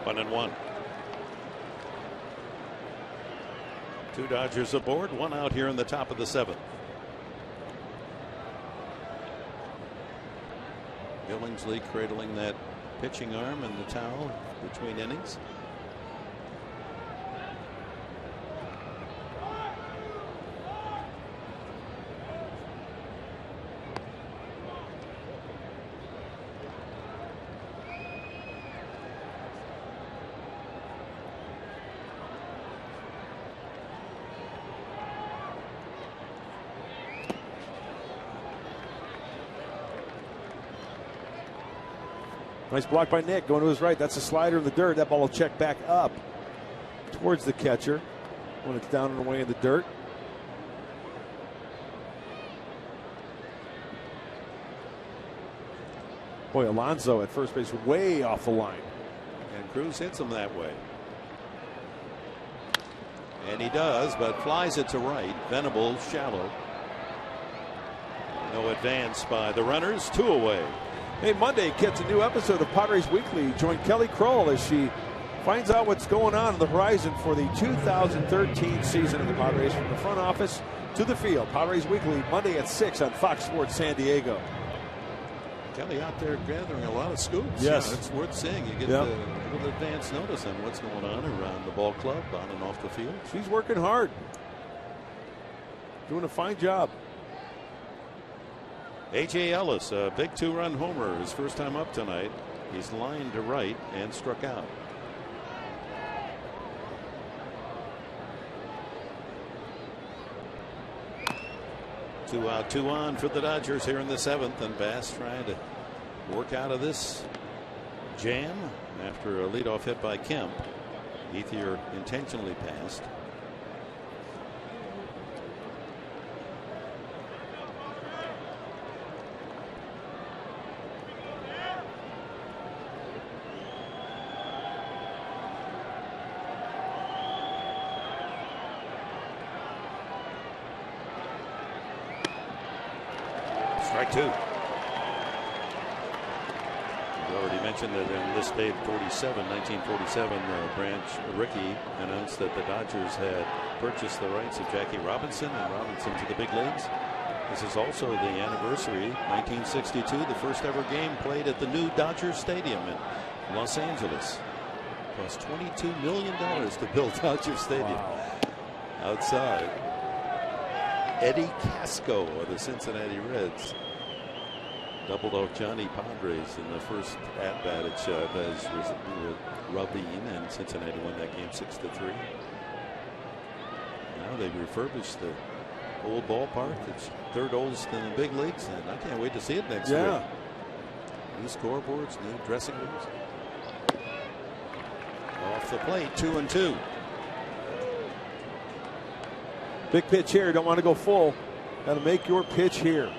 S3: And 1. 2 Dodgers aboard, 1 out here in the top of the 7th. Billingsley cradling that pitching arm and the towel between innings.
S6: Nice block by Nick, going to his right. That's a slider in the dirt. That ball will check back up towards the catcher when it's down and away in the dirt. Boy, Alonso at first base way off the line.
S3: And Cruz hits him that way. And he does, but flies it to right. Venable shallow. No advance by the runners. 2 away.
S6: Hey, Monday gets a new episode of Padres Weekly. Join Kelly Kroll as she finds out what's going on the horizon for the 2013 season of the Padres, from the front office To the Field, Padres Weekly, Monday at 6 on Fox Sports San Diego.
S3: Kelly out there gathering a lot of scoops.
S6: Yes.
S3: Yeah, it's worth seeing. You get a little advance notice on what's going on around the ball club, on and off the field.
S6: She's working hard. Doing a fine job.
S3: A.J. Ellis, a big 2-run homer, his first time up tonight. He's lined to right and struck out. Two out, 2 on for the Dodgers here in the 7th, and Bass trying to work out of this jam after a leadoff hit by Kemp. Ethier intentionally passed. Strike 2. We already mentioned that in this day 1947, Branch Rickey announced that the Dodgers had purchased the rights of Jackie Robinson and Robinson to the big leagues. This is also the anniversary, 1962, the first ever game played at the new Dodger Stadium in Los Angeles. It cost $22 million to build Dodger Stadium. Outside, Eddie Casco of the Cincinnati Reds doubled off Johnny Padres in the first at-bat at Chavez with Rabin, and Cincinnati won that game 6-3. Now they've refurbished the old ballpark. It's third oldest in the big leagues, and I can't wait to see it next week. New scoreboards, new dressing rooms. Off the plate, 2-2.
S6: Big pitch here. Don't want to go full. Got to make your pitch here.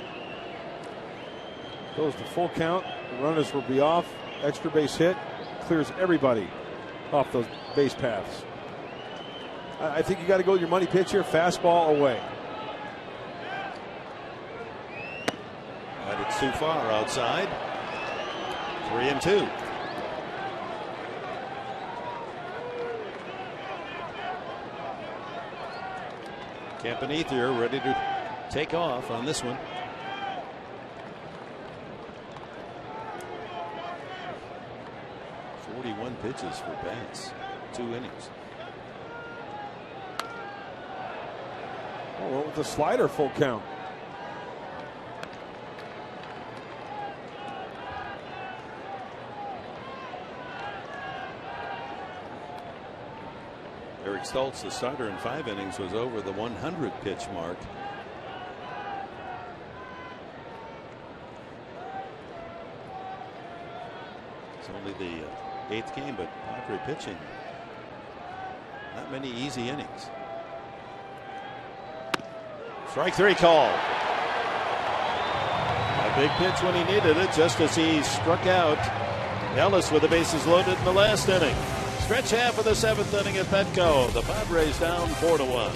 S6: Goes to full count. The runners will be off. Extra base hit. Clears everybody off those base paths. I think you got to go with your money pitch here. Fastball away.
S3: But it's too far outside. 3-2. Kemp and Ethier ready to take off on this one. Pitches for Bass, 2 innings.
S6: Oh, with the slider, full count.
S3: Eric Stults, the starter in 5 innings, was over the 100 pitch mark. It's only the 8th game, but Padre pitching, not many easy innings. Strike 3 called. A big pitch when he needed it, just as he struck out Ellis with the bases loaded in the last inning. Stretch half of the 7th inning at Petco. The Padres down 4-1.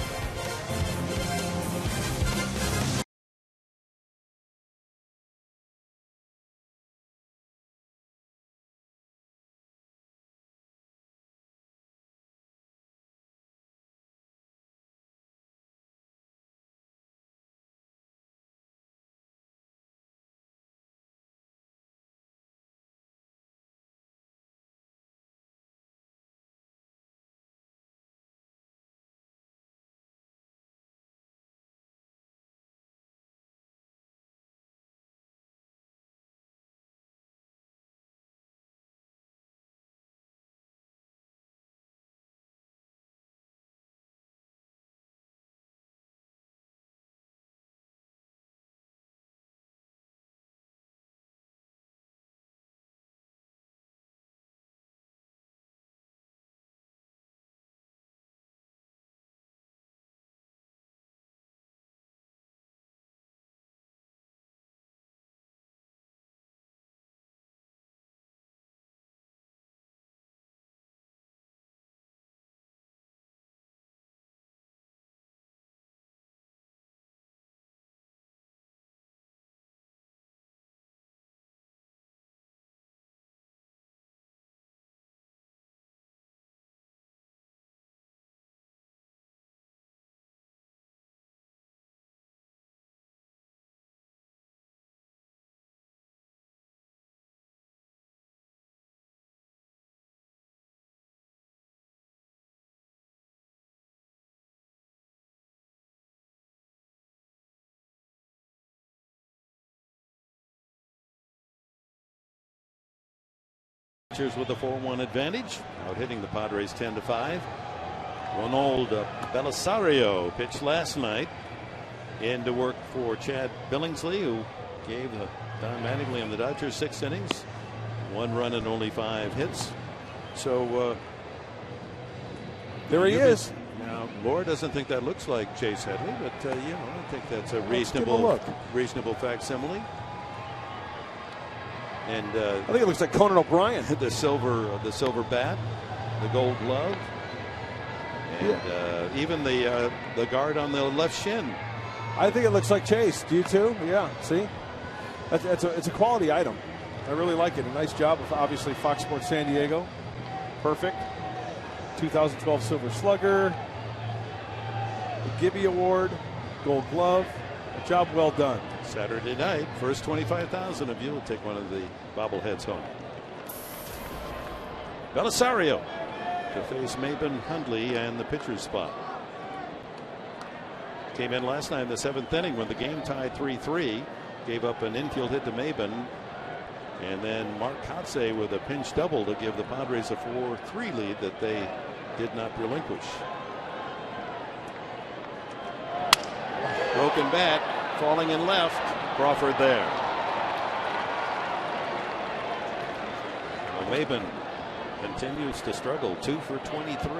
S3: Cheers with a 4-1 advantage, out hitting the Padres 10-5. Ronald Belisario pitched last night in to work for Chad Billingsley, who gave Don Mattingly and the Dodgers 6 innings, 1 run and only 5 hits. So
S6: there he is.
S3: Now, Laura doesn't think that looks like Chase Headley, but I think that's a reasonable facsimile. And
S6: I think it looks like Conan O'Brien.
S3: The silver bat, the gold glove, and even the guard on the left shin.
S6: I think it looks like Chase. Do you too? Yeah. See, it's a quality item. I really like it. A nice job of obviously Fox Sports San Diego. Perfect. 2012 Silver Slugger, the Gibby Award, Gold Glove. A job well done.
S3: Saturday night, first 25,000 of you will take one of the bobbleheads home. Belisario to face Maben Hundley and the pitcher's spot. Came in last night in the 7th inning when the game tied 3-3. Gave up an infield hit to Maben. And then Mark Kotze with a pinch double to give the Padres a 4-3 lead that they did not relinquish. Broken bat, falling in left. Crawford there. Well, Maben continues to struggle, 2 for 23.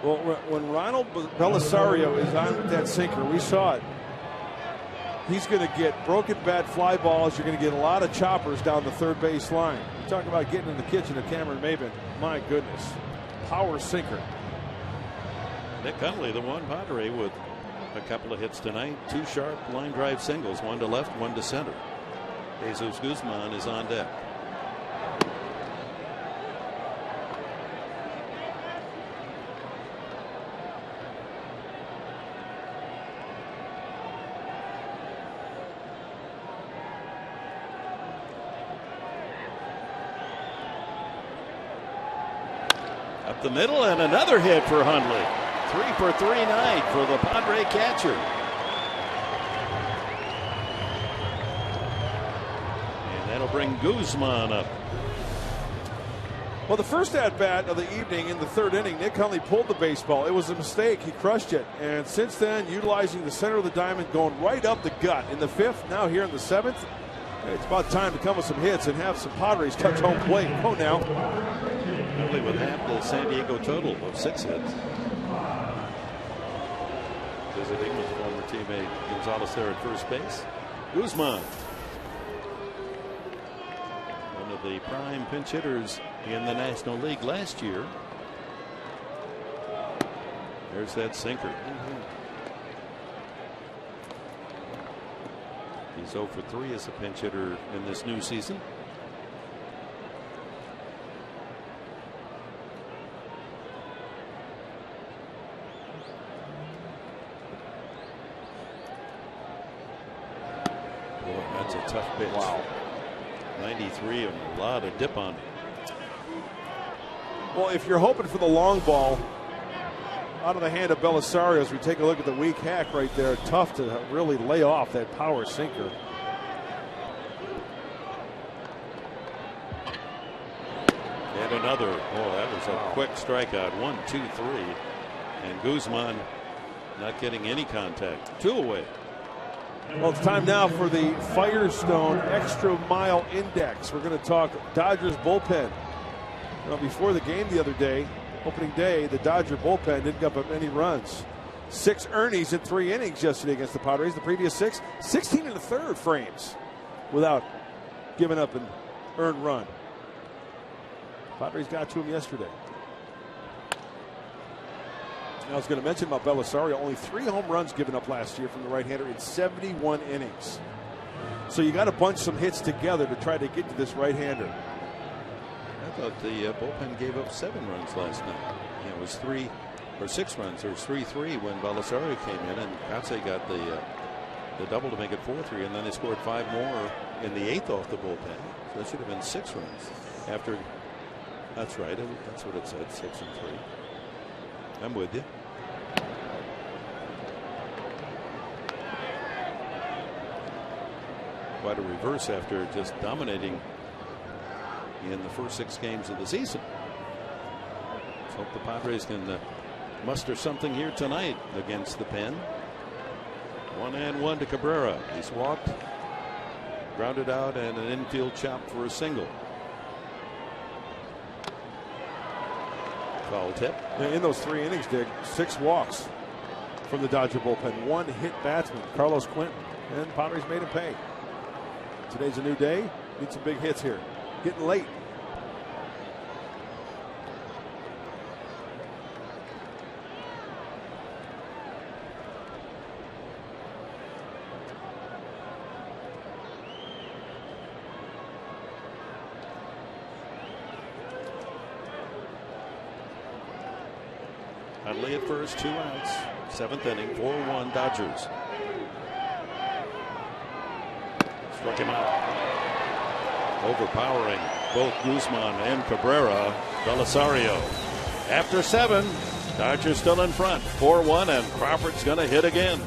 S6: Well, when Ronald Belisario is on that sinker, we saw it. He's going to get broken bat fly balls. You're going to get a lot of choppers down the third base line. You talk about getting in the kitchen of Cameron Maben. My goodness. Power sinker.
S3: Nick Hundley, the one Padre with a couple of hits tonight. 2 sharp line drive singles, 1 to left, 1 to center. Jesus Guzman is on deck. Up the middle and another hit for Hundley. 3 for 3 night for the Padre catcher. And that'll bring Guzman up.
S6: Well, the first at-bat of the evening in the 3rd inning, Nick Hundley pulled the baseball. It was a mistake. He crushed it. And since then, utilizing the center of the diamond, going right up the gut. In the 5th, now here in the 7th, it's about time to come with some hits and have some Padres touch home plate. Oh, now.
S3: Hundley with half the San Diego total of 6 hits. Visiting with former teammate Gonzalez there at first base. Guzman, one of the prime pinch hitters in the National League last year. There's that sinker. He's 0 for 3 as a pinch hitter in this new season. That's a tough pitch.
S6: Wow.
S3: 93 and a lot of dip on it.
S6: Well, if you're hoping for the long ball out of the hand of Belisario, as we take a look at the weak hack right there, tough to really lay off that power sinker.
S3: And another. Oh, that was a quick strikeout. 1, 2, 3. And Guzman not getting any contact. 2 away.
S6: Well, it's time now for the Firestone Extra Mile Index. We're going to talk Dodgers bullpen. Now, before the game the other day, opening day, the Dodger bullpen didn't give up any runs. 6 earnings in 3 innings yesterday against the Padres. The previous 6, 16 and a third frames without giving up an earned run. Padres got to him yesterday. I was going to mention about Belisario, only 3 home runs given up last year from the right-hander in 71 innings. So you got to bunch some hits together to try to get to this right-hander.
S3: I thought the bullpen gave up 7 runs last night. Yeah, it was 3 or 6 runs. There was 3-3 when Belisario came in, and Kotze got the double to make it 4-3, and then they scored 5 more in the 8th off the bullpen. So that should have been 6 runs after. That's right. That's what it said, 6 and 3. I'm with you. Quite a reverse after just dominating in the first 6 games of the season. Let's hope the Padres can muster something here tonight against the Pen. 1-1 to Cabrera. He's walked, grounded out, and an infield chop for a single. Foul tip.
S6: In those 3 innings, Dick, 6 walks from the Dodger bullpen. 1 hit batsman, Carlos Quentin, and Padres made him pay. Today's a new day. Need some big hits here. Getting late.
S3: Huntley at first, 2 outs. 7th inning, 4-1 Dodgers. Struck him out. Overpowering both Guzman and Cabrera. Belisario. After 7, Dodgers still in front. 4-1, and Crawford's going to hit again.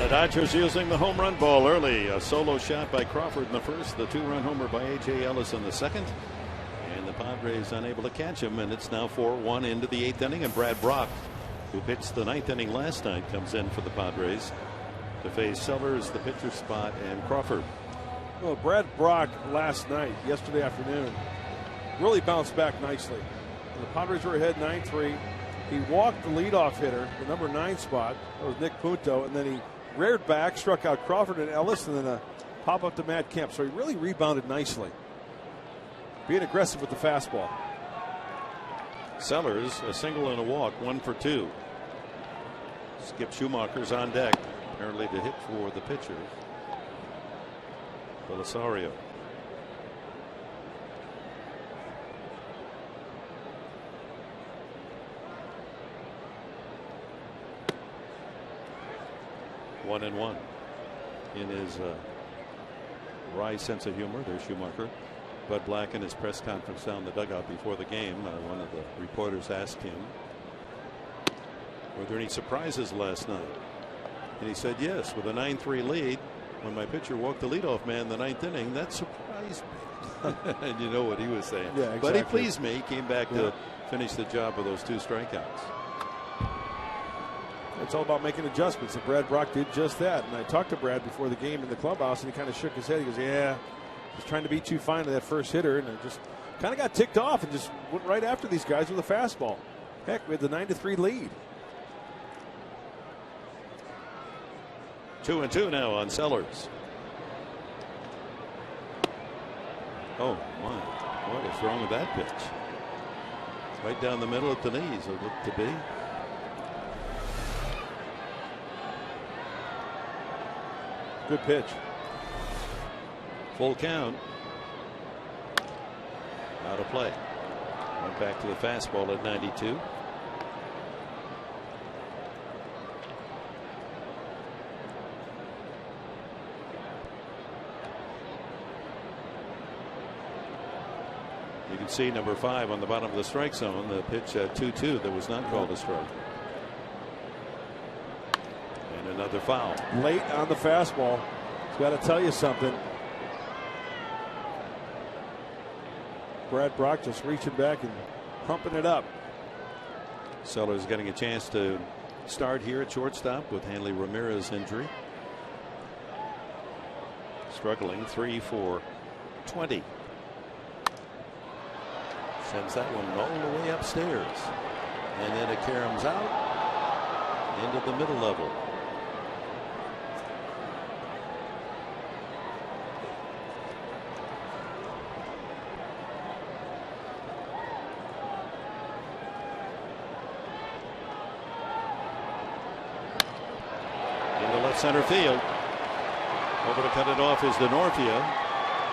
S3: Dodgers using the home run ball early. A solo shot by Crawford in the first. The 2-run homer by A.J. Ellis in the second. And the Padres unable to catch him. And it's now 4-1 into the 8th inning. And Brad Brock, who pitched the 9th inning last night, comes in for the Padres to face Sellers, the pitcher spot, and Crawford.
S6: Well, Brad Brock last night, yesterday afternoon, really bounced back nicely. The Padres were ahead 9-3. He walked the leadoff hitter, the number 9 spot. That was Nick Punto. And then he reared back, struck out Crawford and Ellis, and then a pop up to Matt Kemp. So he really rebounded nicely. Being aggressive with the fastball.
S3: Sellers, a single and a walk, 1 for 2. Skip Schumacher's on deck, apparently to hit for the pitcher. Belisario. One and one. In his wry sense of humor, there's Schumacher. Bud Black in his press conference down the dugout before the game, one of the reporters asked him, were there any surprises last night? And he said yes, with a 9-3 lead. When my pitcher walked the leadoff man in the 9th inning, that surprised me. And you know what he was saying.
S6: Yeah, exactly.
S3: But he pleased me. He came back to finish the job with those 2 strikeouts.
S6: It's all about making adjustments, and Brad Brock did just that. And I talked to Brad before the game in the clubhouse, and he kind of shook his head. He goes, yeah, just trying to be too fine to that first hitter, and I just kind of got ticked off and just went right after these guys with a fastball. Heck, we had the 9-3 lead.
S3: 2-2 now on Sellers. Oh my, what is wrong with that pitch? Right down the middle at the knees, it looked to be.
S6: Good pitch.
S3: Full count. Out of play. Went back to the fastball at 92. You can see number 5 on the bottom of the strike zone. The pitch at 2-2 that was not called a strike. And another foul.
S6: Late on the fastball. It's got to tell you something. Brad Brock just reaching back and pumping it up.
S3: Sellers getting a chance to start here at shortstop with Hanley Ramirez injury. Struggling 3 for 20. Sends that one all the way upstairs. And then it caroms out into the middle level. Into left center field. Over to cut it off is Denorfia.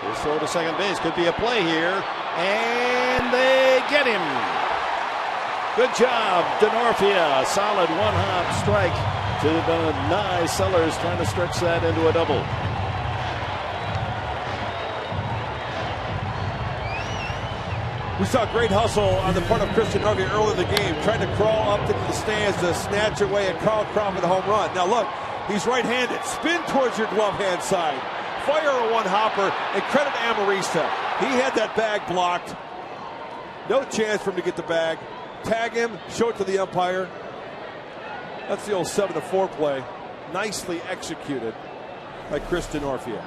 S3: His throw to second base could be a play here. And they get him. Good job, Denorfia. Solid one-hop strike to deny Sellers, trying to stretch that into a double.
S6: We saw great hustle on the part of Christian Denorfia early in the game, trying to crawl up into the stands to snatch away at Carl Crawford a home run. Now look, he's right-handed. Spin towards your glove hand side. Fire a one-hopper and credit Amarista. He had that bag blocked. No chance for him to get the bag. Tag him, show it to the umpire. That's the old 7-4 play. Nicely executed by Chris Denorfia.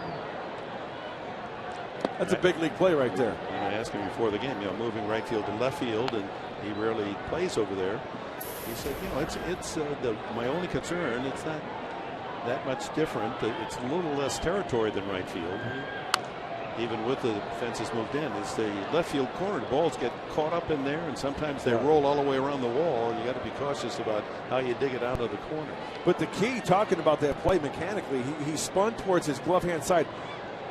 S6: That's a big league play right there.
S3: And I asked him before the game, moving right field to left field, and he rarely plays over there. He said, it's my only concern. It's not that much different. It's a little less territory than right field. Even with the fences moved in, it's the left field corner. The balls get caught up in there, and sometimes they roll all the way around the wall, and you got to be cautious about how you dig it out of the corner.
S6: But the key, talking about that play mechanically, he spun towards his glove hand side.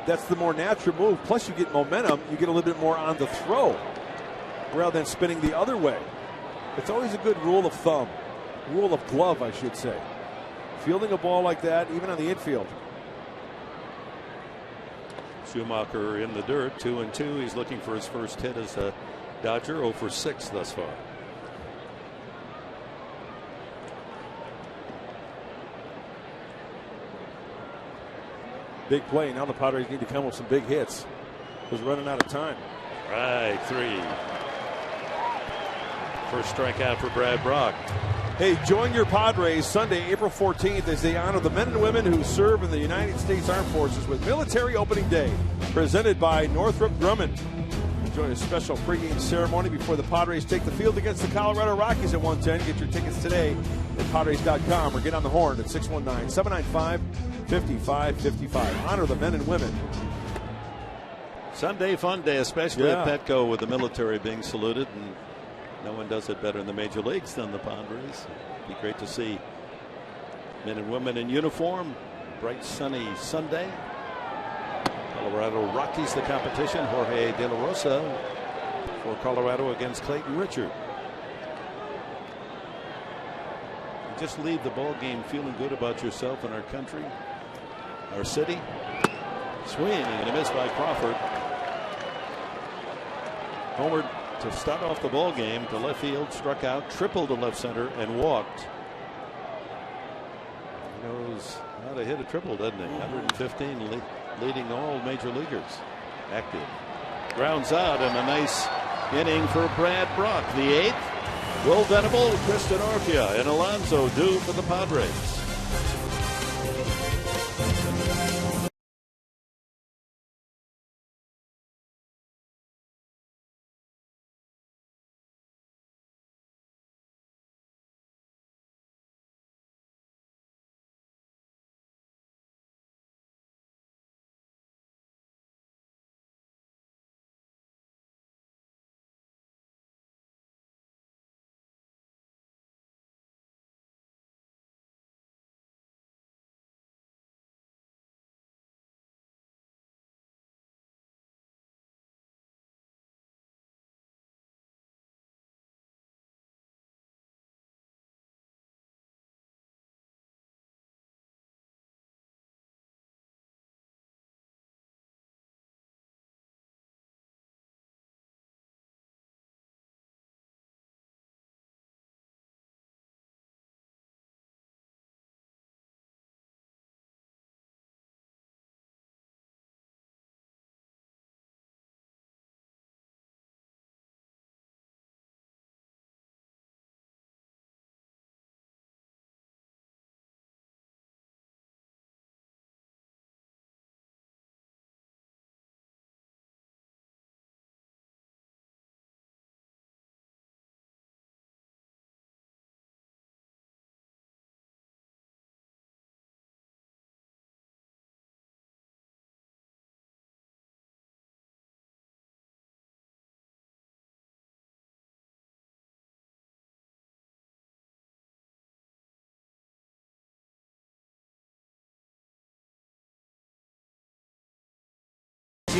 S6: That's the more natural move. Plus, you get momentum. You get a little bit more on the throw rather than spinning the other way. It's always a good rule of thumb, rule of glove, I should say. Fielding a ball like that, even on the infield.
S3: Schumacher in the dirt, 2-2. He's looking for his first hit as a Dodger, 0 for 6 thus far.
S6: Big play. Now the Padres need to come with some big hits. He's running out of time.
S3: Right, 3. First strikeout for Brad Brock.
S6: Hey, join your Padres Sunday, April 14th, as they honor the men and women who serve in the United States Armed Forces with Military Opening Day, presented by Northrop Grumman. Enjoy a special pregame ceremony before the Padres take the field against the Colorado Rockies at 1:10. Get your tickets today at Padres.com or get on the horn at 619-795-5555. Honor the men and women.
S3: Sunday fun day, especially at Petco with the military being saluted, and no one does it better in the major leagues than the Padres. It'd be great to see men and women in uniform. Bright sunny Sunday. Colorado Rockies the competition. Jorge De La Rosa for Colorado against Clayton Richard. You just leave the ball game feeling good about yourself and our country, our city. Swing and a miss by Crawford. Homered to start off the ball game to left field, struck out, tripled to left center, and walked. He knows how to hit a triple, doesn't he? 115 leading all major leaguers active. Grounds out, and a nice inning for Brad Brock. The 8th. Will Venable, Chris Denorfia, and Alonso due for the Padres.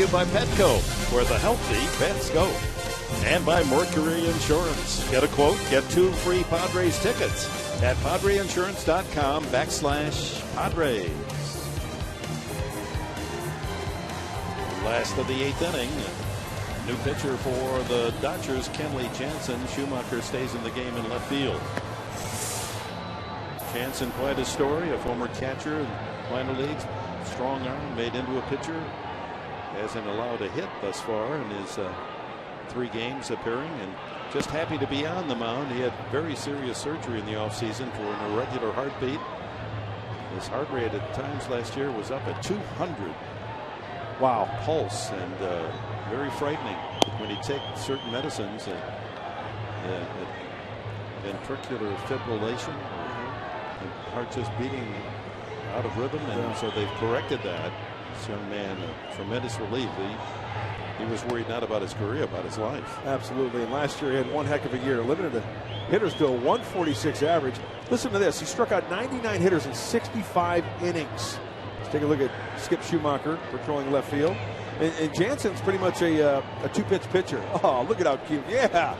S3: you by Petco, where the healthy pets go. And by Mercury Insurance. Get a quote, get 2 free Padres tickets at PadreInsurance.com/Padres. Last of the 8th inning. New pitcher for the Dodgers, Kenley Jansen. Schumacher stays in the game in left field. Jansen, quite a story, a former catcher in minor leagues. Strong arm, made into a pitcher. Hasn't allowed a hit thus far in his 3 games appearing, and just happy to be on the mound. He had very serious surgery in the offseason for an irregular heartbeat. His heart rate at times last year was up at 200.
S6: Wow.
S3: Pulse, and very frightening when he takes certain medicines. Ventricular fibrillation, the heart just beating out of rhythm, and so they've corrected that. This young man, a tremendous relief. He was worried not about his career, about his life.
S6: Absolutely. And last year he had one heck of a year. Limited the hitters to a 146 average. Listen to this. He struck out 99 hitters in 65 innings. Let's take a look at Skip Schumacher patrolling left field. And Jansen's pretty much a 2-pitch pitcher. Oh, look at how cute. Yeah.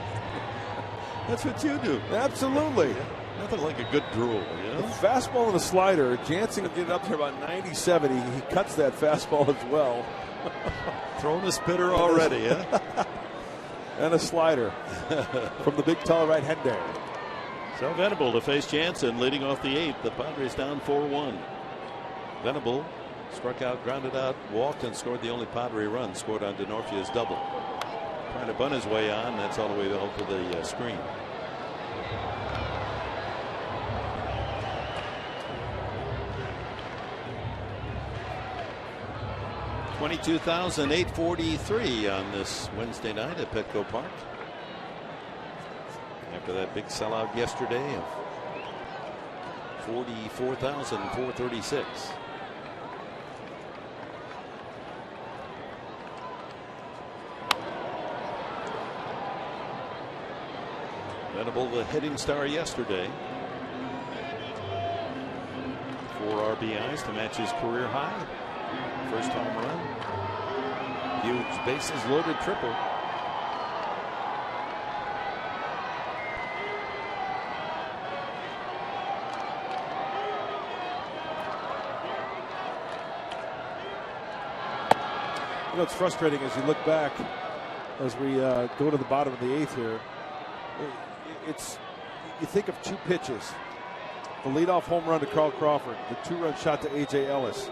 S3: That's what you do.
S6: Absolutely.
S3: Nothing like a good drool, you know?
S6: The fastball and a slider. Jansen can get up to about 97. He cuts that fastball as well.
S3: Throwing a spitter already, huh?
S6: And a slider from the big tall right-hander.
S3: So Venable to face Jansen, leading off the 8th. The Padres down 4-1. Venable struck out, grounded out, walked, and scored the only Padre run. Scored on Denorfia's double. Trying to bunt his way on. That's all the way over the screen. $22,843 on this Wednesday night at Petco Park. After that big sellout yesterday of $44,436. Venable, the hitting star yesterday. 4 RBIs to match his career high. First home run. Huge bases loaded triple.
S6: You know, it's frustrating as you look back as we go to the bottom of the 8th here. You think of 2 pitches. The leadoff home run to Carl Crawford, the 2-run shot to A.J. Ellis,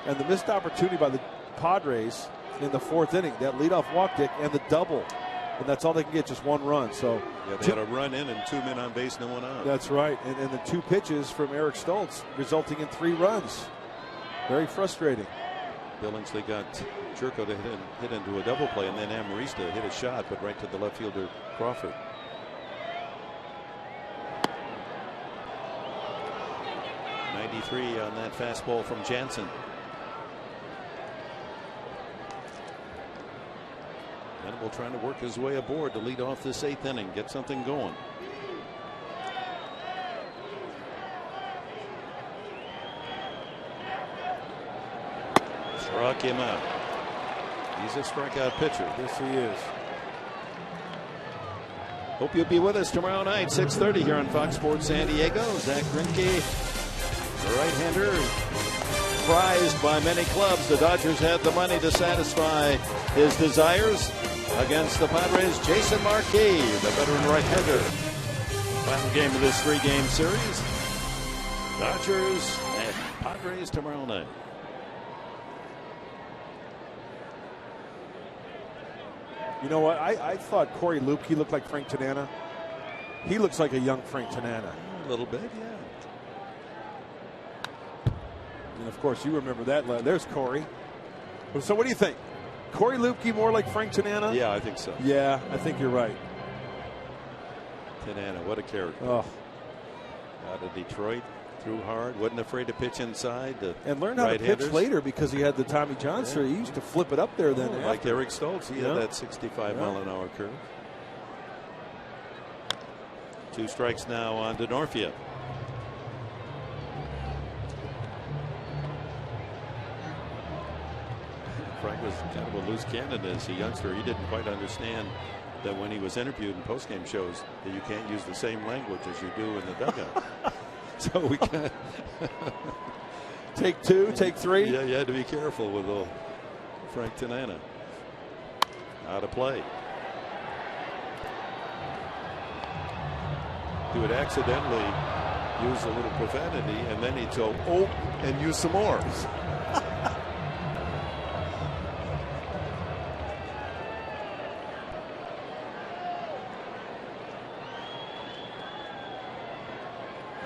S6: and the missed opportunity by the Padres in the 4th inning, that leadoff walk, Dick, and the double. And that's all they can get, just 1 run. So
S3: yeah, they had a run in and 2 men on base, no one out.
S6: That's right. And the 2 pitches from Eric Stults resulting in 3 runs. Very frustrating.
S3: Billingsley got Jerko to hit into a double play, and then Amarista hit a shot, but right to the left fielder Crawford. .93 on that fastball from Jansen. Venable trying to work his way aboard to lead off this 8th inning, get something going. Struck him out. He's a strikeout pitcher.
S6: Yes, he is.
S3: Hope you'll be with us tomorrow night, 6:30 here on Fox Sports San Diego. Zach Greinke, the right-hander, prized by many clubs. The Dodgers had the money to satisfy his desires against the Padres. Jason Marquis, the veteran right-hander. Final game of this 3-game series. Dodgers and Padres tomorrow night.
S6: You know what? I thought Corey Lupke looked like Frank Tanana. He looks like a young Frank Tanana.
S3: A little bit, yeah.
S6: And of course, you remember that. There's Corey. So what do you think? Corey Lupke more like Frank Tanana?
S3: Yeah, I think so.
S6: Yeah, I think you're right.
S3: Tanana, what a character.
S6: Oh.
S3: Out of Detroit, threw hard, wasn't afraid to pitch inside.
S6: And learned how to pitch later because he had the Tommy John surgery. He used to flip it up there then.
S3: Like Eric Stults, he had that 65-mile-an-hour curve. 2 strikes now on Denorfia. Frank was kind of a loose cannon as a youngster. He didn't quite understand that when he was interviewed in postgame shows that you can't use the same language as you do in the dugout. So we can't.
S6: Take two, take three.
S3: Yeah, you had to be careful with old Frank Tanana. Out of play. He would accidentally use a little profanity, and then he'd go, oh, and use some more.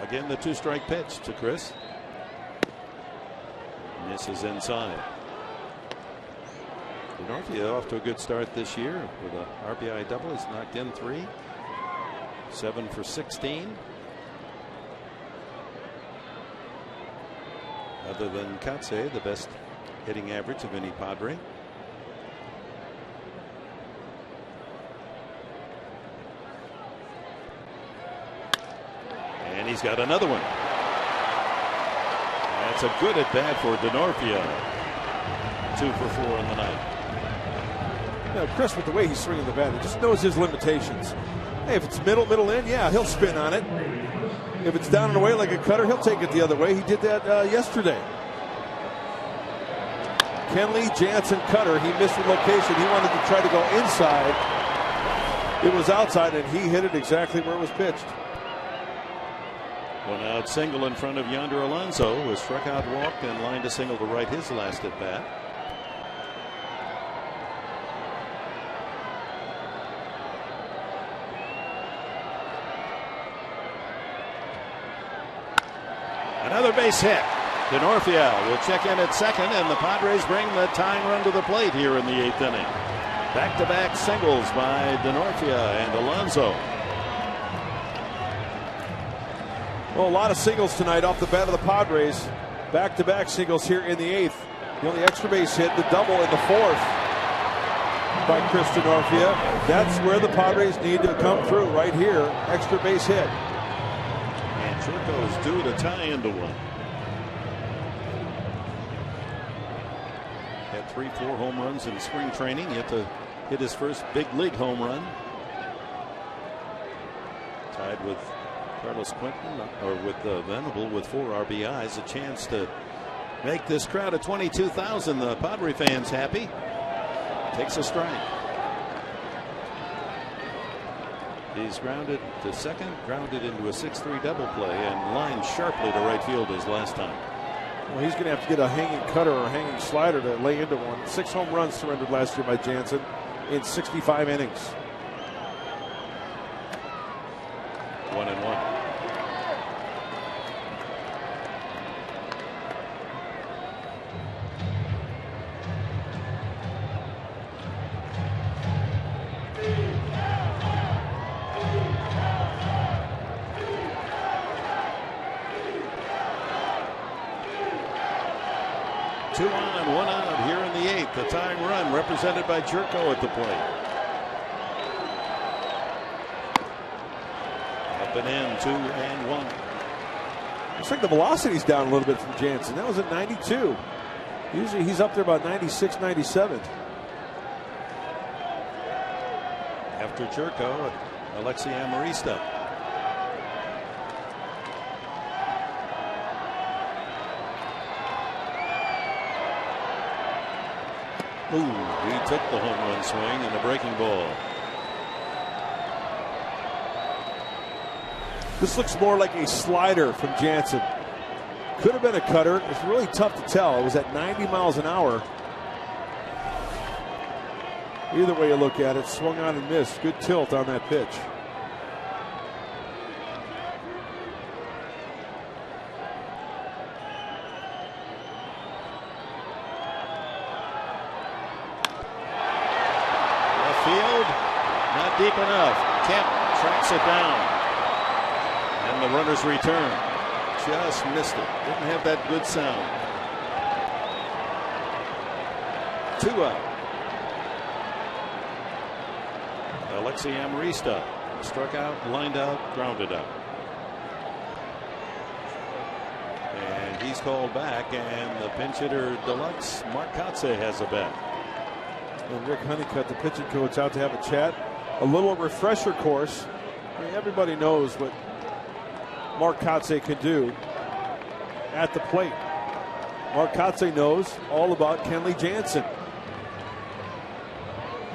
S3: Again, the 2-strike pitch to Chris. Misses inside. Denorfia off to a good start this year with a RBI double. He's knocked in 3. 7 for 16. Other than Katse, the best hitting average of any Padre. And he's got another one. That's a good at bat for Denorfia. 2 for 4 in the night.
S6: Chris, with the way he's swinging the bat, he just knows his limitations. Hey, if it's middle in, yeah, he'll spin on it. If it's down and away like a cutter, he'll take it the other way. He did that yesterday. Kenley, Jansen, cutter. He missed the location. He wanted to try to go inside. It was outside, and he hit it exactly where it was pitched.
S3: One out single in front of Yonder Alonso, who struck out, walked, and lined a single to right his last at bat. Another base hit. Denorfia will check in at second, and the Padres bring the tying run to the plate here in the 8th inning. Back-to-back singles by Denorfia and Alonso.
S6: Well, a lot of singles tonight off the bat of the Padres. Back-to-back singles here in the 8th. The only extra base hit, the double in the 4th by Chris Denorfia. That's where the Padres need to come through right here. Extra base hit.
S3: And Churko's due to tie into one. Had 3-4 home runs in spring training. Yet to hit his first big league home run. Tied with Carlos Quentin, or with Venable with 4 RBIs. A chance to make this crowd of 22,000 the Padre fans happy. Takes a strike. He's grounded to second, grounded into a 6-3 double play, and lined sharply to right field as last time.
S6: Well, he's going to have to get a hanging cutter or a hanging slider to lay into one. 6 home runs surrendered last year by Jansen in 65 innings.
S3: 1-1. 2 on, 1 out here in the 8th. The tying run represented by Churko at the plate. Up and in, 2-1.
S6: Looks like the velocity's down a little bit from Jansen. That was at 92. Usually he's up there about 96, 97.
S3: After Churko, Alexi Amarista. Ooh, he took the home run swing and a breaking ball.
S6: This looks more like a slider from Jansen. Could have been a cutter. It's really tough to tell. It was at 90 miles an hour. Either way you look at it, swung on and missed. Good tilt on that pitch.
S3: Deep enough. Kemp tracks it down. And the runners return. Just missed it. Didn't have that good sound. 2 out. Alexi Amarista struck out, lined out, grounded out. And he's called back, and the pinch hitter deluxe, Mark Kotze, has a bat.
S6: And Rick Honeycutt, the pitching coach, out to have a chat. A little refresher course. I mean, everybody knows what Mark Kotze can do at the plate. Mark Kotze knows all about Kenley Jansen.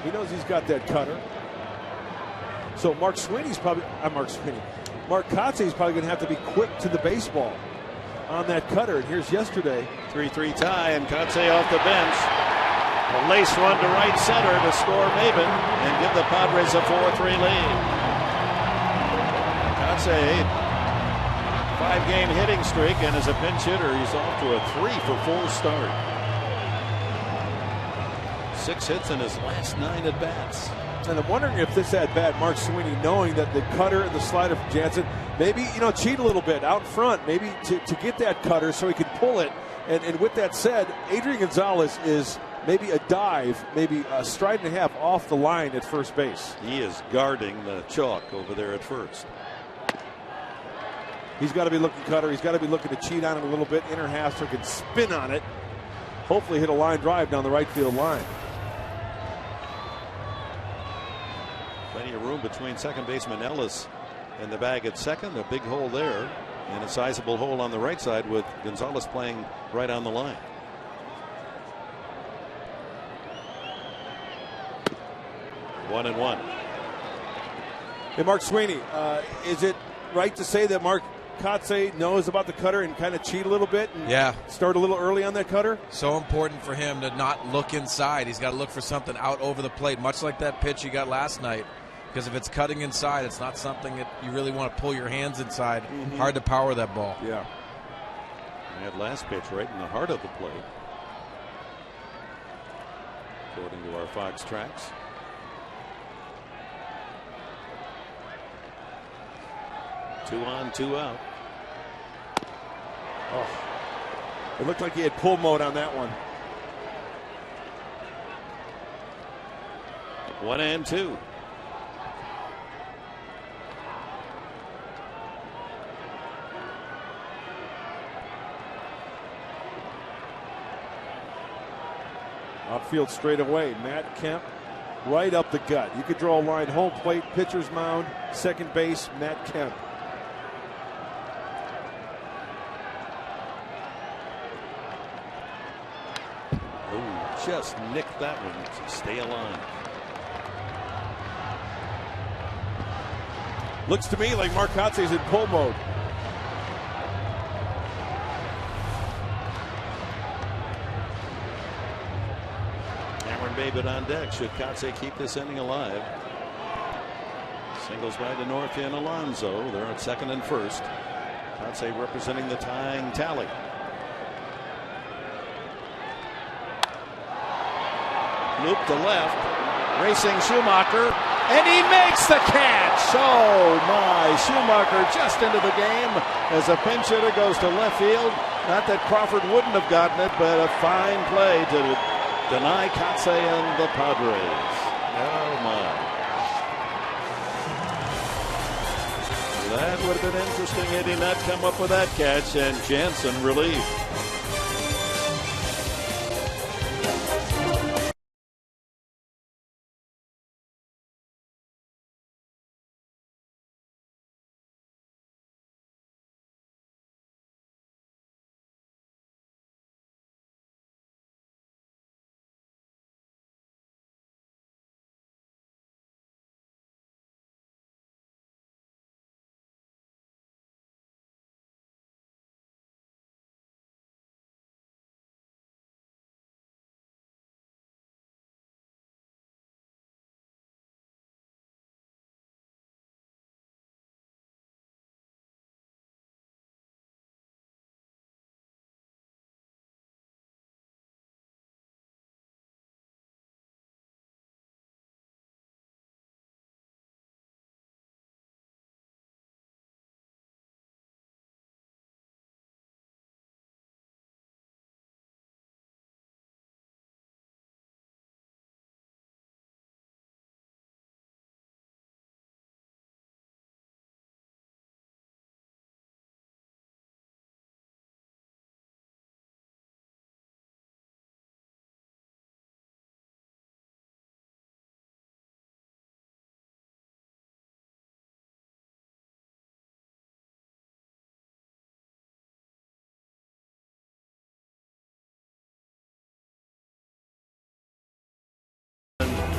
S6: He knows he's got that cutter. So Mark Kotze is probably going to have to be quick to the baseball on that cutter. And here's yesterday.
S3: 3-3 tie, and Kotze off the bench. A lace run to right center to score Maben and give the Padres a 4-3 lead. Kotze, 5-game hitting streak, and as a pinch hitter, he's off to a 3-for-4 start. 6 hits in his last 9 at bats.
S6: And I'm wondering if this at bat, Mark Sweeney, knowing that the cutter and the slider from Jansen, maybe cheat a little bit out front, maybe to get that cutter so he can pull it. And with that said, Adrian Gonzalez is maybe a dive, maybe a stride and a half off the line at first base.
S3: He is guarding the chalk over there at first.
S6: He's got to be looking cutter. He's got to be looking to cheat on it a little bit. Inner half so he can spin on it. Hopefully hit a line drive down the right field line.
S3: Plenty of room between second baseman Ellis and the bag at second. A big hole there, and a sizable hole on the right side with Gonzalez playing right on the line. One and one.
S6: Hey, Mark Sweeney, is it right to say that Mark Kotze knows about the cutter and kind of cheat a little bit and start a little early on that cutter?
S8: So important for him to not look inside. He's got to look for something out over the plate, much like that pitch he got last night. Because if it's cutting inside, it's not something that you really want to pull your hands inside. Hard to power that ball.
S6: Yeah.
S3: That last pitch right in the heart of the plate, according to our Fox tracks. Two on, two out.
S6: Oh, it looked like he had pull mode on that one.
S3: 1-2.
S6: Outfield straight away. Matt Kemp right up the gut. You could draw a line home plate, pitcher's mound, second base, Matt Kemp.
S3: Ooh, just nicked that one to stay alive.
S6: Looks to me like Mark Kotze is in pull mode.
S3: Babbitt on deck. Should Kotze keep this inning alive? Singles by Denorfia and Alonso. They're at second and first. Kotze representing the tying tally. Loop to left. Racing Schumacher. And he makes the catch. Oh my. Schumacher just into the game as a pinch hitter goes to left field. Not that Crawford wouldn't have gotten it, but a fine play to deny Kotze and the Padres. Oh my. That would have been interesting had he not come up with that catch, and Jansen relieved.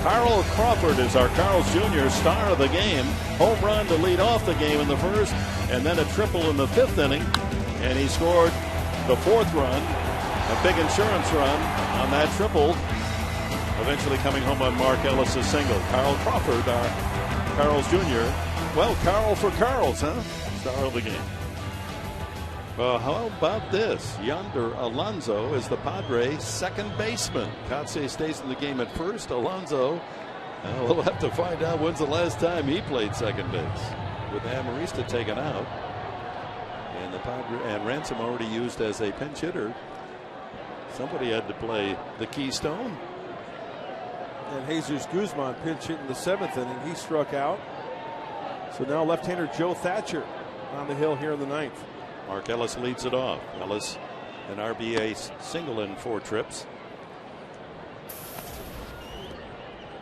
S3: Carl Crawford is our Carl's Jr. star of the game. Home run to lead off the game in the first, and then a triple in the 5th inning. And he scored the 4th run, a big insurance run on that triple, eventually coming home on Mark Ellis' single. Carl Crawford, our Carl's Jr. Well, Carl for Carl's, huh? Star of the game. Well, how about this? Yonder Alonso is the Padres' second baseman. Kotsay stays in the game at first. Alonso, we'll have to find out when's the last time he played second base. With Amarista taken out, and Ransom already used as a pinch hitter, somebody had to play the Keystone.
S6: And Jesus Guzman pinch hit in the 7th inning. He struck out. So now left-hander Joe Thatcher on the hill here in the 9th.
S3: Mark Ellis leads it off. Ellis, an RBA single in 4 trips.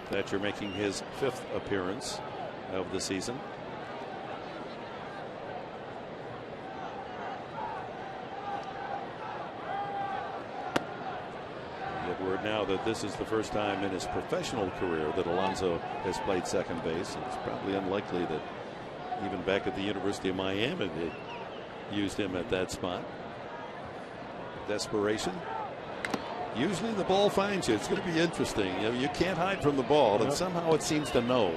S3: Thatcher making his 5th appearance of the season. Get word now that this is the first time in his professional career that Alonso has played second base. It's probably unlikely that even back at the University of Miami they used him at that spot. Desperation. Usually the ball finds you. It's going to be interesting. You know, you can't hide from the ball, and somehow it seems to know.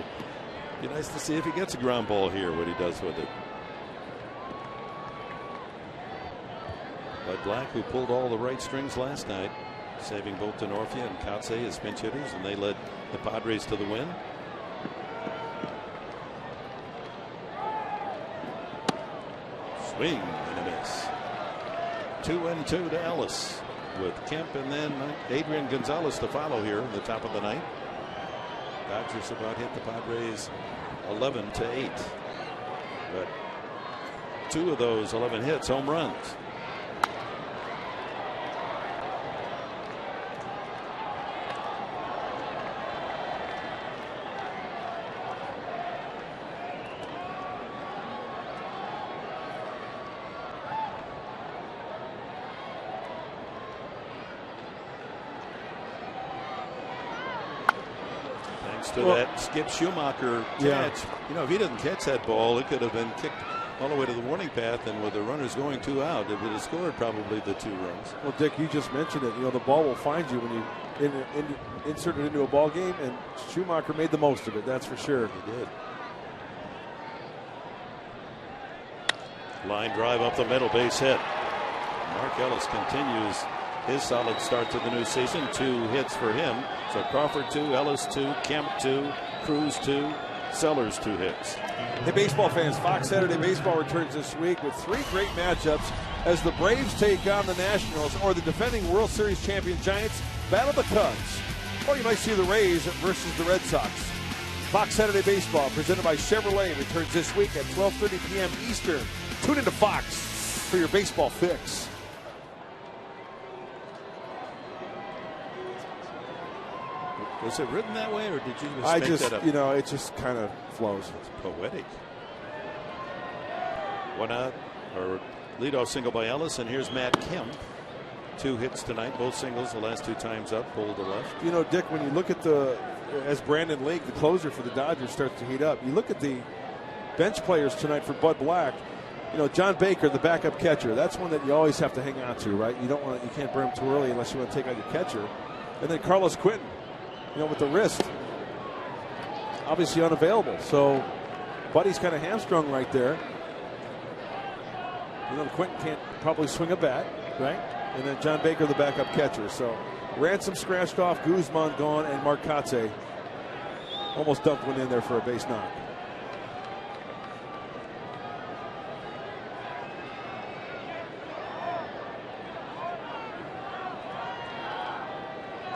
S3: Be nice to see if he gets a ground ball here, what he does with it. Bud Black, who pulled all the right strings last night, saving both Denorfia and Kotsay as pinch hitters, and they led the Padres to the win. Swing and a miss. 2-2 to Ellis, with Kemp and then Adrian Gonzalez to follow here in the top of the 9th. Dodgers about hit the Padres 11-8, but 2 of those 11 hits home runs. To that Skip Schumacher catch. You know, if he didn't catch that ball, it could have been kicked all the way to the warning path, and with the runners going 2 out, it would have scored probably the 2 runs.
S6: Well, Dick, you just mentioned it. You know, the ball will find you when you insert it into a ball game, and Schumacher made the most of it. That's for sure.
S3: He did. Line drive up the middle, base hit. Mark Ellis continues his solid start to the new season. 2 hits for him. So Crawford 2, Ellis 2, Kemp 2, Cruz 2, Sellers 2 hits.
S6: Hey, baseball fans, Fox Saturday Baseball returns this week with 3 great matchups as the Braves take on the Nationals, or the defending World Series champion Giants battle the Cubs. Or you might see the Rays versus the Red Sox. Fox Saturday Baseball, presented by Chevrolet, returns this week at 12:30 p.m. Eastern. Tune into Fox for your baseball fix.
S3: Was it written that way, or did you just make that up?
S6: You know, it just kind of flows.
S3: It's poetic. 1 out, or leadoff single by Ellis, and here's Matt Kemp. 2 hits tonight, both singles the last 2 times up, pulled to left.
S6: You know, Dick, when you look at as Brandon Lake, the closer for the Dodgers, starts to heat up, you look at the bench players tonight for Bud Black. You know, John Baker, the backup catcher, that's one that you always have to hang on to, right? You can't burn him too early unless you want to take out your catcher. And then Carlos Quinton, you know, with the wrist, obviously unavailable. So Buddy's kind of hamstrung right there. You know, Quinton can't probably swing a bat, right? And then John Baker, the backup catcher. So Ransom scratched off, Guzman gone, and Mark Kotsay almost dumped one in there for a base knock.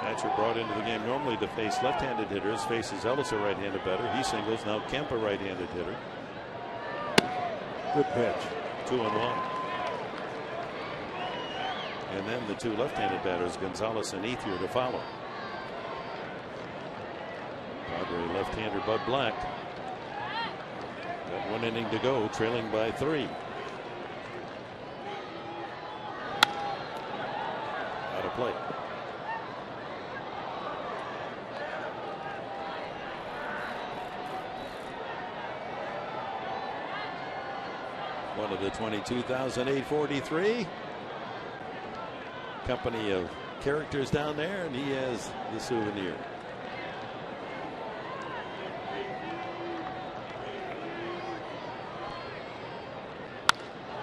S3: Thatcher brought into the game normally to face left-handed hitters. Faces Ellis, a right-handed batter. He singles. Now Kemp, a right-handed hitter.
S6: Good pitch.
S3: 2-1. And then the 2 left-handed batters, Gonzalez and Ethier, to follow. Padre left-hander Bud Black. Got 1 inning to go, trailing by 3. Out of play. One of the 22,843. Company of characters down there, and he has the souvenir.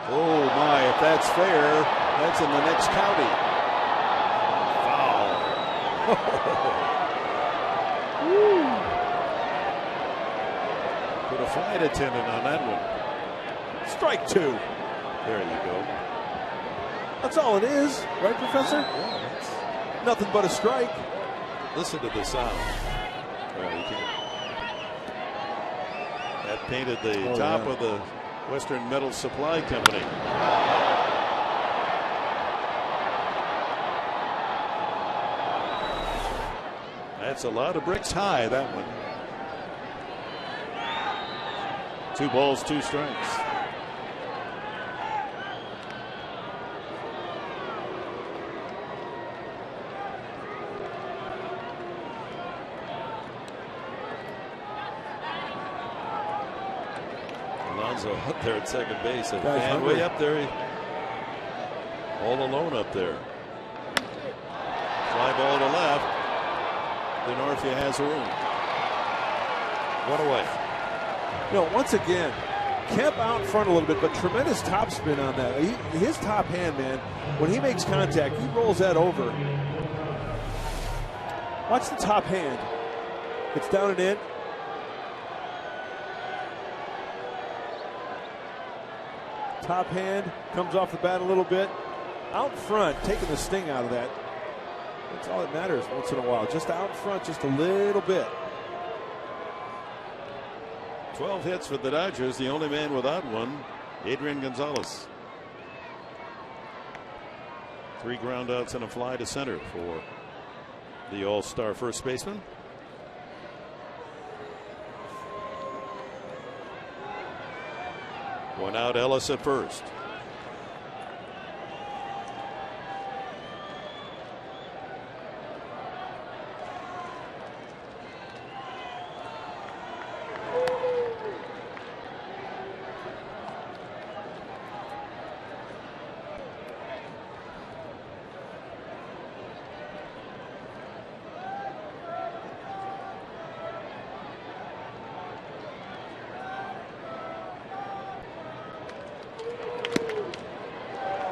S3: Oh my, if that's fair, that's in the next county. Foul. Put a flight attendant on that one. Strike two. There you go.
S6: That's all it is, right, Professor?
S3: Yeah,
S6: nothing but a strike.
S3: Listen to the sound. Well, you can't. That painted the top of the Western Metal Supply Company. That's a lot of bricks high, that one. 2 balls, 2 strikes. Alonso up there at second base, and fan way up there, all alone up there. Fly ball to left. Denorfia has room. 1 away.
S6: Once again, Kemp out front a little bit, but tremendous topspin on that. His top hand, man, when he makes contact, he rolls that over. Watch the top hand. It's down and in. Top hand comes off the bat a little bit. Out front, taking the sting out of that. That's all that matters once in a while. Just out front, just a little bit.
S3: 12 hits for the Dodgers. The only man without one, Adrian Gonzalez. 3 groundouts and a fly to center for the all-star first baseman. One out, Ellis at first.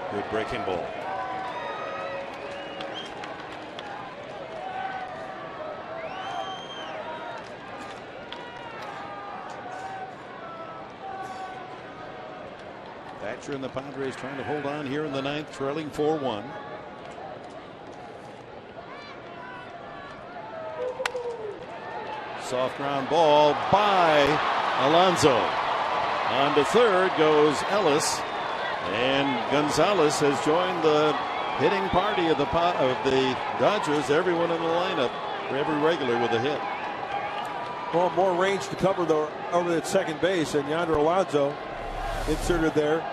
S3: Good breaking ball. Thatcher and the Padres trying to hold on here in the 9th, trailing 4-1. Soft ground ball by Alonso. On to third goes Ellis. And Gonzalez has joined the hitting party of the Dodgers. Everyone in the lineup, every regular with a hit.
S6: Well, more range to cover over at second base, and Yonder Alonso inserted there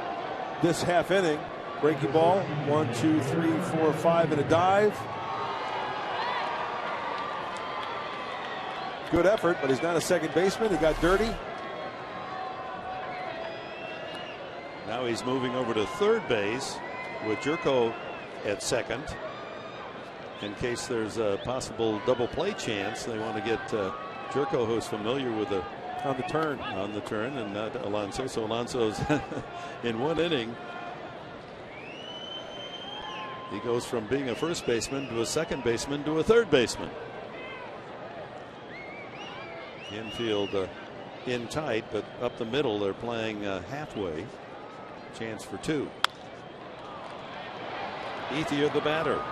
S6: this half inning. Breaking ball, 1, 2, 3, 4, 5, and a dive. Good effort, but he's not a second baseman. He got dirty.
S3: Now he's moving over to third base with Jerko at second. In case there's a possible double play chance, they want to get Jerko, who's familiar with the
S6: on the turn,
S3: and not Alonso. So Alonso's in 1 inning. He goes from being a first baseman to a second baseman to a third baseman. Infield in tight, but up the middle they're playing halfway. Chance for 2. Ethier the batter.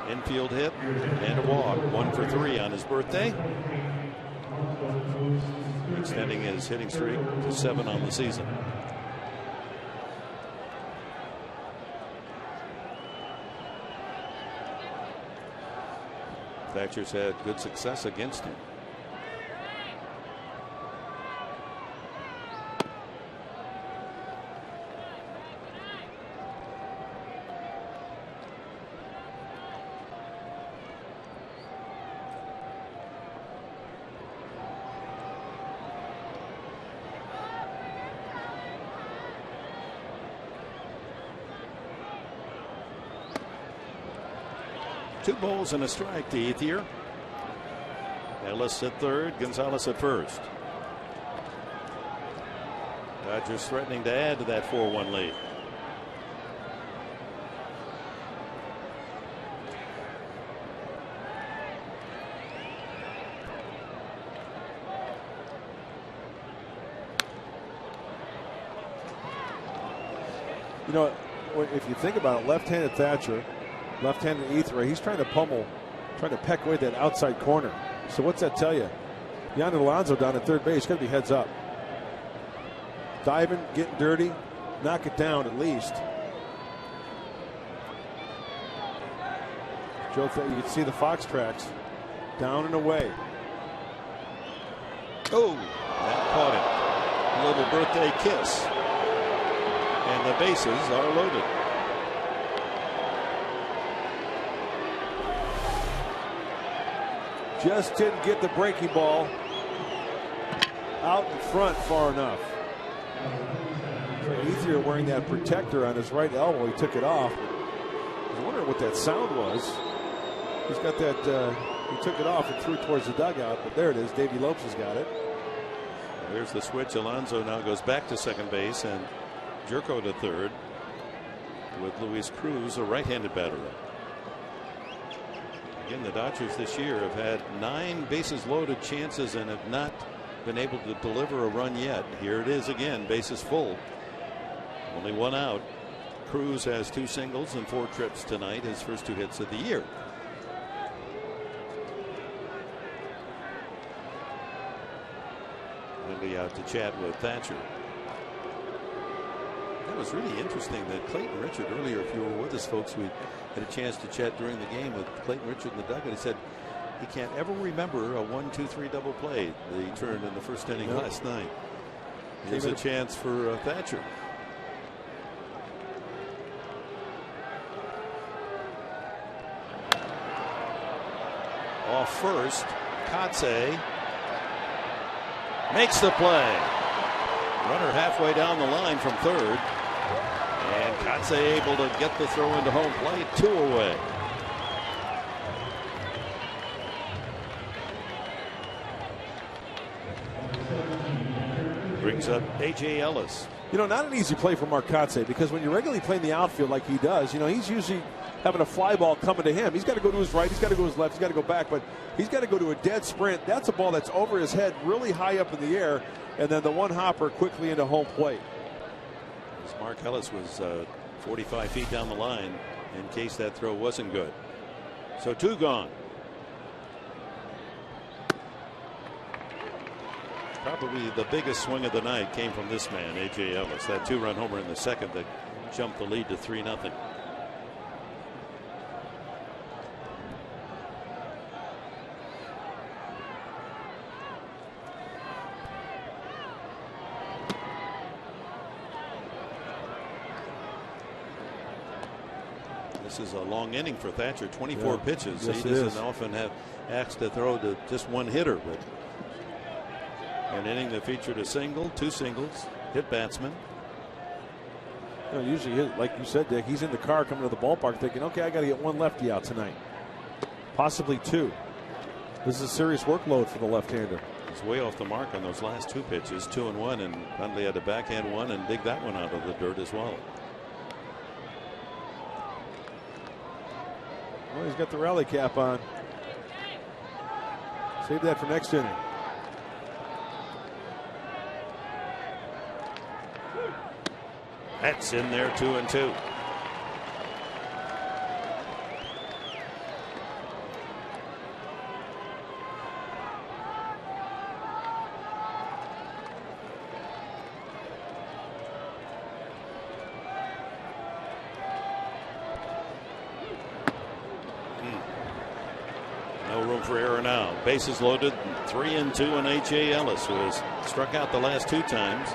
S3: Infield hit and a walk. 1 for 3 on his birthday. Extending his hitting streak to 7 on the season. Thatcher's had good success against him. 2 balls and a strike to Ethier. Ellis at third, Gonzalez at first. Dodgers threatening to add to that 4-1 lead.
S6: You know, if you think about it, left-handed Thatcher, left-handed Ethier, he's trying to pummel, trying to peck away that outside corner. So what's that tell you? Yonder Alonso down at third base, got to be heads up. Diving, getting dirty, knock it down at least. Joe, you can see the Fox tracks down and away.
S3: Oh, that caught him. A little birthday kiss. And the bases are loaded.
S6: Just didn't get the breaking ball out in front far enough. Ethier wearing that protector on his right elbow. He took it off. I was wondering what that sound was. He's got that. He took it off and threw it towards the dugout. But there it is. Davey Lopes has got it.
S3: There's the switch. Alonso now goes back to second base, and Jerko to third, with Luis Cruz, a right-handed batter. Again, the Dodgers this year have had 9 bases loaded chances and have not been able to deliver a run yet. Here it is again, bases full. Only 1 out. Cruz has 2 singles and 4 trips tonight, his first 2 hits of the year. Lindy out to chat with Thatcher. That was really interesting that Clayton Richard earlier, if you were with us folks, we had a chance to chat during the game with Clayton Richard in the dugout. He said he can't ever remember a 1-2-3 double play that he turned in the first inning last night. Here's a chance for Thatcher. Off first, Kotze makes the play. Runner halfway down the line from third. And Kotze able to get the throw into home plate, 2 away. Brings up A.J. Ellis.
S6: You know, not an easy play for Mark Kotze, because when you're regularly playing the outfield like he does, you know, he's usually having a fly ball coming to him. He's got to go to his right, he's got to go to his left, he's got to go back, but he's got to go to a dead sprint. That's a ball that's over his head, really high up in the air, and then the one hopper quickly into home plate.
S3: Mark Ellis was 45 feet down the line in case that throw wasn't good. So 2 gone. Probably the biggest swing of the night came from this man, A.J. Ellis. That 2-run homer in the second that jumped the lead to 3-0. This is a long inning for Thatcher, 24 pitches.
S6: Yes,
S3: he doesn't often have asked to throw to just 1 hitter, but an inning that featured a single, 2 singles, hit batsman.
S6: You know, usually, like you said, Dick, he's in the car coming to the ballpark thinking, okay, I got to get 1 lefty out tonight, possibly 2. This is a serious workload for the left-hander.
S3: He's way off the mark on those last 2 pitches, 2 and 1, and Hundley had to backhand 1 and dig that one out of the dirt as well.
S6: Well, he's got the rally cap on. Save that for next inning.
S3: That's in there, 2-2. No room for error now. Bases loaded, 3-2 on A.J. Ellis, who has struck out the last 2 times.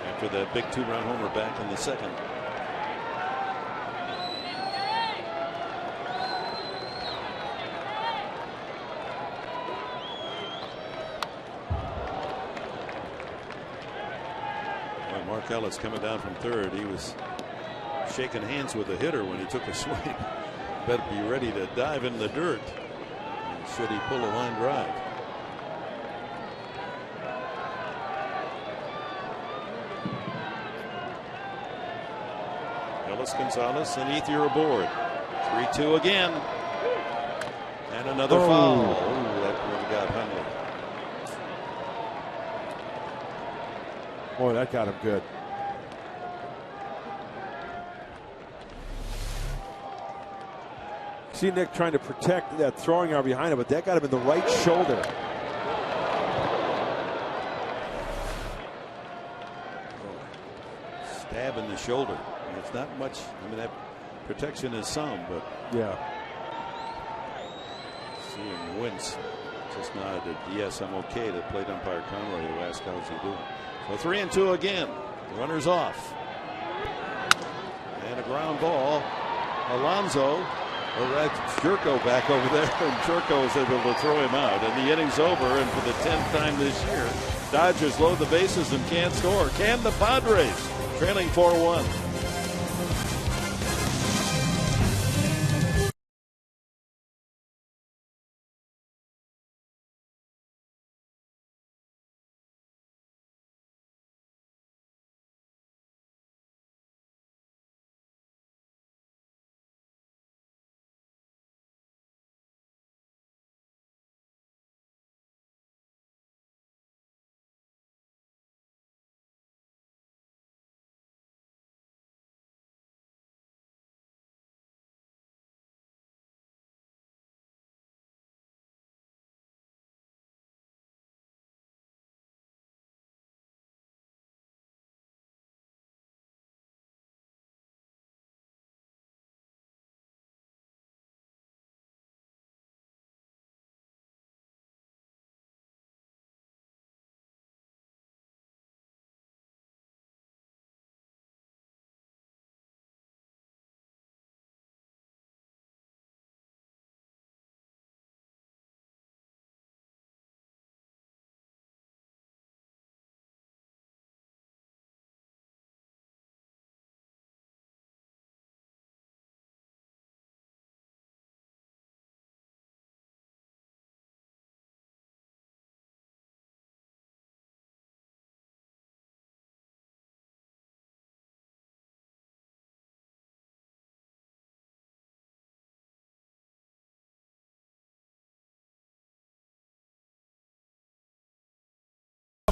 S3: After that big 2-run homer back in the second. Well, Mark Ellis coming down from third. He was shaking hands with the hitter when he took a swing. better be ready to dive in the dirt should he pull a line drive. Ellis, Gonzalez, and Ethier aboard. 3-2 again. And another foul. Oh, that one got Hundley.
S6: Boy, that got him good. See Nick trying to protect that throwing arm behind him, but that got him in the right shoulder.
S3: Stab in the shoulder. It's not much. I mean, that protection is some, but
S6: yeah.
S3: See him wince. Just nodded, yes, I'm okay. The plate umpire Conroy, who asked how's he doing. So 3-2 again. Runners off. And a ground ball. Alonso. Jerko back over there, and Jerko is able to throw him out. And the inning's over, and for the 10th time this year, Dodgers load the bases and can't score. Can the Padres, trailing 4-1.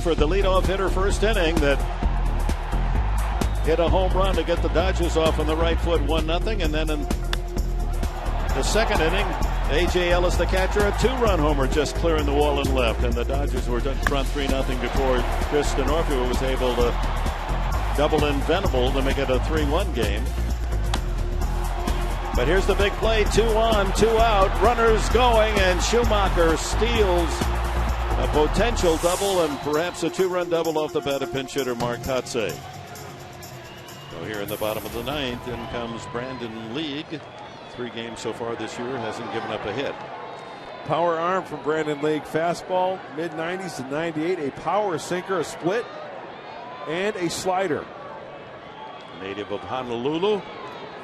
S3: For the leadoff hitter first inning that hit a home run to get the Dodgers off on the right foot 1-0, and then in the second inning, A.J. Ellis, the catcher, a 2-run homer just clearing the wall and left, and the Dodgers were front 3-0 before Chris Denorfia was able to double in Venable to make it a 3-1 game. But here's the big play, 2 on, 2 out, runners going, and Schumacher steals a potential double and perhaps a 2-run double off the bat of pinch hitter Mark Kotsay. So here in the bottom of the 9th, in comes Brandon League. 3 games so far this year, hasn't given up a hit.
S6: Power arm from Brandon League. Fastball, mid-90s to 98. A power sinker, a split, and a slider.
S3: Native of Honolulu,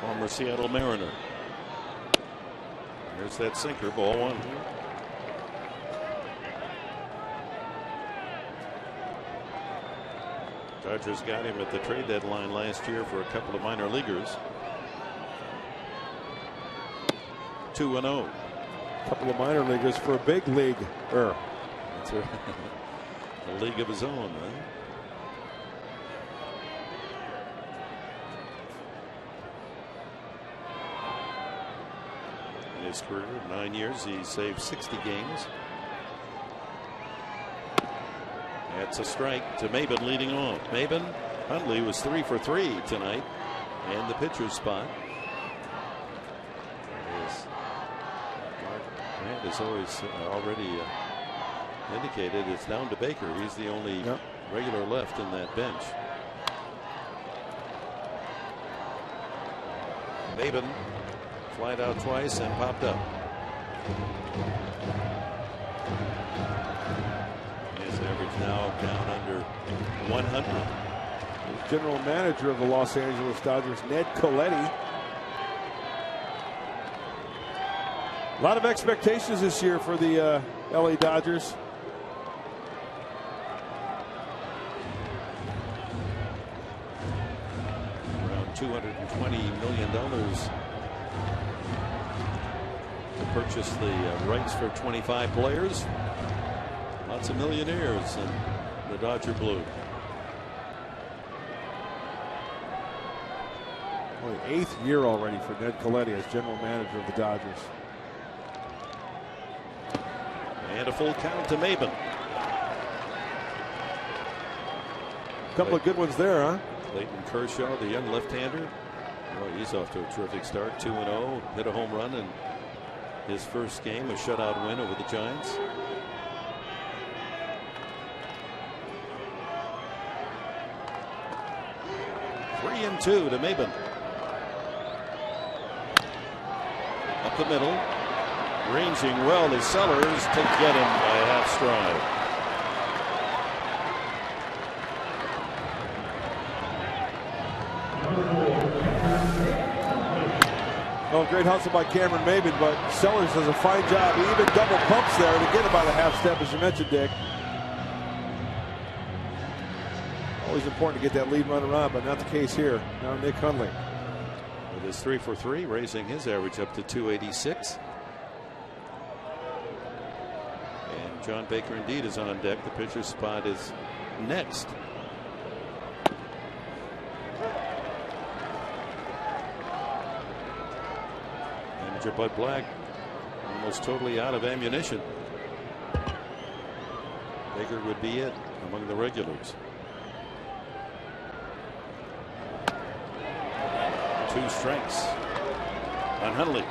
S3: former Seattle Mariner. There's that sinker, ball 1. Dodgers got him at the trade deadline last year for a couple of minor leaguers. 2-0.
S6: A couple of minor leaguers for a big league.
S3: That's right. A league of his own, huh? In his career, 9 years, he saved 60 games. That's a strike to Maben leading off. Maben, Hundley was 3 for 3 tonight, and the pitcher's spot. As Mark Grant has already indicated, it's down to Baker. He's the only regular left in that bench. Maben flied out twice and popped up. Average now down under 100.
S6: The general manager of the Los Angeles Dodgers, Ned Colletti, A lot of expectations this year for the LA Dodgers.
S3: Around $220 million to purchase the rights for 25 players. Lots of millionaires in the Dodger blue.
S6: Only 8th year already for Ned Colletti as general manager of the Dodgers.
S3: And a full count to Maben.
S6: A couple of good ones there, huh?
S3: Clayton Kershaw, the young left-hander. Well, he's off to a terrific start. 2-0. Hit a home run in his first game, a shutout win over the Giants. Three and two to Maben. Up the middle. Ranging well to Sellers to get him by a half stride.
S6: Oh, great hustle by Cameron Maben, but Sellers does a fine job. He even double pumps there to get about a half step, as you mentioned, Dick. Always important to get that lead runner on, but not the case here. Now Nick Hundley.
S3: With his 3 for 3, raising his average up to 286. And John Baker indeed is on deck. The pitcher's spot is next. Manager Bud Black almost totally out of ammunition. Baker would be it among the regulars. 2 strikes on Hundley.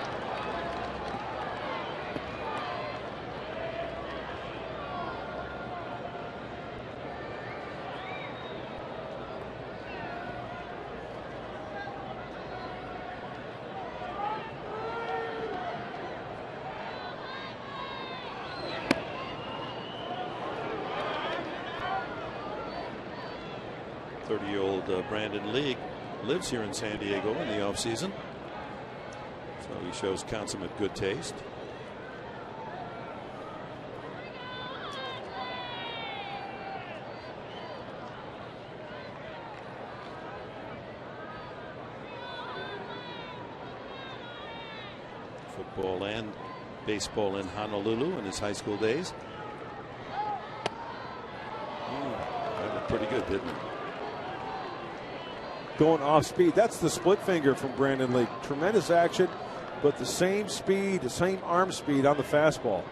S3: Brandon League lives here in San Diego in the offseason, so he shows consummate good taste. Football and baseball in Honolulu in his high school days. That looked pretty good, didn't it?
S6: Going off speed. That's the split finger from Brandon League. Tremendous action, but the same speed, the same arm speed on the fastball.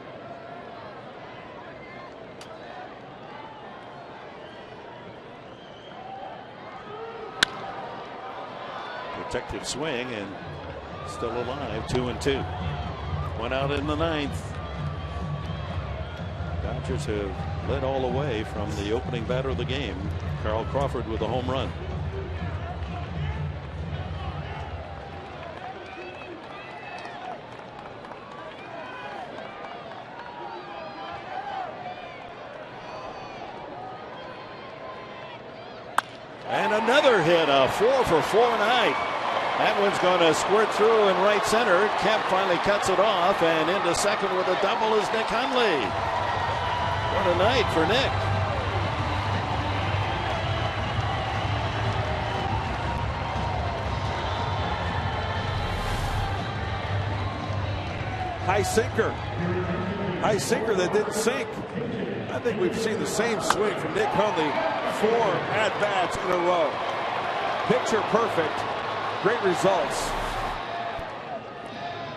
S3: Protective swing and still alive. 2-2. One out in the 9th. Dodgers have led all the way from the opening batter of the game. Carl Crawford with a home run. And another hit, a 4 for 4 night. That one's going to squirt through in right center. Kemp finally cuts it off, and into second with a double is Nick Hundley. What a night for Nick.
S6: High sinker. High sinker that didn't sink. I think we've seen the same swing from Nick Hundley 4 at-bats in a row. Picture perfect. Great results.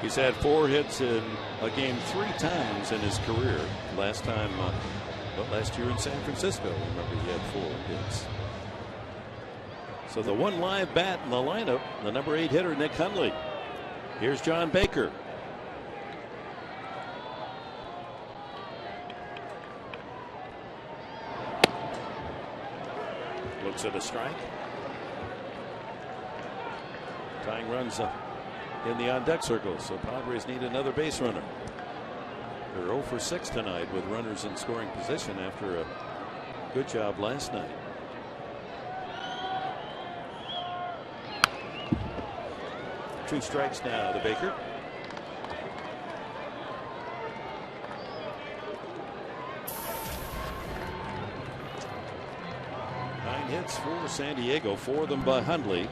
S3: He's had 4 hits in a game 3 times in his career. Last time, last year in San Francisco, remember he had 4 hits. So the one live bat in the lineup, the number 8 hitter, Nick Hundley. Here's John Baker. Looks at a strike. Tying runs in the on-deck circle, so Padres need another base runner. They're 0 for 6 tonight with runners in scoring position after a good job last night. Two strikes now to Baker. hits for San Diego, 4 of them by Hundley.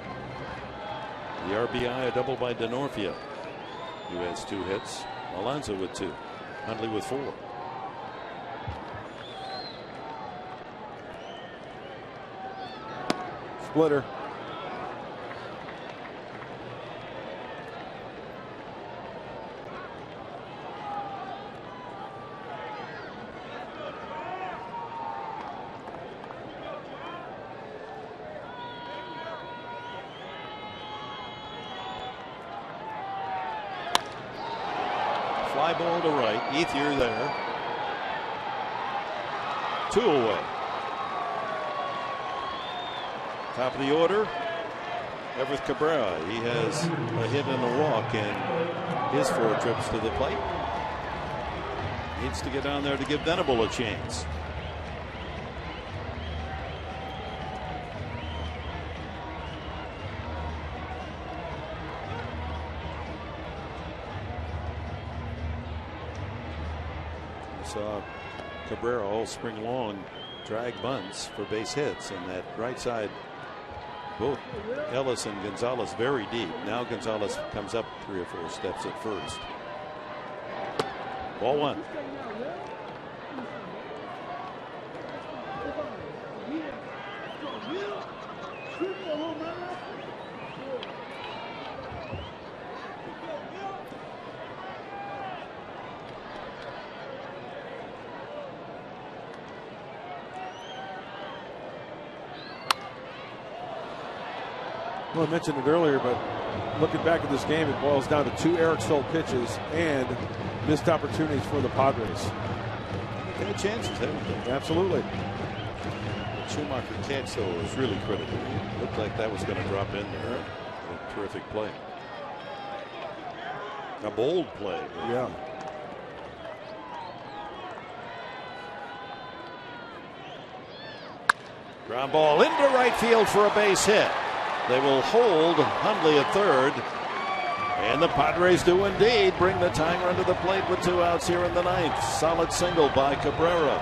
S3: The RBI, a double by Denorfia, who has 2 hits. Alonso with 2. Hundley with 4.
S6: Splitter.
S3: Fly ball to right. Ethier there. 2 away. Top of the order, Everett Cabrera. He has a hit and a walk in his 4 trips to the plate. Needs to get down there to give Venable a chance. Saw Cabrera all spring long drag bunts for base hits, and that right side, both Ellis and Gonzalez very deep. Now Gonzalez comes up 3 or 4 steps at first. Ball 1.
S6: Well, I mentioned it earlier, but looking back at this game, it boils down to 2 Eric Stolt pitches and missed opportunities for the Padres.
S3: They had chances, haven't they?
S6: Absolutely.
S3: The Schumacher catch, though, was really critical. Looked like that was going to drop in there. A terrific play. A bold play.
S6: Yeah.
S3: Ground ball into right field for a base hit. They will hold Hundley at third. And the Padres do indeed bring the tying run to the plate with 2 outs here in the 9th. Solid single by Cabrera.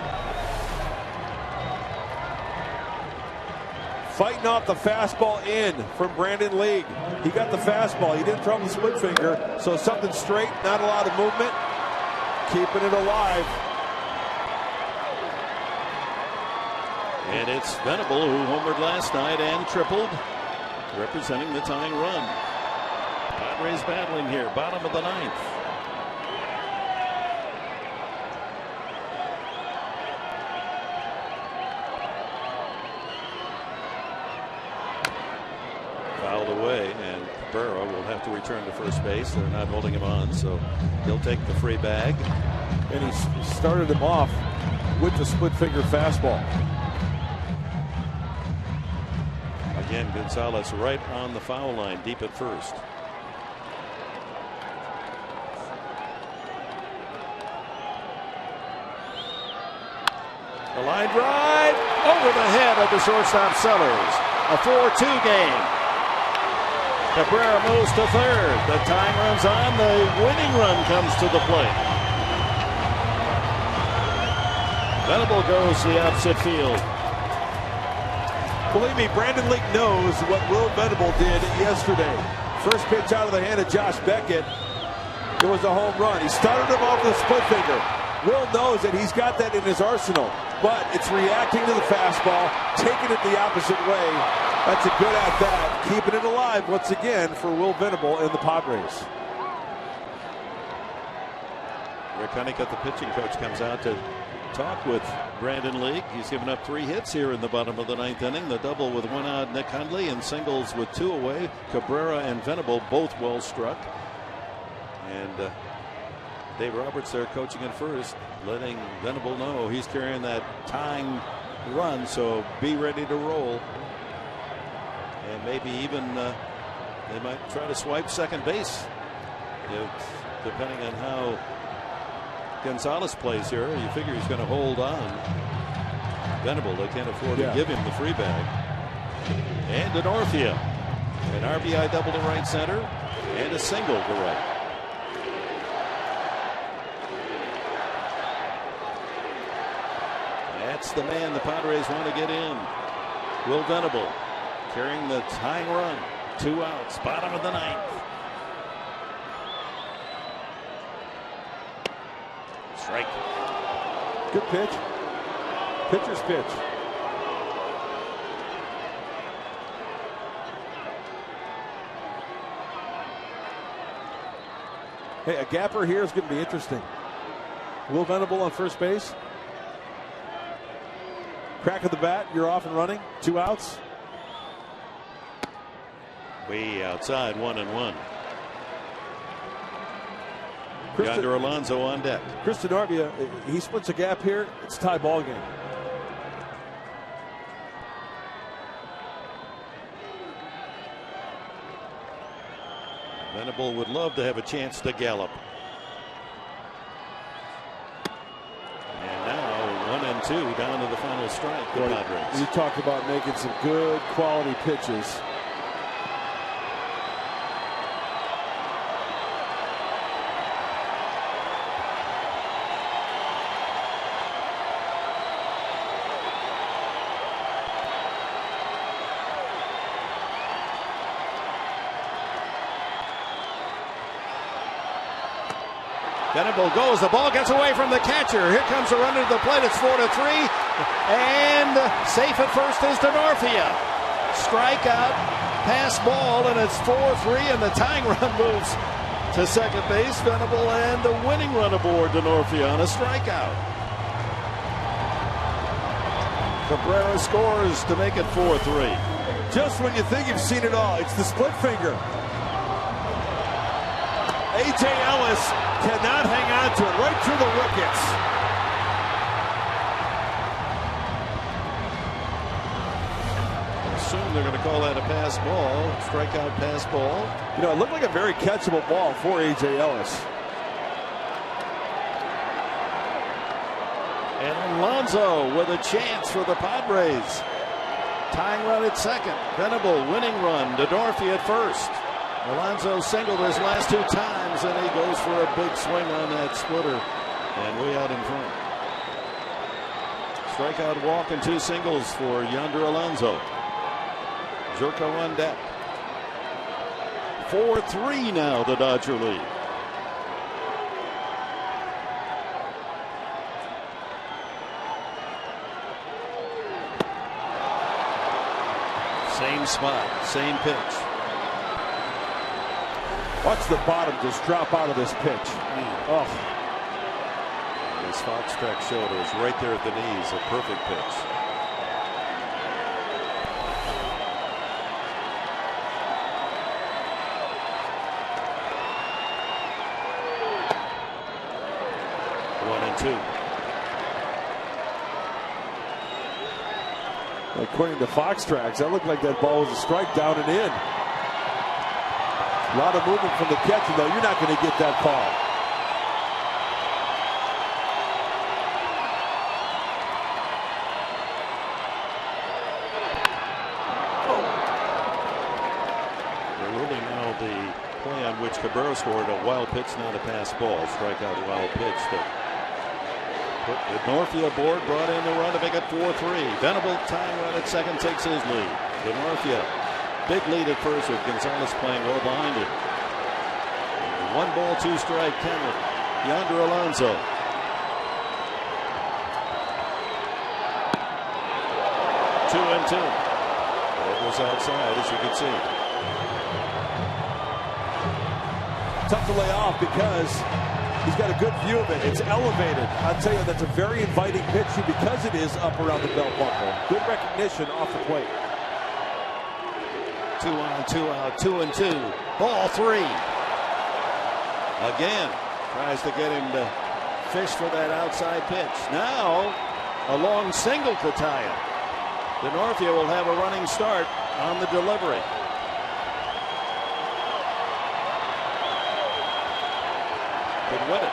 S6: Fighting off the fastball in from Brandon League. He got the fastball. He didn't throw him the split finger. So something straight, not a lot of movement. Keeping it alive.
S3: And it's Venable who homered last night and tripled, representing the tying run. Padres battling here, bottom of the 9th. Fouled away, and Cabrera will have to return to first base. They're not holding him on, so he'll take the free bag.
S6: And he started him off with the split finger fastball.
S3: Again, Gonzalez right on the foul line, deep at first. The line drive over the head of the shortstop Sellers. A 4-2 game. Cabrera moves to third. The time runs on. The winning run comes to the plate. Venable goes to the opposite field.
S6: Believe me, Brandon Leake knows what Will Venable did yesterday. First pitch out of the hand of Josh Beckett. It was a home run. He started him off with a split finger. Will knows that he's got that in his arsenal, but it's reacting to the fastball, taking it the opposite way. That's a good at bat, keeping it alive once again for Will Venable and the Padres.
S3: Rick Honeycutt, the pitching coach, comes out to talk with Brandon League. He's given up 3 hits here in the bottom of the 9th inning. The double with 1 out, Nick Hundley, and singles with 2 away. Cabrera and Venable both well struck. And Dave Roberts there coaching at first, letting Venable know he's carrying that tying run, so be ready to roll. And maybe even they might try to swipe second base, depending on how Gonzalez plays here. You figure he's going to hold on. Venable, they can't afford to give him the free bag. And Denorfia, an RBI double to right center and a single to right. That's the man the Padres want to get in. Will Venable carrying the tying run. 2 outs, bottom of the 9th. Strike.
S6: Good pitch. Pitcher's pitch. Hey, a gapper here is going to be interesting. Will Venable on first base. Crack of the bat, you're off and running. 2 outs.
S3: Way outside, 1-1. Yonder Alonso on deck.
S6: Chris Denorvia, he splits a gap here. It's a tie ball game.
S3: Venable would love to have a chance to gallop. And now 1-2 down to the final strike. The Padres.
S6: You talked about making some good quality pitches.
S3: Venable goes. The ball gets away from the catcher. Here comes a runner to the plate. It's 4-3. And safe at first is Denorfia. Strikeout, pass ball, and it's 4-3. And the tying run moves to second base. Venable and the winning run aboard Denorfia on a strikeout. Cabrera scores to make it 4-3.
S6: Just when you think you've seen it all, it's the split finger. A.J. Ellis cannot hang on to it, right through the wickets.
S3: Soon they're going to call that a pass ball, strikeout pass ball.
S6: You know, it looked like a very catchable ball for A.J. Ellis.
S3: And Alonso with a chance for the Padres. Tying run at second. Venable winning run. Denorfia at first. Alonso singled his last 2 times, and he goes for a big swing on that splitter and way out in front. Strikeout, walk, and 2 singles for Yonder Alonso. Zerko on deck. 4-3 now, the Dodger lead. Same spot, same pitch.
S6: Watch the bottom just drop out of this pitch. Oh.
S3: And as Foxtrack showed, it was right there at the knees, a perfect pitch.
S6: According to Foxtracks, that looked like that ball was a strike down and in. A lot of movement from the catcher, though. You're not going to get that call.
S3: They're really now the play on which Cabrera scored a wild pitch, not a pass ball. Strikeout, wild pitch that put Denorfia aboard, brought in the run to make it 4-3. Venable tying run at second takes his lead. Denorfia, big lead at first with Gonzalez playing well behind him. 1 ball, 2 strike count. Yonder Alonso. Two and two. It was outside, as you can see.
S6: Tough to lay off because he's got a good view of it. It's elevated. I'll tell you, that's a very inviting pitch because it is up around the belt buckle. Good recognition off the plate.
S3: 2 on, 2 out, 2 and 2. Ball 3. Again, tries to get him to fish for that outside pitch. Now, a long single to tie it. Denorfia will have a running start on the delivery. Could win it.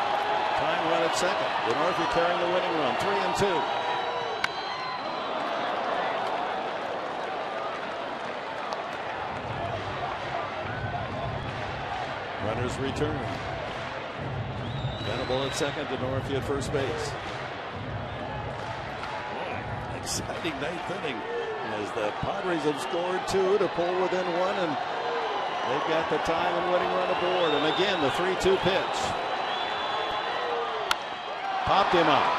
S3: Tying run at second. Denorfia carrying the winning run. 3 and 2. Runners return. Venable at second, Denorfia at first base. Boy, exciting 9th inning as the Padres have scored 2 to pull within 1, and they've got the tying and winning run aboard. And again, the 3-2 pitch. Popped him up.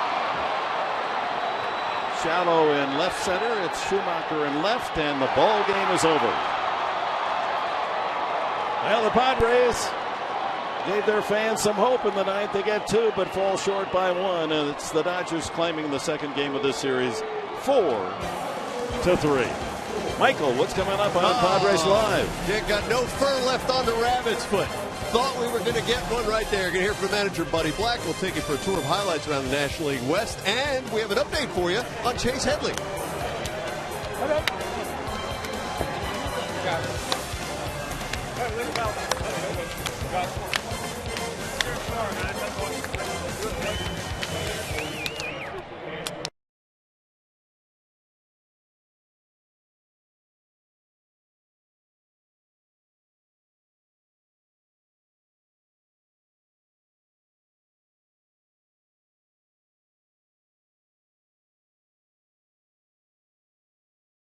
S3: Shallow in left center. It's Schumacher in left, and the ball game is over. Well, the Padres gave their fans some hope in the ninth. They get 2, but fall short by 1, and it's the Dodgers claiming the second game of this series, 4-3. Michael, what's coming up on Padres Live?
S10: They got no fur left on the rabbit's foot. Thought we were going to get one right there. Going to hear from manager Buddy Black. We'll take you for a tour of highlights around the National League West, and we have an update for you on Chase Headley.